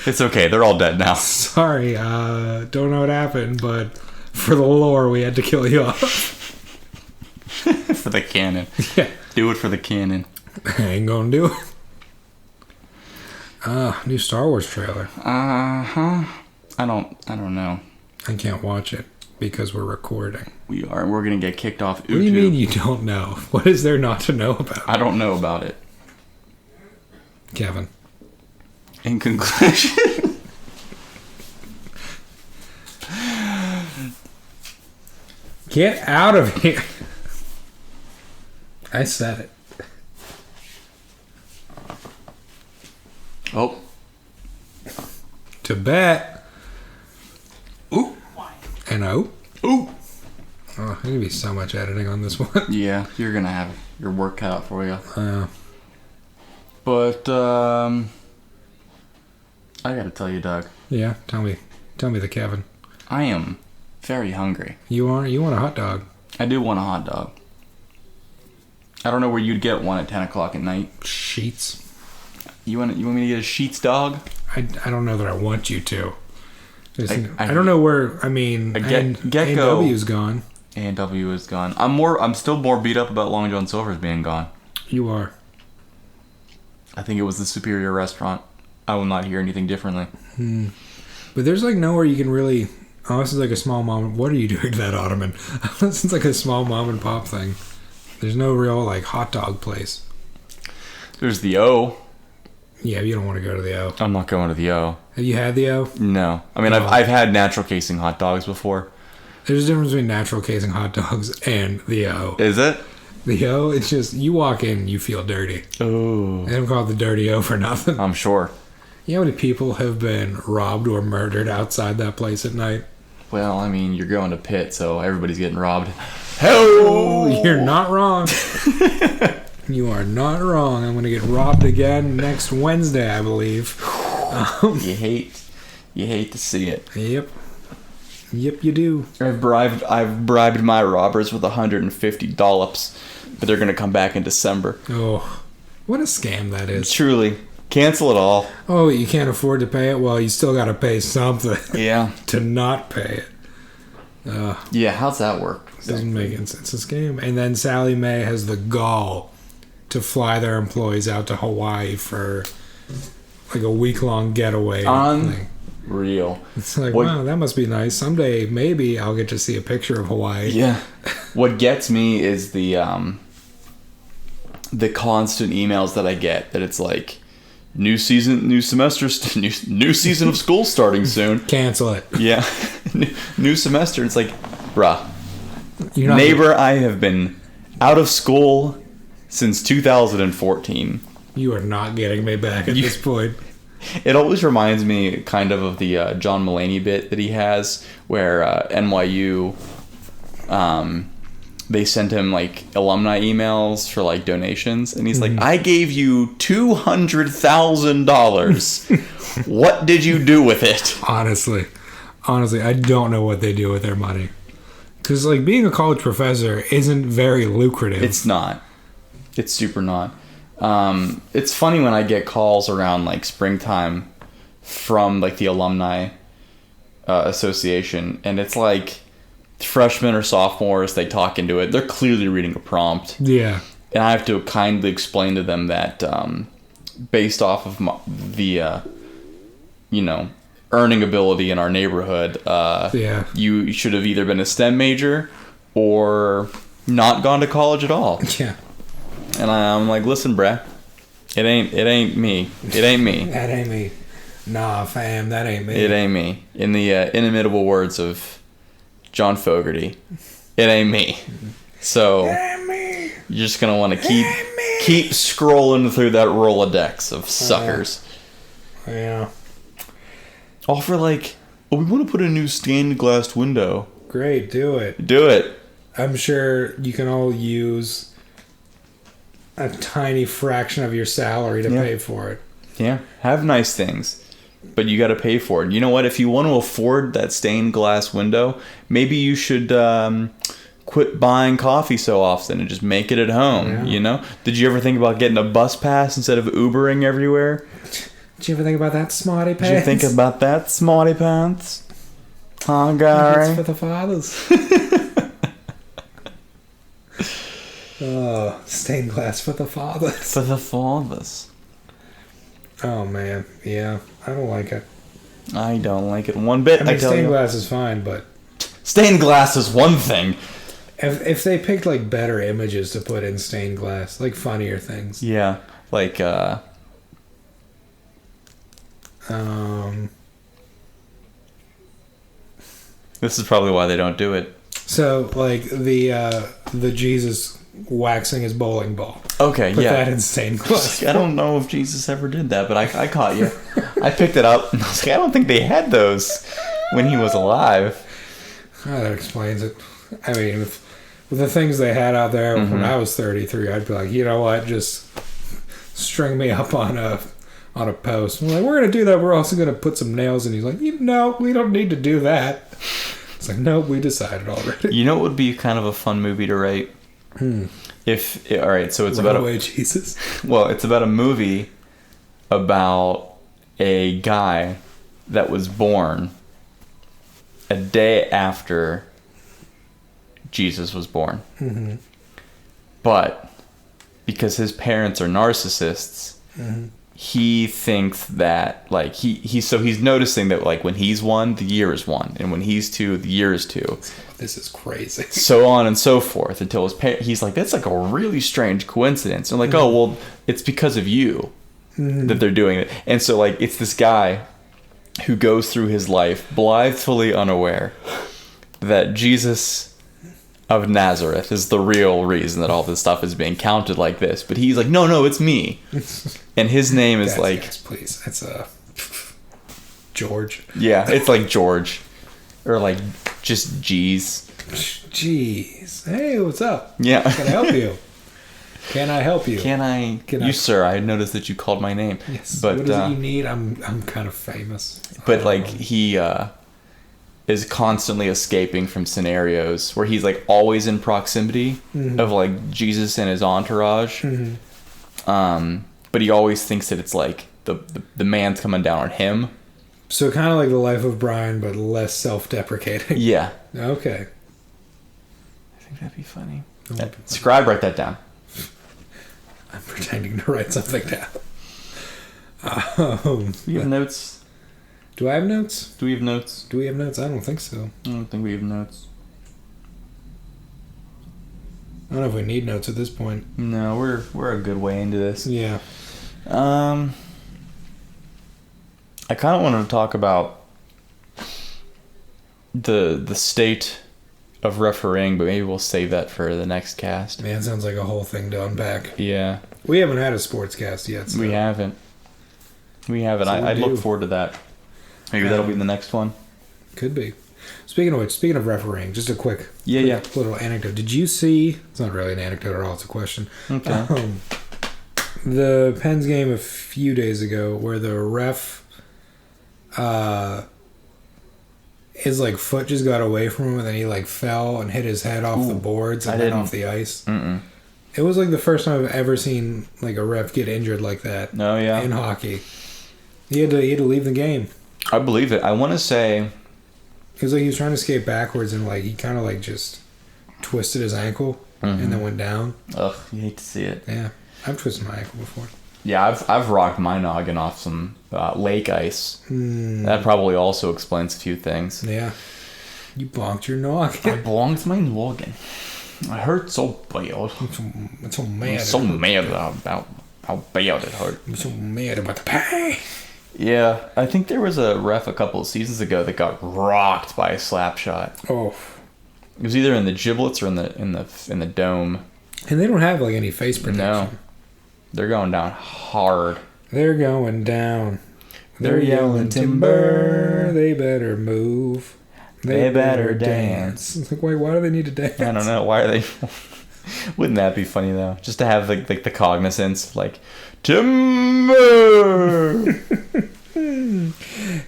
Speaker 1: It's okay. They're all dead now.
Speaker 3: Sorry. Don't know what happened, but for the lore, we had to kill you off.
Speaker 1: For the canon.
Speaker 3: Yeah.
Speaker 1: Do it for the canon.
Speaker 3: I ain't gonna do it. New Star Wars trailer.
Speaker 1: Uh-huh. I don't know.
Speaker 3: I can't watch it because we're recording.
Speaker 1: We are. We're going to get kicked off YouTube.
Speaker 3: What do you mean you don't know? What is there not to know about?
Speaker 1: I don't know about it.
Speaker 3: Kevin.
Speaker 1: In conclusion.
Speaker 3: Get out of here. I said it.
Speaker 1: Oh.
Speaker 3: Tibet. Ooh. And oh.
Speaker 1: Ooh.
Speaker 3: Oh, there's going to be so much editing on this one.
Speaker 1: Yeah, you're going to have your work cut out for you. But, I gotta tell you, Doug.
Speaker 3: Yeah, tell me the Kevin.
Speaker 1: I am very hungry.
Speaker 3: You want a hot dog?
Speaker 1: I do want a hot dog. I don't know where you'd get one at 10 o'clock at night.
Speaker 3: Sheets.
Speaker 1: You want me to get a Sheets dog?
Speaker 3: I don't know that I want you to. I don't know where. I mean,
Speaker 1: Gecko
Speaker 3: A&W's gone.
Speaker 1: A&W is gone. I'm still more beat up about Long John Silver's being gone.
Speaker 3: You are.
Speaker 1: I think it was the superior restaurant. I will not hear anything differently.
Speaker 3: But there's like nowhere you can really. Oh, this is like a small mom. What are you doing to that ottoman? This is like a small mom and pop thing. There's no real like hot dog place.
Speaker 1: There's the O.
Speaker 3: Yeah, you don't want to go to the O.
Speaker 1: I'm not going to the O.
Speaker 3: Have you had the O?
Speaker 1: No. I mean,
Speaker 3: No.
Speaker 1: I've had natural casing hot dogs before.
Speaker 3: There's a difference between natural casing hot dogs and the O.
Speaker 1: Is it?
Speaker 3: The O, it's just, you walk in, you feel dirty.
Speaker 1: Oh.
Speaker 3: They don't call it the dirty O for nothing.
Speaker 1: I'm sure.
Speaker 3: You know how many people have been robbed or murdered outside that place at night?
Speaker 1: Well, I mean, you're going to Pitt, so everybody's getting robbed. Hell!
Speaker 3: You're not wrong. You are not wrong. I'm going to get robbed again next Wednesday, I believe.
Speaker 1: You hate to see it.
Speaker 3: Yep, you do.
Speaker 1: I've bribed my robbers with $150, but they're gonna come back in December.
Speaker 3: Oh, what a scam that is.
Speaker 1: Truly, cancel it all.
Speaker 3: Oh, you can't afford to pay it? Well, you still got to pay something
Speaker 1: Yeah.
Speaker 3: to not pay it.
Speaker 1: Yeah. How's that work?
Speaker 3: Doesn't make any sense. It's a scam. And then Sally Mae has the gall to fly their employees out to Hawaii for like a week-long getaway. thing.
Speaker 1: Real.
Speaker 3: It's like,
Speaker 1: What-
Speaker 3: wow, that must be nice. Someday, maybe I'll get to see a picture of Hawaii.
Speaker 1: Yeah. What gets me is the constant emails that I get that it's like, new season, new semester, new season of school starting soon.
Speaker 3: Cancel it.
Speaker 1: Yeah. New semester. It's like, bruh.
Speaker 3: You're not
Speaker 1: Neighbor, I have been out of school since 2014.
Speaker 3: You are not getting me back at this point.
Speaker 1: It always reminds me kind of the John Mulaney bit that he has where NYU, they sent him like alumni emails for like donations, and he's like, I gave you $200,000. What did you do with it?
Speaker 3: Honestly, I don't know what they do with their money. Because like being a college professor isn't very lucrative.
Speaker 1: It's not. It's super not. It's funny when I get calls around like springtime from like the alumni association, and it's like freshmen or sophomores, they talk into it. They're clearly reading a prompt.
Speaker 3: Yeah.
Speaker 1: And I have to kindly explain to them that based off of the earning ability in our neighborhood, you should have either been a STEM major or not gone to college at all.
Speaker 3: Yeah.
Speaker 1: And I'm like, listen, bruh, it ain't me. It ain't me.
Speaker 3: That ain't me. Nah, fam, that ain't me.
Speaker 1: It ain't me. In the inimitable words of John Fogerty, it ain't me. So you're just gonna want to keep scrolling through that Rolodex of suckers.
Speaker 3: Yeah.
Speaker 1: All for like, oh, we want to put a new stained glass window.
Speaker 3: Great, do it.
Speaker 1: Do it.
Speaker 3: I'm sure you can all use a tiny fraction of your salary to pay for it.
Speaker 1: Yeah, have nice things, but you got to pay for it. You know what? If you want to afford that stained glass window, maybe you should quit buying coffee so often and just make it at home.
Speaker 3: Yeah.
Speaker 1: You know? Did you ever think about getting a bus pass instead of Ubering everywhere?
Speaker 3: Did you ever think about that, smarty pants?
Speaker 1: Did you think about that, smarty pants? Huh, Gary?
Speaker 3: It's for the fathers. Oh, stained glass for the fathers.
Speaker 1: For the fathers.
Speaker 3: Oh man, yeah, I don't like it.
Speaker 1: I don't like it one bit.
Speaker 3: I mean,
Speaker 1: tell
Speaker 3: stained
Speaker 1: you.
Speaker 3: glass is fine, but
Speaker 1: Stained glass is one thing.
Speaker 3: if they picked like better images to put in stained glass, like funnier things.
Speaker 1: Yeah, like this is probably why they don't do it.
Speaker 3: So like the Jesus waxing his bowling ball.
Speaker 1: Okay,
Speaker 3: Put
Speaker 1: yeah.
Speaker 3: that in stained glass.
Speaker 1: I don't know if Jesus ever did that, but I caught you. I picked it up, and I was like, I don't think they had those when he was alive.
Speaker 3: Oh, that explains it. I mean, with the things they had out there when I was 33, I'd be like, you know what, just string me up on a post. I'm like, we're gonna do that. We're also gonna put some nails in. He's like, no, we don't need to do that. It's like, nope, we decided already.
Speaker 1: You know what would be kind of a fun movie to write? If all right, so it's
Speaker 3: Runaway Jesus.
Speaker 1: Well, it's about a movie about a guy that was born a day after Jesus was born. Mm-hmm. But because his parents are narcissists, he thinks that like he's noticing that like when he's one, the year is one, and when he's two, the year is two.
Speaker 3: This is crazy.
Speaker 1: So on and so forth until he's like, that's like a really strange coincidence. And like, oh well, it's because of you. that they're doing it. And so, like, it's this guy who goes through his life blithely unaware that Jesus of Nazareth is the real reason that all this stuff is being counted like this. But he's like, no, it's me. And his name is
Speaker 3: guys, please. It's George.
Speaker 1: Yeah, it's like George. Or like just G's.
Speaker 3: Jeez. Hey, what's up?
Speaker 1: Yeah.
Speaker 3: Can I help you? Can I help you?
Speaker 1: Can I? Sir, I noticed that you called my name.
Speaker 3: Yes.
Speaker 1: But,
Speaker 3: what is it you need? I'm kind of famous.
Speaker 1: But like he is constantly escaping from scenarios where he's like always in proximity of like Jesus and his entourage. But he always thinks that it's like the man's coming down on him.
Speaker 3: So kind of like the life of Brian, but less self-deprecating.
Speaker 1: Yeah.
Speaker 3: Okay.
Speaker 1: I think that'd be funny. Scribe, write that down.
Speaker 3: I'm pretending to write something down.
Speaker 1: Do you have notes?
Speaker 3: Do I have notes?
Speaker 1: Do we have notes?
Speaker 3: Do we have notes? I don't think so.
Speaker 1: I don't think we have notes.
Speaker 3: I don't know if we need notes at this point.
Speaker 1: No, we're a good way into this.
Speaker 3: Yeah.
Speaker 1: I kind of want to talk about the state of refereeing, but maybe we'll save that for the next cast.
Speaker 3: Man, sounds like a whole thing to unpack.
Speaker 1: Yeah.
Speaker 3: We haven't had a sports cast yet. So.
Speaker 1: We haven't. So I'd look forward to that. Maybe that'll be the next one.
Speaker 3: Could be. Speaking of which, speaking of refereeing, just a quick little anecdote. Did you see? It's not really an anecdote at all. It's a question.
Speaker 1: Okay.
Speaker 3: The Pens game a few days ago, where the ref, his like foot just got away from him, and then he like fell and hit his head off the boards and then off the ice. Mm-mm. It was like the first time I've ever seen like a ref get injured like that.
Speaker 1: Oh yeah.
Speaker 3: In hockey, he had to leave the game.
Speaker 1: I believe it. I want to say
Speaker 3: it was like he was trying to skate backwards and like he kind of like just twisted his ankle and then went down.
Speaker 1: Ugh, you hate to see it.
Speaker 3: Yeah, I've twisted my ankle before.
Speaker 1: Yeah, I've rocked my noggin off some lake ice. That probably also explains a few things.
Speaker 3: Yeah, you bonked your noggin.
Speaker 1: I bonked my noggin. I hurt so bad.
Speaker 3: I'm so mad.
Speaker 1: I'm so mad about how bad it hurt.
Speaker 3: I'm so mad about the pay.
Speaker 1: Yeah, I think there was a ref a couple of seasons ago that got rocked by a slap shot.
Speaker 3: Oh,
Speaker 1: it was either in the giblets or in the dome.
Speaker 3: And they don't have like any face protection.
Speaker 1: No, they're going down hard.
Speaker 3: They're going down. They're yelling timber. They better move. They better dance. It's like, why do they need to dance?
Speaker 1: I don't know. Why are they? Wouldn't that be funny though? Just to have like the cognizance, like timber.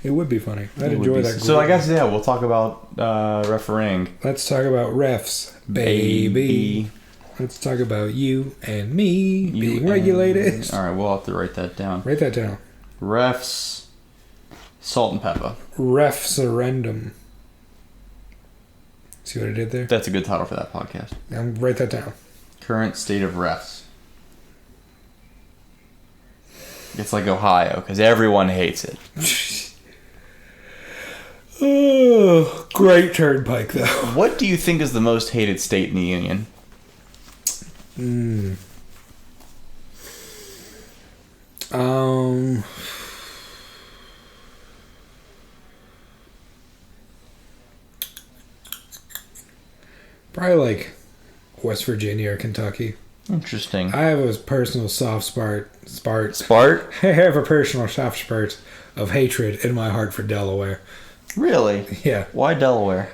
Speaker 3: It would be funny. I'd enjoy that.
Speaker 1: So I guess we'll talk about refereeing.
Speaker 3: Let's talk about refs, baby. Let's talk about you and me being regulated.
Speaker 1: All right, we'll have to write that down.
Speaker 3: Write that down.
Speaker 1: Refs, salt and pepper.
Speaker 3: Refserendum. See what I did there?
Speaker 1: That's a good title for that podcast.
Speaker 3: Write that down.
Speaker 1: Current state of refs. It's like Ohio, because everyone hates it.
Speaker 3: Oh, great turnpike, though.
Speaker 1: What do you think is the most hated state in the union?
Speaker 3: Probably like West Virginia or Kentucky.
Speaker 1: Interesting.
Speaker 3: I have a personal soft spot.
Speaker 1: Spart?
Speaker 3: I have a personal soft spot of hatred in my heart for Delaware.
Speaker 1: Really?
Speaker 3: Yeah.
Speaker 1: Why Delaware?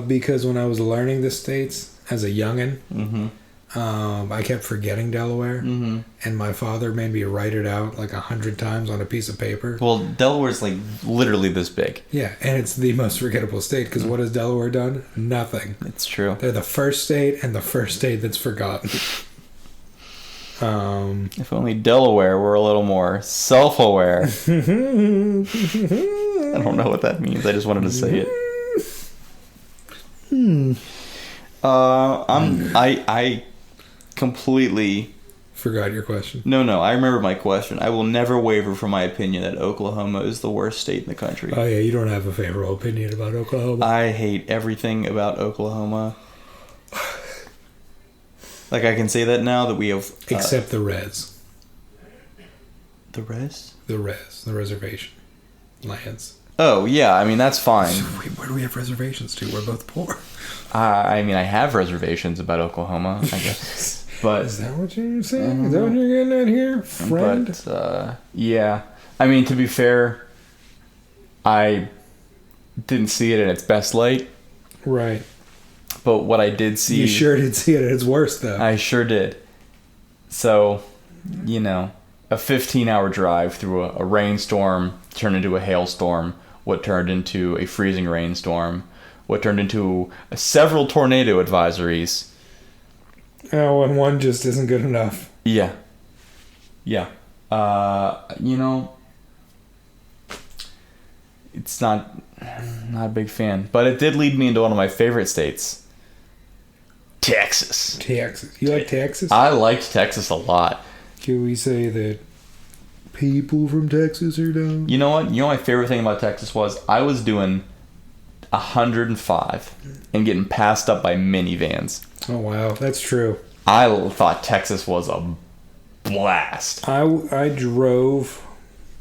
Speaker 3: Because when I was learning the states as a youngin', I kept forgetting Delaware, and my father made me write it out like 100 times on a piece of paper.
Speaker 1: Well, Delaware's like literally this big.
Speaker 3: Yeah, and it's the most forgettable state because what has Delaware done? Nothing.
Speaker 1: It's true.
Speaker 3: They're the first state and the first state that's forgotten.
Speaker 1: If only Delaware were a little more self-aware. I don't know what that means. I just wanted to say it. I completely
Speaker 3: forgot your question.
Speaker 1: No, I remember my question. I will never waver from my opinion that Oklahoma is the worst state in the country.
Speaker 3: Oh yeah, you don't have a favorable opinion about Oklahoma.
Speaker 1: I hate everything about Oklahoma. Like I can say that now that we have
Speaker 3: except the Reds.
Speaker 1: The res?
Speaker 3: The reservation lands.
Speaker 1: Oh, yeah. I mean, that's fine.
Speaker 3: Wait, where do we have reservations to? We're both poor.
Speaker 1: I mean, I have reservations about Oklahoma, I guess. But
Speaker 3: Is that what you're saying? Is that what you're getting at here, friend?
Speaker 1: But, yeah. I mean, to be fair, I didn't see it in its best light.
Speaker 3: Right.
Speaker 1: But what I did see...
Speaker 3: You sure did see it at its worst, though.
Speaker 1: I sure did. So, you know, a 15-hour drive through a rainstorm turned into a hailstorm, what turned into a freezing rainstorm, what turned into several tornado advisories.
Speaker 3: Oh, and one just isn't good enough.
Speaker 1: Yeah. Yeah. You know, it's not a big fan. But it did lead me into one of my favorite states. Texas.
Speaker 3: Texas. You like Texas?
Speaker 1: I liked Texas a lot.
Speaker 3: Can we say that people from Texas are dumb?
Speaker 1: You know what? You know my favorite thing about Texas was I was doing 105 and getting passed up by minivans.
Speaker 3: Oh, wow. That's true.
Speaker 1: I thought Texas was a blast.
Speaker 3: I drove...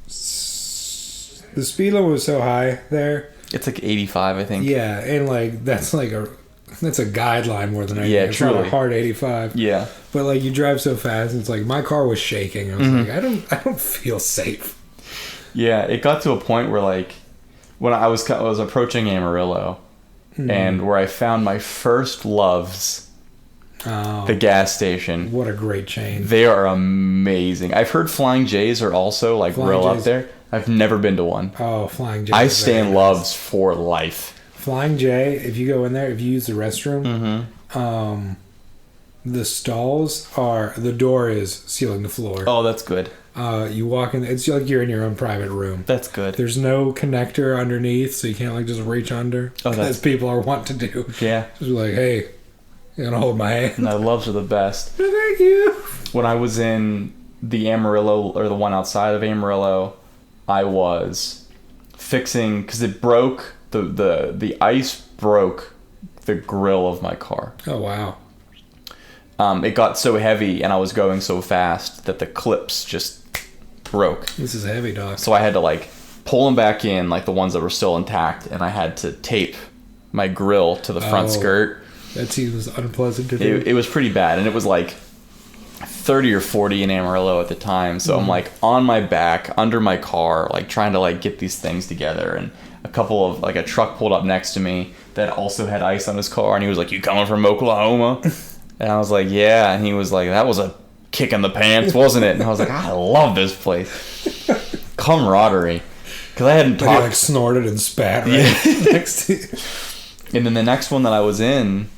Speaker 3: The speed limit was so high there.
Speaker 1: It's like 85, I think.
Speaker 3: Yeah, and like that's a guideline more than anything.
Speaker 1: Yeah,
Speaker 3: it's
Speaker 1: truly.
Speaker 3: not a hard 85.
Speaker 1: Yeah.
Speaker 3: But like you drive so fast, and it's like my car was shaking. I was like, I don't feel safe.
Speaker 1: Yeah, it got to a point where like when I was approaching Amarillo, and where I found my first Loves, the gas station.
Speaker 3: What a great chain!
Speaker 1: They are amazing. I've heard Flying J's are also like
Speaker 3: Flying
Speaker 1: real
Speaker 3: J's.
Speaker 1: up there. I've never been to one.
Speaker 3: Oh, Flying J.
Speaker 1: I stand Loves for life.
Speaker 3: Flying J. If you go in there, if you use the restroom, the stalls the door is ceiling to floor.
Speaker 1: Oh, that's good.
Speaker 3: You walk in, it's like you're in your own private room.
Speaker 1: That's good.
Speaker 3: There's no connector underneath, so you can't like just reach under.
Speaker 1: Oh,
Speaker 3: as people are wont to do.
Speaker 1: Yeah.
Speaker 3: Just be like, hey, you gonna hold my hand?
Speaker 1: No, Loves are the best.
Speaker 3: Thank you.
Speaker 1: When I was in the Amarillo, or the one outside of Amarillo, I was fixing, because it broke, the ice broke the grill of my car.
Speaker 3: Oh, wow.
Speaker 1: It got so heavy and I was going so fast that the clips just broke.
Speaker 3: This is heavy, dog.
Speaker 1: So I had to like pull them back in, like the ones that were still intact, and I had to tape my grill to the front skirt.
Speaker 3: That seems unpleasant to do.
Speaker 1: It was pretty bad, and it was like 30 or 40 in Amarillo at the time. So I'm like on my back, under my car, like trying to like get these things together. And a truck pulled up next to me that also had ice on his car, and he was like, "You coming from Oklahoma?" And I was like, "Yeah." And he was like, "That was a kick in the pants, wasn't it?" And I was like, "I love this place." Camaraderie. Because I hadn't
Speaker 3: Like,
Speaker 1: talked.
Speaker 3: like snorted and spat right next to you.
Speaker 1: And then the next one that I was in,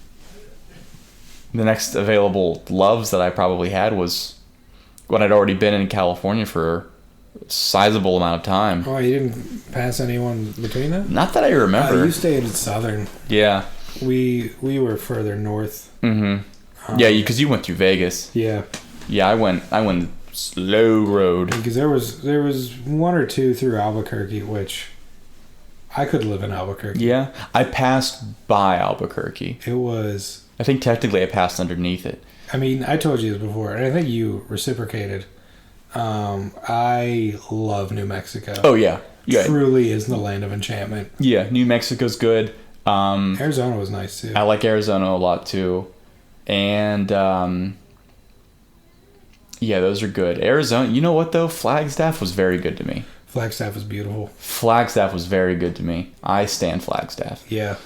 Speaker 1: the next available Loves that I probably had was when I'd already been in California for a sizable amount of time.
Speaker 3: Oh, you didn't pass anyone between that?
Speaker 1: Not that I remember.
Speaker 3: You stayed at Southern.
Speaker 1: Yeah.
Speaker 3: We were further north.
Speaker 1: Mm-hmm. Yeah, because you went through Vegas.
Speaker 3: Yeah.
Speaker 1: Yeah, I went slow road.
Speaker 3: Because there was one or two through Albuquerque, which I could live in Albuquerque.
Speaker 1: Yeah, I passed by Albuquerque.
Speaker 3: It was...
Speaker 1: I think technically I passed underneath it.
Speaker 3: I mean, I told you this before, and I think you reciprocated. I love New Mexico.
Speaker 1: Oh, yeah. Yeah.
Speaker 3: Truly is the land of enchantment.
Speaker 1: Yeah, New Mexico's good.
Speaker 3: Arizona was nice, too.
Speaker 1: I like Arizona a lot, too. And, yeah, those are good. Arizona, you know what, though? Flagstaff was very good to me.
Speaker 3: Flagstaff was beautiful.
Speaker 1: Flagstaff was very good to me. I stand Flagstaff.
Speaker 3: Yeah.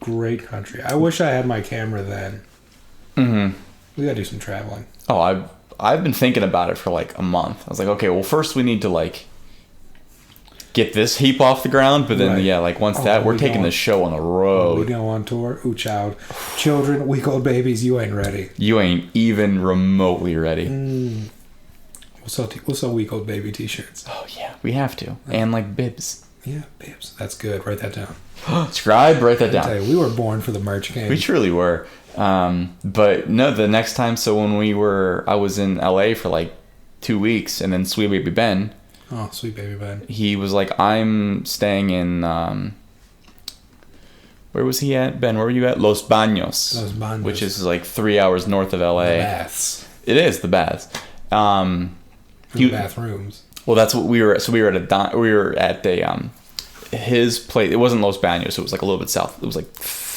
Speaker 3: Great country. I wish I had my camera then.
Speaker 1: Mm-hmm.
Speaker 3: We gotta do some traveling.
Speaker 1: Oh, I've been thinking about it for like a month. I was like, okay, well, first we need to like get this heap off the ground, but then
Speaker 3: Right.
Speaker 1: yeah, like once we're taking the show on the road.
Speaker 3: We go on tour. Ooh, child. Children, week-old babies, you ain't ready.
Speaker 1: You ain't even remotely ready.
Speaker 3: We'll sell week-old baby t-shirts.
Speaker 1: Oh yeah, we have to. And like bibs.
Speaker 3: Yeah, babes. That's good. Write that down.
Speaker 1: Scribe, write that
Speaker 3: I tell
Speaker 1: down.
Speaker 3: you, we were born for the merch game.
Speaker 1: We truly were. But no, the next time, so when I was in LA for like 2 weeks, and then Sweet Baby Ben,
Speaker 3: Oh, sweet baby Ben.
Speaker 1: he was like, I'm staying in, where was he at? Ben, where were you at? Los Baños.
Speaker 3: Los Baños.
Speaker 1: Which is like 3 hours north of LA.
Speaker 3: The baths.
Speaker 1: It is, the baths.
Speaker 3: In the bathrooms.
Speaker 1: Well, that's what we were. So we were at a his place. It wasn't Los Banos. It was like a little bit south. It was like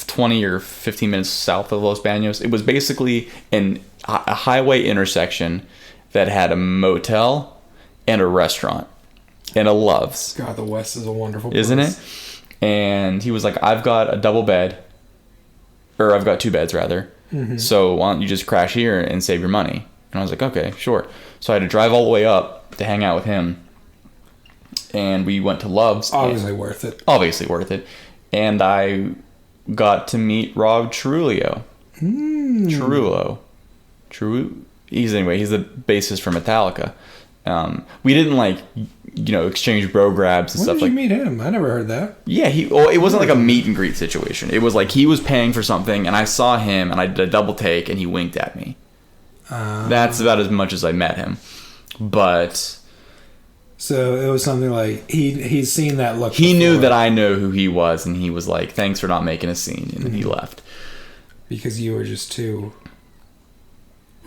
Speaker 1: 20 or 15 minutes south of Los Banos. It was basically a highway intersection that had a motel and a restaurant and a Love's.
Speaker 3: God, the West is a wonderful place.
Speaker 1: Isn't it? And he was like, I've got a double bed, or I've got 2 beds rather. Mm-hmm. So why don't you just crash here and save your money? And I was like, okay, sure. So I had to drive all the way up to hang out with him. And we went to Love's.
Speaker 3: Obviously worth it.
Speaker 1: Obviously worth it. And I got to meet Rob Trulio. He's the bassist for Metallica. We didn't exchange bro grabs and
Speaker 3: when
Speaker 1: stuff.
Speaker 3: When did you meet him? I never heard that.
Speaker 1: Yeah, it wasn't like a meet and greet situation. It was like he was paying for something, and I saw him, and I did a double take, and he winked at me. That's about as much as I met him. But
Speaker 3: so it was something like he's seen that look.
Speaker 1: He knew that I know who he was, and he was like, "Thanks for not making a scene," and he left
Speaker 3: because you were just too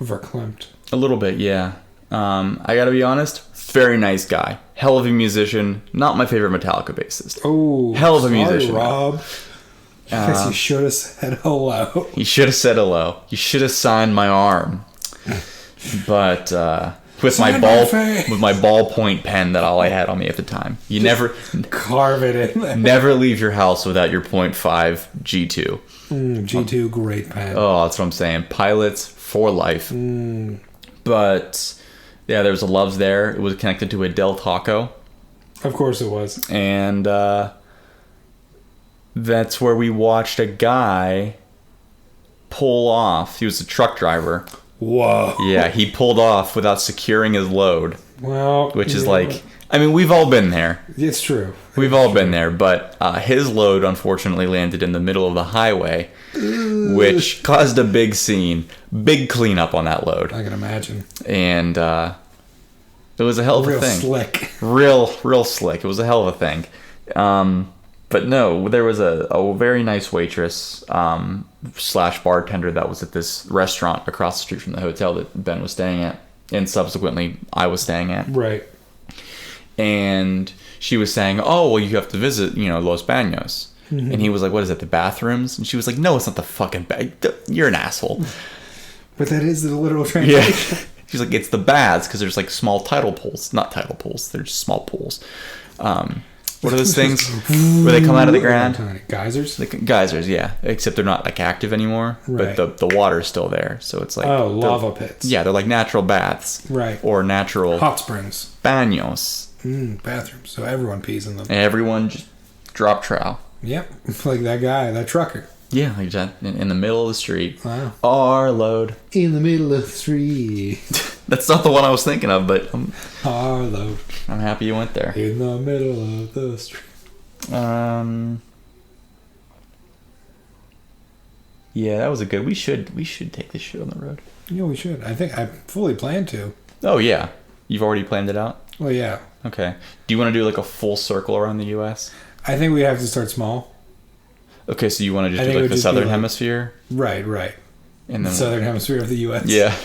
Speaker 3: verklempt.
Speaker 1: A little bit, yeah. I gotta be honest, very nice guy, hell of a musician. Not my favorite Metallica bassist.
Speaker 3: Oh,
Speaker 1: hell of a musician,
Speaker 3: Rob. Because you should have said hello.
Speaker 1: You should have said hello. You should have signed my arm. But with my ballpoint pen that all I had on me at the time. You
Speaker 3: just
Speaker 1: never
Speaker 3: carve it in there.
Speaker 1: Never leave your house without your .5 G2.
Speaker 3: G2, great pen.
Speaker 1: Oh, that's what I'm saying. Pilots for life. But yeah, there was a Love's there. It was connected to a Del Taco.
Speaker 3: Of course it was.
Speaker 1: And that's where we watched a guy pull off. He was a truck driver.
Speaker 3: Whoa.
Speaker 1: Yeah, he pulled off without securing his load.
Speaker 3: Well,
Speaker 1: which is we've all been there.
Speaker 3: It's true.
Speaker 1: We've all been there, but his load unfortunately landed in the middle of the highway, which caused a big scene, big cleanup on that load.
Speaker 3: I can imagine.
Speaker 1: And it was a hell of a thing. Real slick. It was a hell of a thing. But no, there was a very nice waitress / bartender that was at this restaurant across the street from the hotel that Ben was staying at, and subsequently I was staying at.
Speaker 3: Right.
Speaker 1: And she was saying, "Oh, well, you have to visit, Los Banos." Mm-hmm. And he was like, "What is it, the bathrooms?" And she was like, "No, it's not the fucking you're an asshole."
Speaker 3: But that is the literal translation.
Speaker 1: Yeah. She's like, "It's the baths because there's like small tidal pools, not tidal pools. They're just small pools." What are those things where they come out of the ground?
Speaker 3: Geysers?
Speaker 1: Geysers, yeah. Except they're not like active anymore,
Speaker 3: right.
Speaker 1: But the water's still there. So it's like
Speaker 3: lava pits.
Speaker 1: Yeah, they're like natural baths,
Speaker 3: right? Or
Speaker 1: natural
Speaker 3: hot springs,
Speaker 1: baños,
Speaker 3: bathrooms. So everyone pees in them.
Speaker 1: Everyone just drop trowel.
Speaker 3: Yep, like that guy, that trucker.
Speaker 1: Yeah, like that in the middle of the street.
Speaker 3: Wow.
Speaker 1: Our load
Speaker 3: in the middle of the street.
Speaker 1: That's not the one I was thinking of, but
Speaker 3: our load.
Speaker 1: I'm happy you went there.
Speaker 3: In the middle of the street.
Speaker 1: Yeah, that was a good. We should take this shit on the road.
Speaker 3: Yeah, we should. I think I fully plan to.
Speaker 1: Oh yeah, you've already planned it out.
Speaker 3: Well, yeah.
Speaker 1: Okay. Do you want to do like a full circle around the U.S.?
Speaker 3: I think we have to start small.
Speaker 1: Okay, so you want to just do like the southern hemisphere?
Speaker 3: Right.
Speaker 1: And then
Speaker 3: southern hemisphere of the U.S.
Speaker 1: Yeah.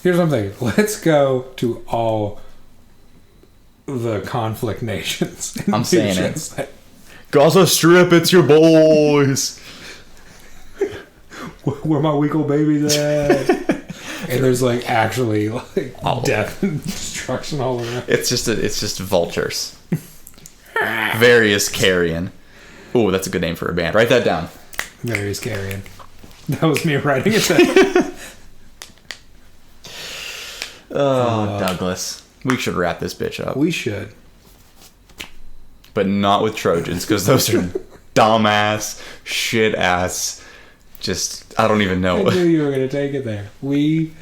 Speaker 3: Here's what I'm thinking. Let's go to all the conflict nations.
Speaker 1: I'm saying it. Gaza Strip, it's your boys.
Speaker 3: Where my week old babies at? And there's like actually like death and destruction all around.
Speaker 1: It's just vultures. Various Carrion. Oh, that's a good name for a band. Write that down.
Speaker 3: Various Carrion. That was me writing it down.
Speaker 1: Douglas. We should wrap this bitch up.
Speaker 3: We should.
Speaker 1: But not with Trojans, because those are dumbass, shit ass. Just, I don't even know.
Speaker 3: I knew you were going to take it there. We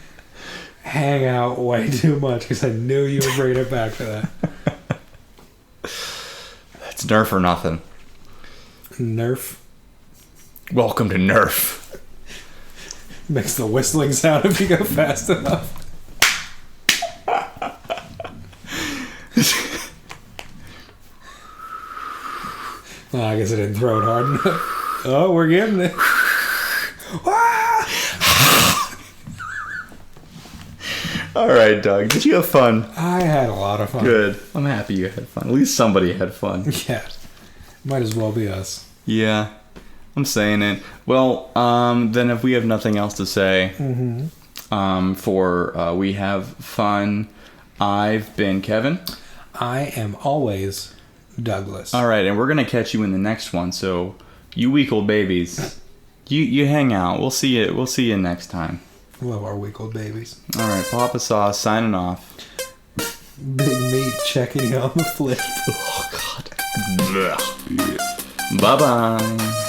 Speaker 3: hang out way too much because I knew you would bring it back to that.
Speaker 1: It's Nerf or nothing.
Speaker 3: Nerf.
Speaker 1: Welcome to Nerf.
Speaker 3: Makes the whistling sound if you go fast enough. Oh, I guess I didn't throw it hard enough. Oh, we're getting it.
Speaker 1: All right, Doug. Did you have fun?
Speaker 3: I had a lot of fun.
Speaker 1: Good. I'm happy you had fun. At least somebody had fun.
Speaker 3: Yeah. Might as well be us.
Speaker 1: Yeah. I'm saying it. Well, then if we have nothing else to say, for We Have Fun, I've been Kevin.
Speaker 3: I am always Douglas.
Speaker 1: All right, and we're going to catch you in the next one. So, you week old babies, you hang out. We'll see you. We'll see you next time.
Speaker 3: Love our week old babies.
Speaker 1: All right, Papa Sauce signing off.
Speaker 3: Big meat checking you on the flip.
Speaker 1: Oh, God. Bye-bye.